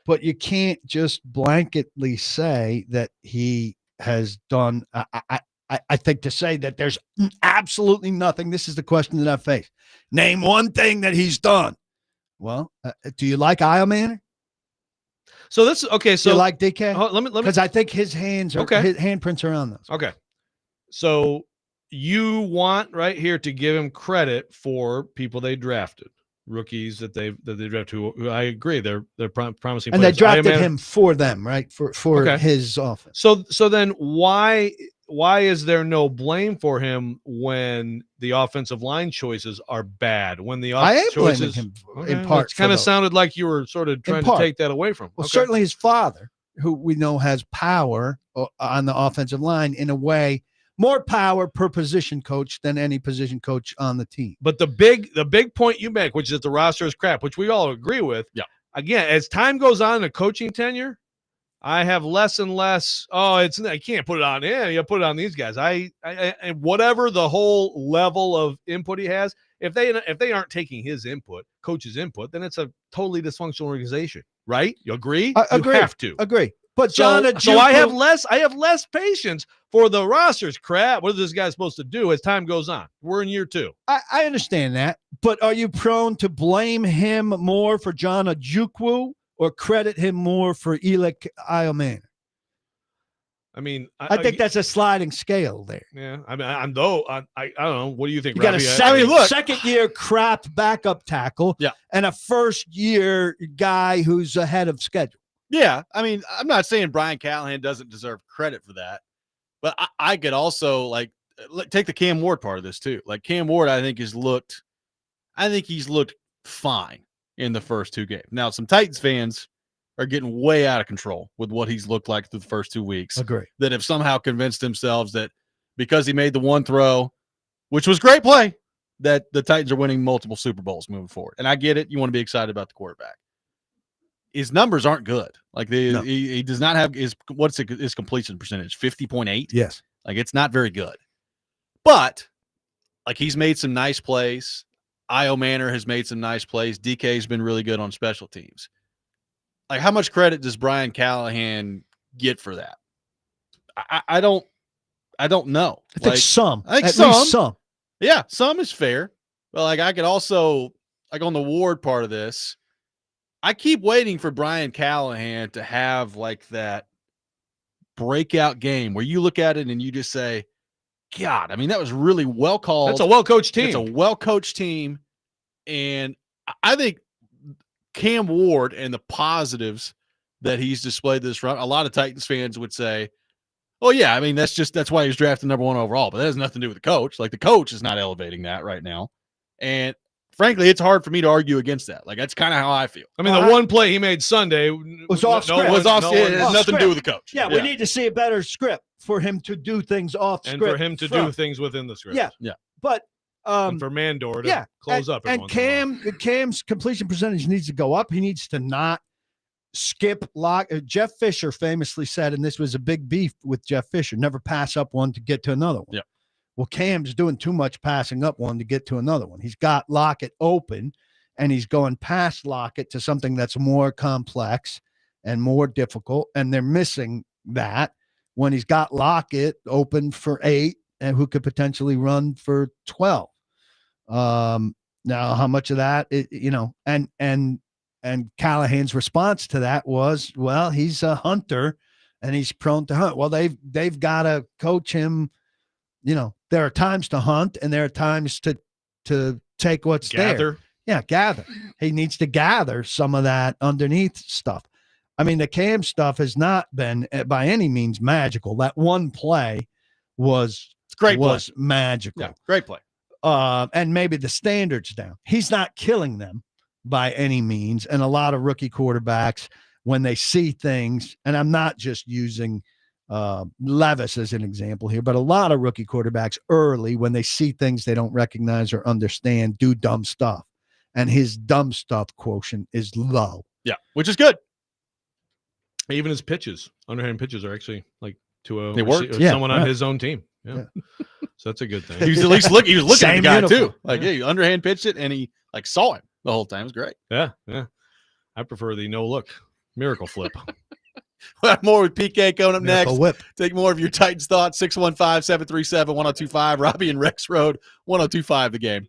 but you can't just blanketly say that he has done. I think to say that there's absolutely nothing. This is the question that I face. Name one thing that he's done. Well, do you like Iomanner? So this okay. So do you like DK? Let me because I think his hands are Okay. his handprints are on those. Okay. So you want right here to give him credit for people they drafted, rookies that they drafted. Who I agree, they're promising, And players. they drafted Iomanner- him for them, right? For Okay. his offense. So then why is there no blame for him when the offensive line choices are bad? When the I am blaming choices him in part for kind of those. sounded like you were sort of trying to part. take that away from him. Well, Okay. certainly his father, who we know has power on the offensive line in a way, more power per position coach than any position coach on the team. But the big point you make, which is the roster is crap, which we all agree with. Yeah. Again, as time goes on in the coaching tenure, I have less and less. Oh, I can't put it on him. You put it on these guys. And whatever the whole level of input he has, if they aren't taking his input, coach's input, then it's a totally dysfunctional organization, right? You agree? Agree. You have to. Agree. But So John, I have less patience for the roster's crap. What is this guy supposed to do as time goes on? We're in year 2. I understand that, but are you prone to blame him more for John Ojukwu or credit him more for Elick Iomanner? I mean, I think that's a sliding scale there. Yeah, I mean, I don't know. What do you think, You got Robby? a second year crap backup tackle, Yeah. and a first year guy who's ahead of schedule. Yeah, I mean, I'm not saying Brian Callahan doesn't deserve credit for that, but I could also take the Cam Ward part of this too. Like Cam Ward, I think he's looked fine in the first 2 games. Now, some Titans fans are getting way out of control with what he's looked like through the first 2 weeks. Agree. That have somehow convinced themselves that because he made the one throw, which was great play, that the Titans are winning multiple Super Bowls moving forward. And I get it. You want to be excited about the quarterback. His numbers aren't good. Like he does not have his completion percentage, 50.8. Yes. Like it's not very good. But like he's made some nice plays. Iomanner has made some nice plays. DK's been really good on special teams. Like how much credit does Brian Callahan get for that? I don't know. I think some. I think At some. least some. Yeah, some is fair. But like I could also on the Ward part of this, I keep waiting for Brian Callahan to have like that breakout game where you look at it and you just say, God, I mean, that was really well called. That's a well-coached team. It's a well-coached team. And I think Cam Ward and the positives that he's displayed this run, a lot of Titans fans would say, oh, yeah, I mean, that's why he was drafted number 1 overall. But that has nothing to do with the coach. Like the coach is not elevating that right now. And frankly, it's hard for me to argue against that. Like that's kind of how I feel. I mean, the one play he made Sunday was off script. It has nothing to do with the coach. Yeah, we need to see a better script for him to do things off and script. for him to do things within the script. Yeah. But and for Mandor to close up. And Cam's completion percentage needs to go up. He needs to not skip lock. Jeff Fisher famously said, and this was a big beef with Jeff Fisher, never pass up one to get to another one. Yeah. Well, Cam's doing too much passing up one to get to another one. He's got Lockett open, and he's going past Lockett to something that's more complex and more difficult, and they're missing that when he's got Lockett open for 8 and who could potentially run for 12. Now, how much of that, and Callahan's response to that was, well, he's a hunter, and he's prone to hunt. Well, they've got to coach him. There are times to hunt and there are times to take what's there. Yeah, gather. He needs to gather some of that underneath stuff. I mean, the Cam stuff has not been by any means magical. That one play was magical. Yeah, great play. And maybe the standards down. He's not killing them by any means. And a lot of rookie quarterbacks, when they see things, and I'm not just using Levis as an example here, but a lot of rookie quarterbacks early, when they see things they don't recognize or understand, do dumb stuff. And his dumb stuff quotient is low. Yeah, which is good. Even his pitches, underhand pitches, are actually like to someone on his own team. Yeah. So that's a good thing. He was at least looking. He was looking at the guy uniform. too. Like, he underhand pitched it, and he like saw him the whole time. It was great. Yeah. I prefer the no look miracle flip. We'll have more with PK coming up Miracle next. whip. Take more of your Titans thoughts. 615-737-1025. Robby and Rexrode, 1025 The Game.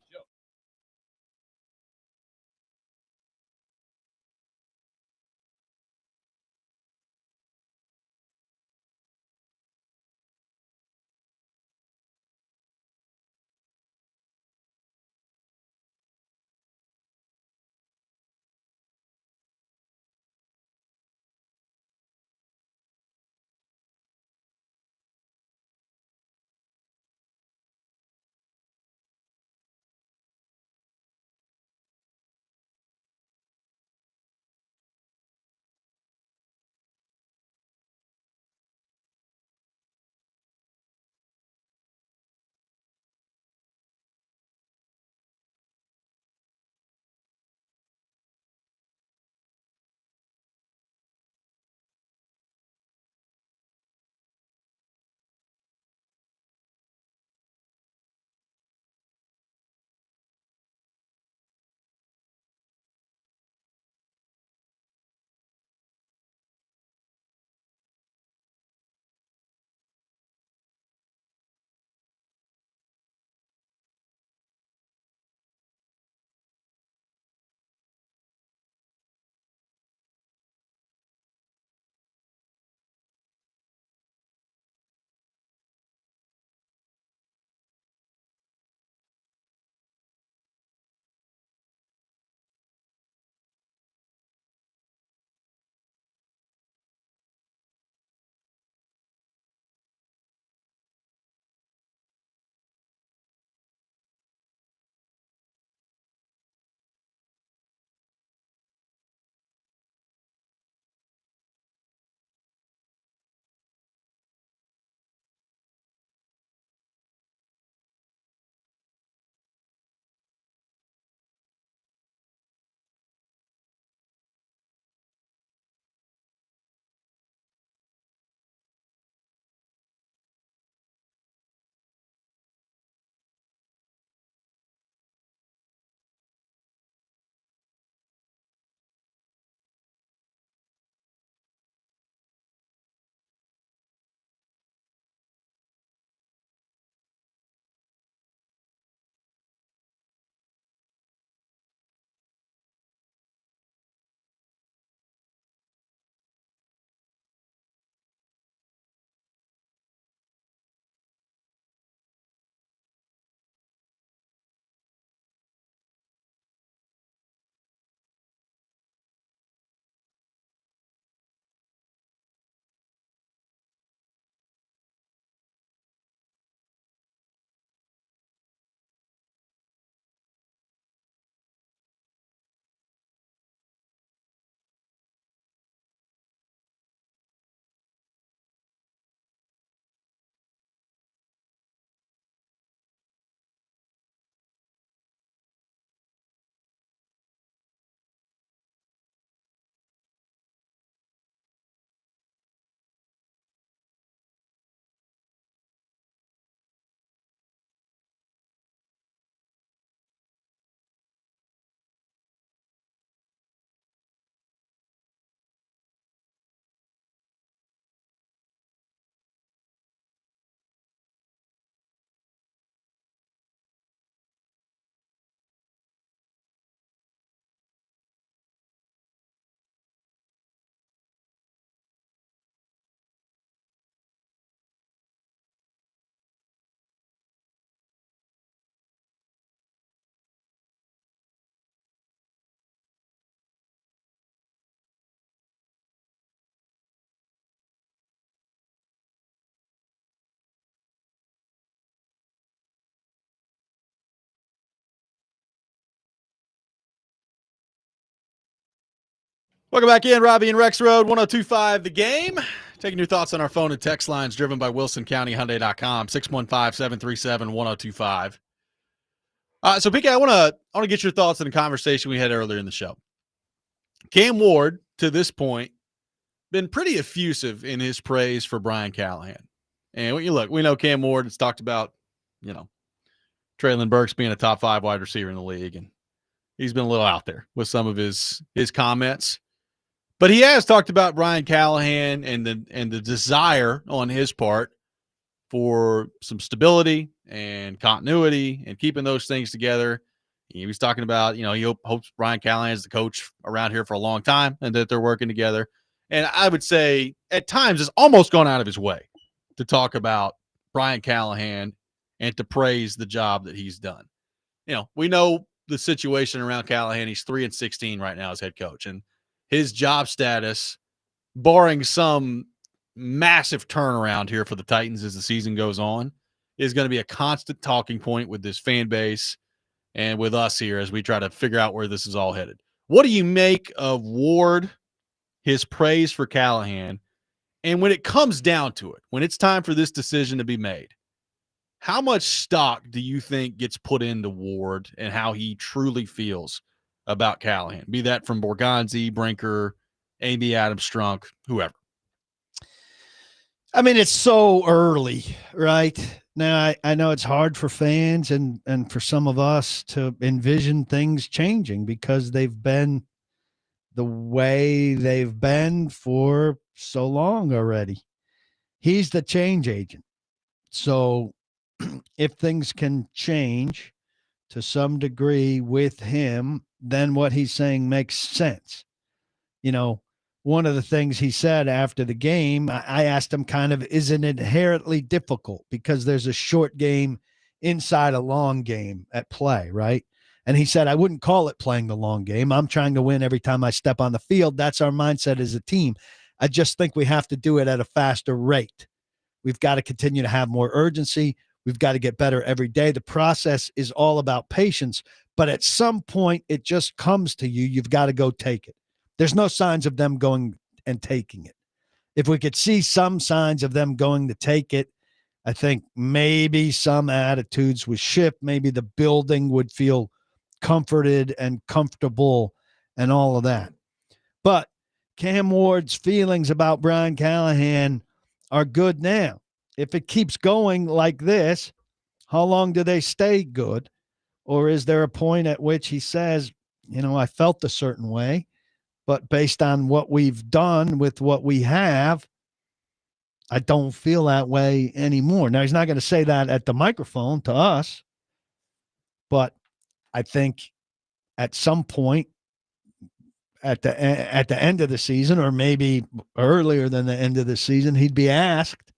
Welcome back in, Robby and Rexrode, 102.5 The Game. Taking your thoughts on our phone and text lines driven by WilsonCountyHyundai.com, 615-737-1025. So, PK, I want to get your thoughts on the conversation we had earlier in the show. Cam Ward, to this point, been pretty effusive in his praise for Brian Callahan. And when you look, we know Cam Ward has talked about, Traylon Burks being a top 5 wide receiver in the league, and he's been a little out there with some of his comments. But he has talked about Brian Callahan and the desire on his part for some stability and continuity and keeping those things together. He was talking about, he hopes Brian Callahan is the coach around here for a long time and that they're working together. And I would say at times it's almost gone out of his way to talk about Brian Callahan and to praise the job that he's done. We know the situation around Callahan. He's 3-16 right now as head coach, and his job status, barring some massive turnaround here for the Titans as the season goes on, is going to be a constant talking point with this fan base and with us here as we try to figure out where this is all headed. What do you make of Ward, his praise for Callahan, and when it comes down to it, when it's time for this decision to be made, how much stock do you think gets put into Ward and how he truly feels about Callahan? Be that from Borgonzi, Brinker, A.B. Adams, Strunk, whoever. I mean, it's so early, right? Now, I know it's hard for fans and for some of us to envision things changing because they've been the way they've been for so long already. He's the change agent. So if things can change to some degree with him, then what he's saying makes sense. One of the things he said after the game, I asked him kind of, is it inherently difficult because there's a short game inside a long game at play, right? And he said, I wouldn't call it playing the long game. I'm trying to win every time I step on the field. That's our mindset as a team. I just think we have to do it at a faster rate. We've got to continue to have more urgency. We've got to get better every day. The process is all about patience, but at some point it just comes to you. You've got to go take it. There's no signs of them going and taking it. If we could see some signs of them going to take it, I think maybe some attitudes would shift. Maybe the building would feel comforted and comfortable and all of that. But Cam Ward's feelings about Brian Callahan are good now. If it keeps going like this, how long do they stay good? Or is there a point at which he says, I felt a certain way, but based on what we've done with what we have, I don't feel that way anymore. Now, he's not going to say that at the microphone to us, but I think at some point at the end of the season, or maybe earlier than the end of the season, he'd be asked.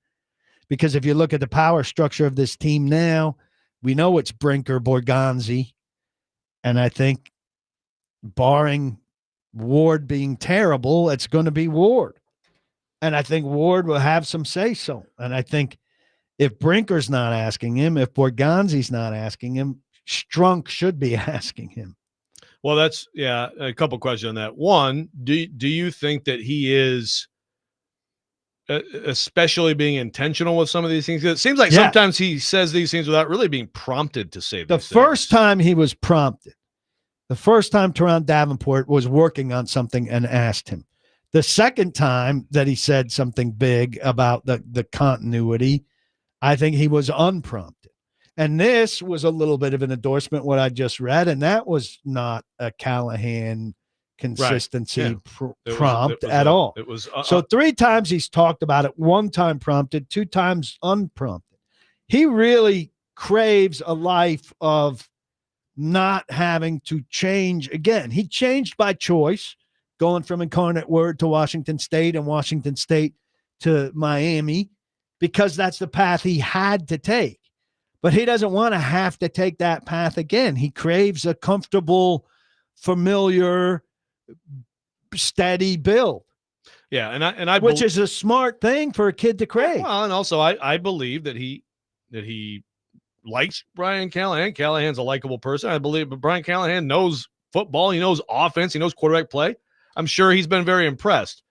Because if you look at the power structure of this team now, we know it's Brinker, Borgonzi, and I think barring Ward being terrible, it's going to be Ward. And I think Ward will have some say-so. And I think if Brinker's not asking him, if Borgonzi's not asking him, Strunk should be asking him. Well, that's, a couple questions on that. One, do you think that he is especially being intentional with some of these things? It seems like sometimes he says these things without really being prompted to say the first time he was prompted, the first time Teron Davenport was working on something and asked him. The second time that he said something big about the continuity, I think he was unprompted. And this was a little bit of an endorsement, what I just read, and that was not a Callahan consistency prompt at all. It was so 3 times he's talked about it, 1 time prompted, 2 times unprompted. He really craves a life of not having to change again. He changed by choice, going from Incarnate Word to Washington State and Washington State to Miami, because that's the path he had to take. But he doesn't want to have to take that path again. He craves a comfortable, familiar, steady build. Yeah, and I which is a smart thing for a kid to crave. Well, and also I believe that he likes Brian Callahan. Callahan's a likable person. I believe, but Brian Callahan knows football. He knows offense. He knows quarterback play. I'm sure he's been very impressed.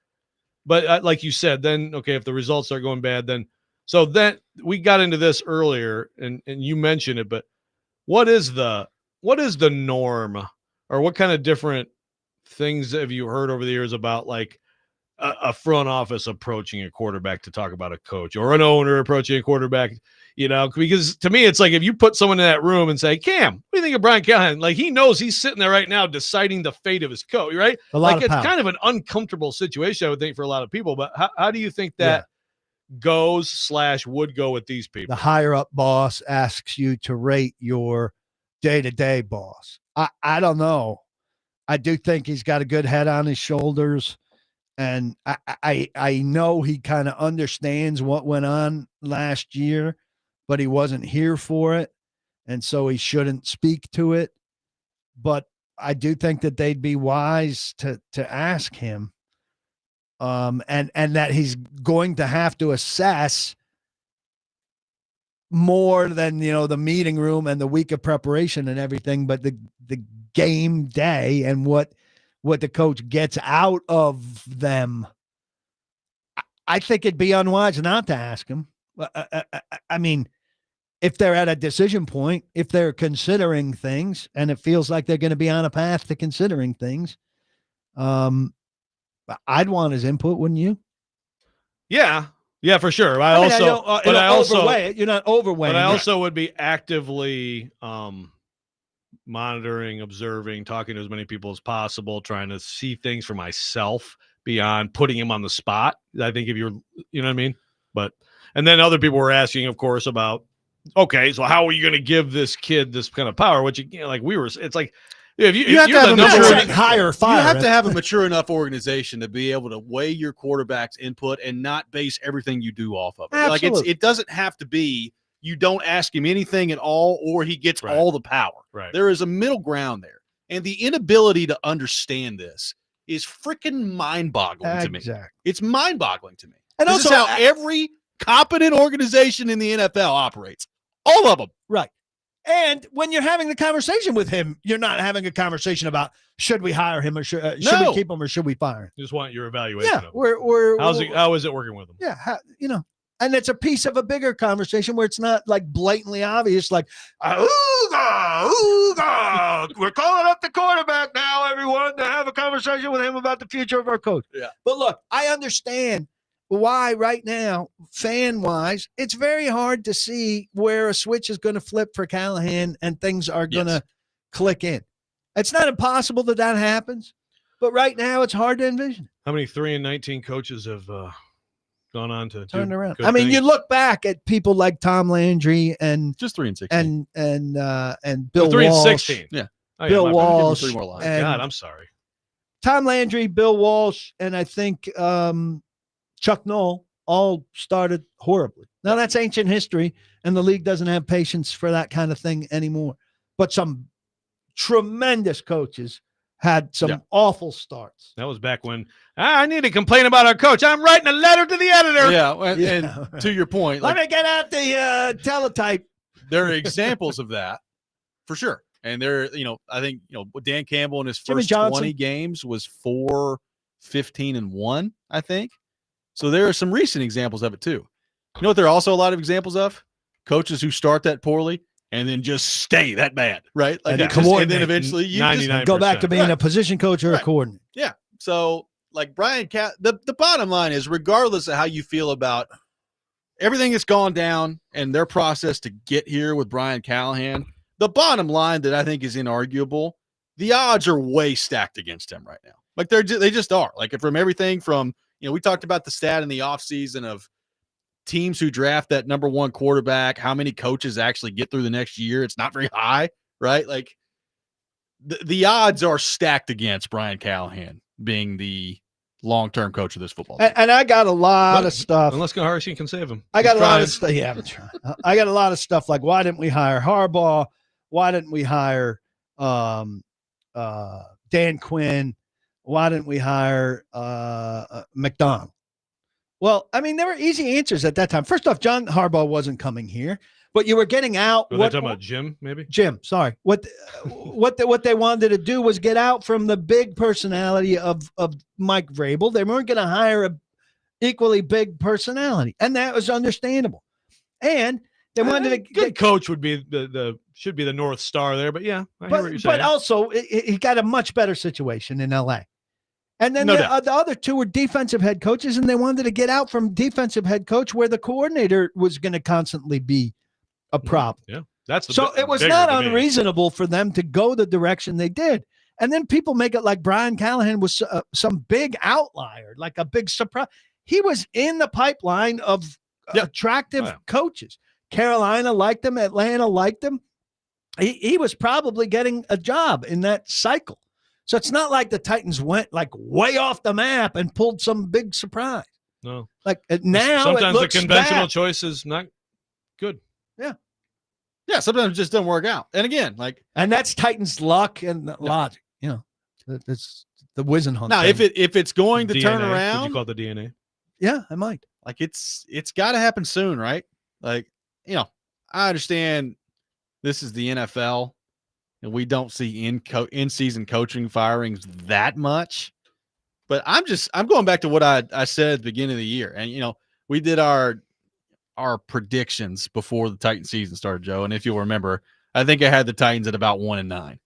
But like you said, then, okay, if the results are going bad, then we got into this earlier and you mentioned it, but what is the norm, or what kind of different things have you heard over the years about like a front office approaching a quarterback to talk about a coach, or an owner approaching a quarterback, because to me, it's like if you put someone in that room and say, Cam, what do you think of Brian Callahan? Like, he knows he's sitting there right now deciding the fate of his coach, right? Like, it's kind of an uncomfortable situation, I would think, for a lot of people. But how do you think that goes / would go with these people? The higher up boss asks you to rate your day-to-day boss. I don't know. I do think he's got a good head on his shoulders. And I know he kind of understands what went on last year, but he wasn't here for it. And so he shouldn't speak to it. But I do think that they'd be wise to ask him. And that he's going to have to assess more than, the meeting room and the week of preparation and everything, but the game day and what the coach gets out of them. I think it'd be unwise not to ask him. I mean, if they're at a decision point, if they're considering things and it feels like they're going to be on a path to considering things, I'd want his input, wouldn't you? Yeah, for sure. I overweigh it. You're not overweighing. But I also would be actively monitoring, observing, talking to as many people as possible, trying to see things for myself beyond putting him on the spot. I think if you know what I mean? And then other people were asking, of course, about, okay, so how are you going to give this kid this kind of power? It's like, if you have to have to have a mature enough organization to be able to weigh your quarterback's input and not base everything you do off of it. Absolutely. Like, it doesn't have to be you don't ask him anything at all, or he gets all the power. Right. There is a middle ground there. And the inability to understand this is freaking mind-boggling to me. It's mind-boggling to me. And this is how every competent organization in the NFL operates. All of them. Right. And when you're having the conversation with him, you're not having a conversation about should we hire him or should we keep him or should we fire him? You just want your evaluation. Yeah, of him. How is it working with him? Yeah, and it's a piece of a bigger conversation where it's not like blatantly obvious, like, ooga, we're calling up the quarterback now, everyone, to have a conversation with him about the future of our coach. Yeah. But look, I understand why right now, fan-wise, it's very hard to see where a switch is going to flip for Callahan and things are going to click in. It's not impossible that happens, but right now it's hard to envision. How many 3-19 coaches have gone on to turn around? I mean, you look back at people like Tom Landry and just 3-16 and Bill 3-16. Yeah. Oh, Bill Walsh. 3 more lines. God, I'm sorry. Tom Landry, Bill Walsh, and I think Chuck Noll all started horribly. Now that's ancient history, and the league doesn't have patience for that kind of thing anymore. But some tremendous coaches had some awful starts. That was back when I need to complain about our coach. I'm writing a letter to the editor. Yeah, and to your point, let me get out the teletype. There are examples of that for sure. And there, I think, Dan Campbell in his first 20 games was 4-15-1, I think. So there are some recent examples of it too. You know what there are also a lot of examples of? Coaches who start that poorly and then just stay that bad, right? Like and then eventually you just go back to being a position coach or a coordinator. Yeah. So like Brian, the bottom line is, regardless of how you feel about everything that's gone down and their process to get here with Brian Callahan, the bottom line that I think is inarguable, the odds are way stacked against him right now. Like they just are. Like from everything from, we talked about the stat in the offseason of teams who draft that number one quarterback, how many coaches actually get through the next year. It's not very high, right? Like the odds are stacked against Brian Callahan being the long-term coach of this football team. And I got a lot of stuff. Unless Kuharsky can save him. I got a lot of stuff. Yeah, I'm trying. I got a lot of stuff like, why didn't we hire Harbaugh? Why didn't we hire Dan Quinn? Why didn't we hire McDonald? Well, I mean, there were easy answers at that time. First off, John Harbaugh wasn't coming here. But you were getting out. Are they talking about Jim, maybe? Jim, sorry. What they wanted to do was get out from the big personality of Mike Vrabel. They weren't going to hire a equally big personality, and that was understandable. And they wanted to good coach would be should be the North Star there, but yeah, I hear what you're saying. But also, he got a much better situation in LA. And then No the doubt. other two were defensive head coaches, and they wanted to get out from defensive head coach where the coordinator was going to constantly be a problem. Yeah, that's So it was not unreasonable for them to go the direction they did. And then people make it like Brian Callahan was some big outlier, like a big surprise. He was in the pipeline of attractive coaches. Carolina liked him. Atlanta liked him. He was probably getting a job in that cycle. So it's not like the Titans went like way off the map and pulled some big surprise. No. Like now sometimes it looks the conventional bad. choice is not good. Yeah. Yeah, sometimes it just doesn't work out. And again, and that's Titans luck and logic. You know, that's the Wisenhunt. Now, thing. if it's going to turn DNA. around, Would you call it the DNA? Yeah, I might. Like it's got to happen soon, right? Like, I understand this is the NFL and we don't see in season coaching firings that much, but I'm going back to what I said at the beginning of the year. And, we did our predictions before the Titan season started, Joe. And if you'll remember, I think I had the Titans at about 1-9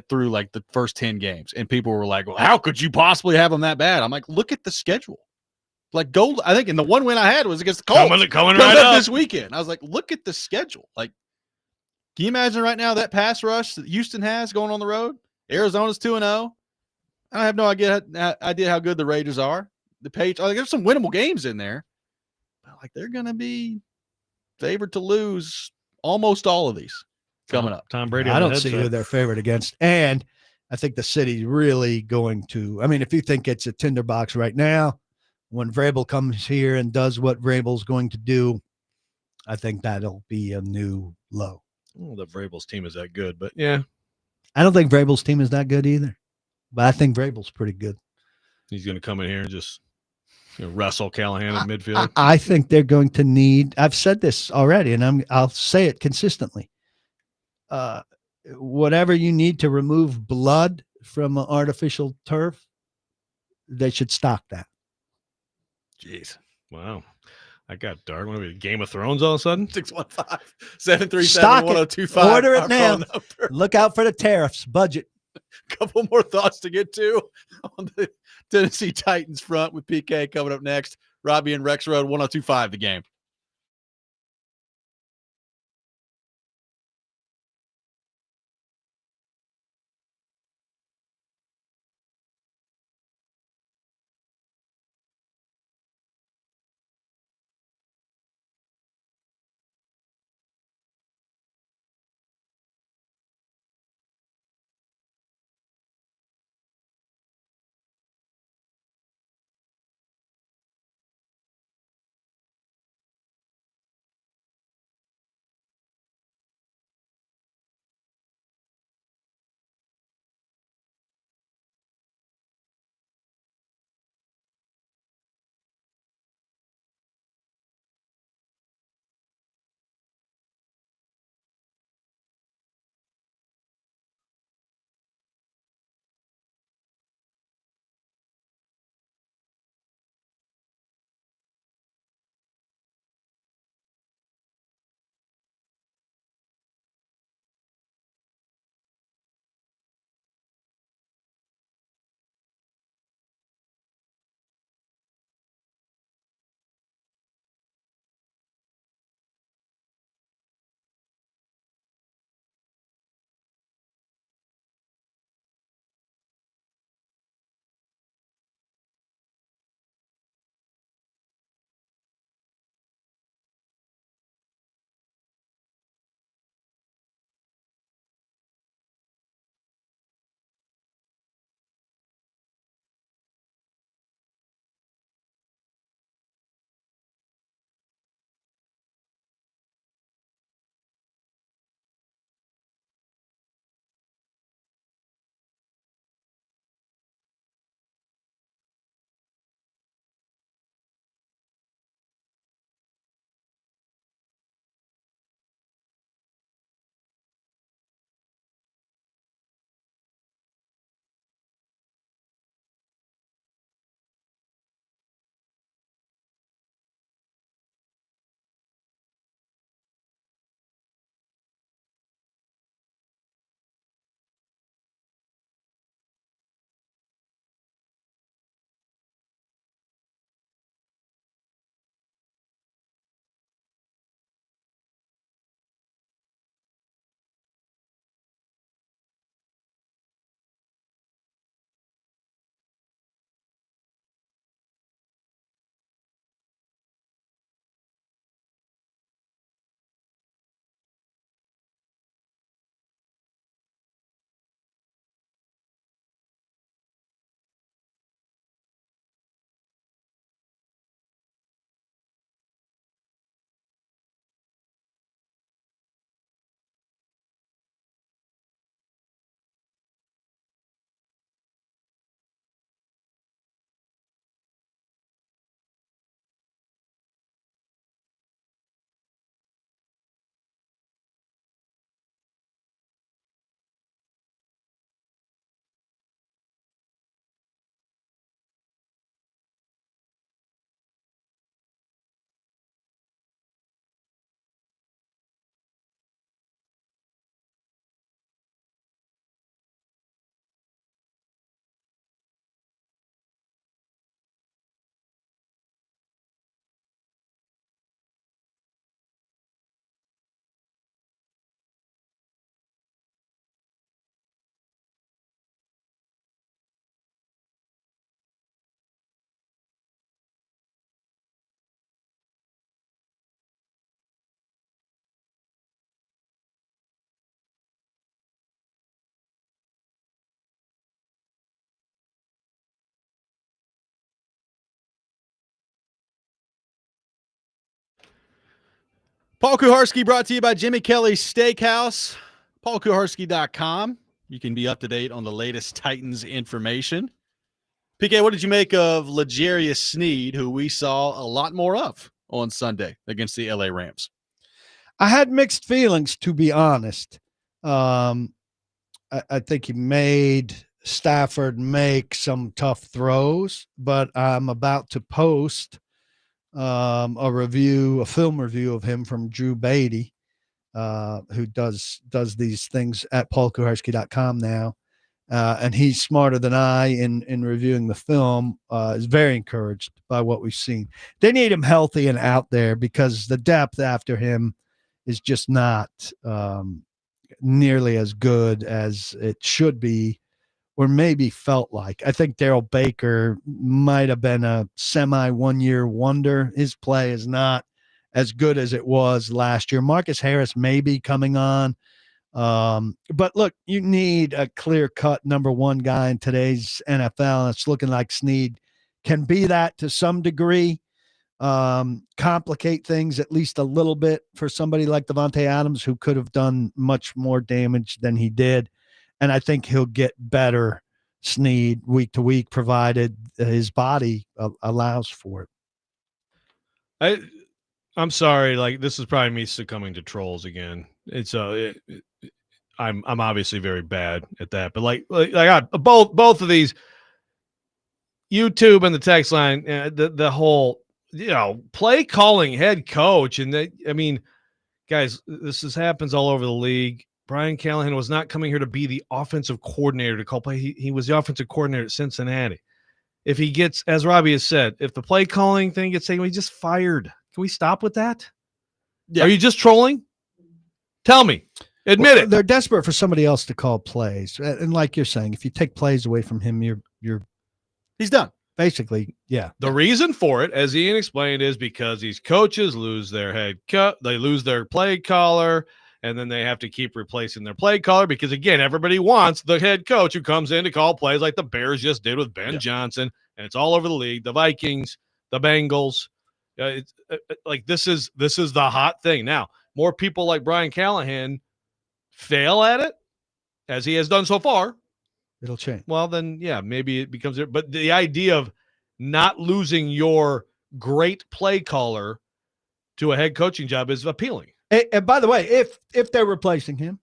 through like the first 10 games. And people were like, well, how could you possibly have them that bad? I'm like, look at the schedule. Like gold, I think, and the one win I had was against the Colts. Coming right up this weekend. I was like, look at the schedule. Like, can you imagine right now that pass rush that Houston has going on the road? Arizona's 2-0. I have no idea how good the Raiders are. The Patriots, there's some winnable games in there. But like they're gonna be favored to lose almost all of these coming up. Tom Brady. I don't see who they're favored against. And I think the city's really going to, if you think it's a tinderbox right now, when Vrabel comes here and does what Vrabel's going to do, I think that'll be a new low. Well, the Vrabel's team is that good, but yeah. I don't think Vrabel's team is that good either, but I think Vrabel's pretty good. He's going to come in here and just wrestle Callahan in midfield. I think they're going to need, I've said this already, and I'll say it consistently. Whatever you need to remove blood from artificial turf, they should stock that. Jeez. Wow. I got dark. What are we, Game of Thrones all of a sudden? 615-737-1025. Order it now. Look out for the tariffs. Budget. Couple more thoughts to get to on the Tennessee Titans front with PK coming up next. Robby and Rexrode, 1025 The Game. Paul Kuharsky brought to you by Jimmy Kelly's Steakhouse. PaulKuharsky.com. You can be up to date on the latest Titans information. PK, what did you make of L'Jarius Sneed, who we saw a lot more of on Sunday against the LA Rams? I had mixed feelings, to be honest. I think he made Stafford make some tough throws, but I'm about to post a film review of him from Drew Beatty, who does these things at paulkuharsky.com now. And he's smarter than I in reviewing the film, is very encouraged by what we've seen. They need him healthy and out there because the depth after him is just not nearly as good as it should be or maybe felt like. I think Darrell Baker might have been a semi 1 year wonder. His play is not as good as it was last year. Marcus Harris may be coming on. But look, you need a clear cut number one guy in today's NFL. And it's looking like Sneed can be that to some degree, complicate things at least a little bit for somebody like Devontae Adams, who could have done much more damage than he did. And I think he'll get better, Sneed, week to week, provided his body allows for it. I'm sorry, like this is probably me succumbing to trolls again. It's I'm obviously very bad at that, but like both of these, YouTube and the text line, the whole play calling head coach, and guys, this happens all over the league. Brian Callahan was not coming here to be the offensive coordinator to call play. He was the offensive coordinator at Cincinnati. If he gets, as Robby has said, if the play calling thing gets taken, he just fired. Can we stop with that? Yeah. Are you just trolling? Tell me. Admit it. They're desperate for somebody else to call plays. And like you're saying, if you take plays away from him, he's done. Basically, yeah. The reason for it, as Ian explained, is because these coaches lose their head coach, they lose their play caller, and then they have to keep replacing their play caller because, again, everybody wants the head coach who comes in to call plays like the Bears just did with Ben Johnson, and it's all over the league. The Vikings, the Bengals. It's like this is the hot thing. Now, more people like Brian Callahan fail at it, as he has done so far. It'll change. Well, then, yeah, maybe it becomes – but the idea of not losing your great play caller to a head coaching job is appealing. And by the way, if they're replacing him,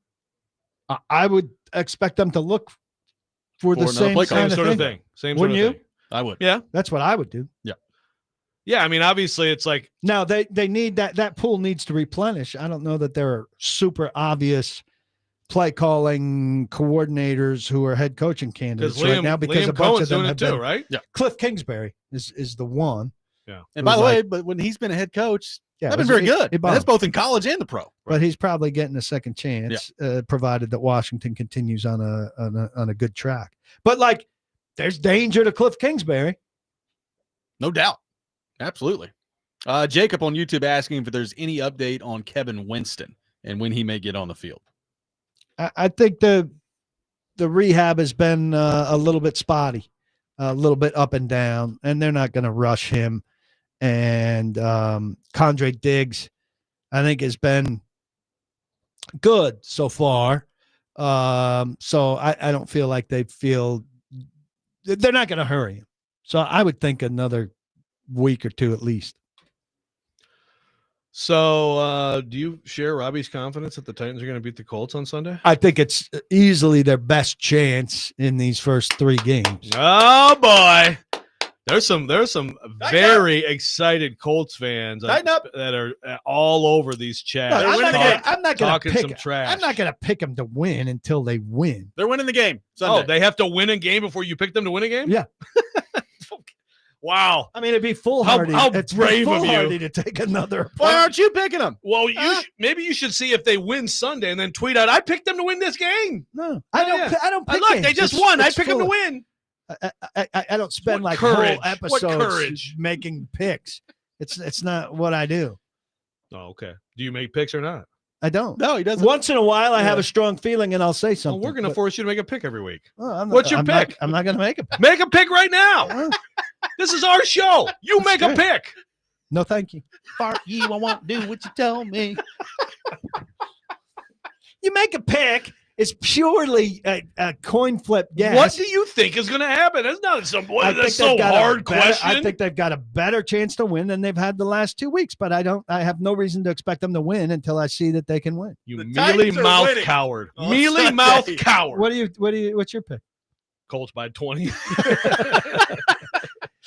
I would expect them to look for the same sort of thing. Wouldn't you? I would. Yeah. That's what I would do. Yeah. Yeah, I mean, obviously it's like – now they need that pool needs to replenish. I don't know that there are super obvious play calling coordinators who are head coaching candidates right now because Liam a bunch Cohen's of them doing have it too, been, right? Yeah. Cliff Kingsbury is the one. Yeah. And by the way, but when he's been a head coach, that's been very good. That's both in college and the pro. But he's probably getting a second chance, provided that Washington continues on a good track. But like, there's danger to Cliff Kingsbury. No doubt. Absolutely. Jacob on YouTube asking if there's any update on Kevin Winston and when he may get on the field. I think the rehab has been a little bit spotty, a little bit up and down, and they're not going to rush him. And Condre Diggs, I think, has been good so far. So I don't feel like they're not going to hurry him. So I would think another week or two at least. So do you share Robby's confidence that the Titans are going to beat the Colts on Sunday? I think it's easily their best chance in these first 3 games. Oh boy. There's some very excited Colts fans that are all over these chats. I'm not going to pick some trash. I'm not going to pick them to win until they win. They're winning the game Sunday. Oh, they have to win a game before you pick them to win a game? Yeah. Wow. I mean, it'd be foolhardy. How it's brave of foolhardy you to take another. Why aren't you picking them? Well, maybe you should see if they win Sunday and then tweet out, "I picked them to win this game." No, I don't pick look, games. they just won. I picked them to win. I don't spend What like courage. whole episodes making picks. It's not what I do. Oh, okay. Do you make picks or not? I don't. No, he doesn't. Once in a while, I have a strong feeling, and I'll say something. Well, we're going to force you to make a pick every week. What's your pick? I'm not going to make a pick. Make a pick right now. This is our show. You make a pick. No, thank you. Fart you, I won't do what you tell me. You make a pick. It's purely a coin flip guess. What do you think is going to happen? That's not that's so they've got hard a better- question. I think they've got a better chance to win than they've had the last 2 weeks, but I have no reason to expect them to win until I see that they can win. You mealy mouth coward. Mealy mouth coward. What's your pick? Colts by 20.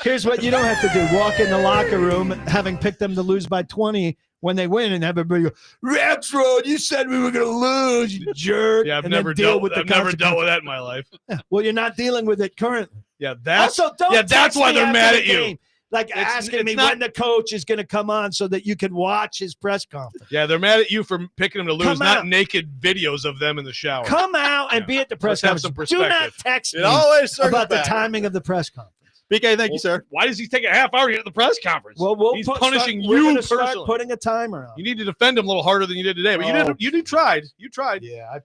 Here's what you don't have to do. Walk in the locker room having picked them to lose by 20 when they win and have everybody go, Rexrode, you said we were going to lose, you jerk. Yeah, I've and then never deal dealt with the I've never dealt with consequences. that in my life. Yeah, well, you're not dealing with it currently. Yeah, that's Also, don't that's text why me they're after mad the at you. game, like asking me when the coach is going to come on so that you can watch his press conference. Yeah, they're mad at you for picking them to lose, Come not out. naked videos of them in the shower. Come out and be at the press Let's have conference. some Do not perspective. text It me always circles about back. the timing of the press conference. BK, thank you, sir. Why does he take a half hour to get to the press conference? Well, He's we're punishing gonna you start personally. putting a timer on. You need to defend him a little harder than you did today, but Oh. you tried. You tried. Yeah.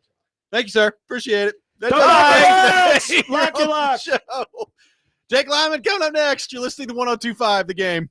Thank you, sir. Appreciate it. That's Go all. Bucks! You're Lock your on the lock. show. Jake Lyman coming up next. You're listening to 102.5 The Game.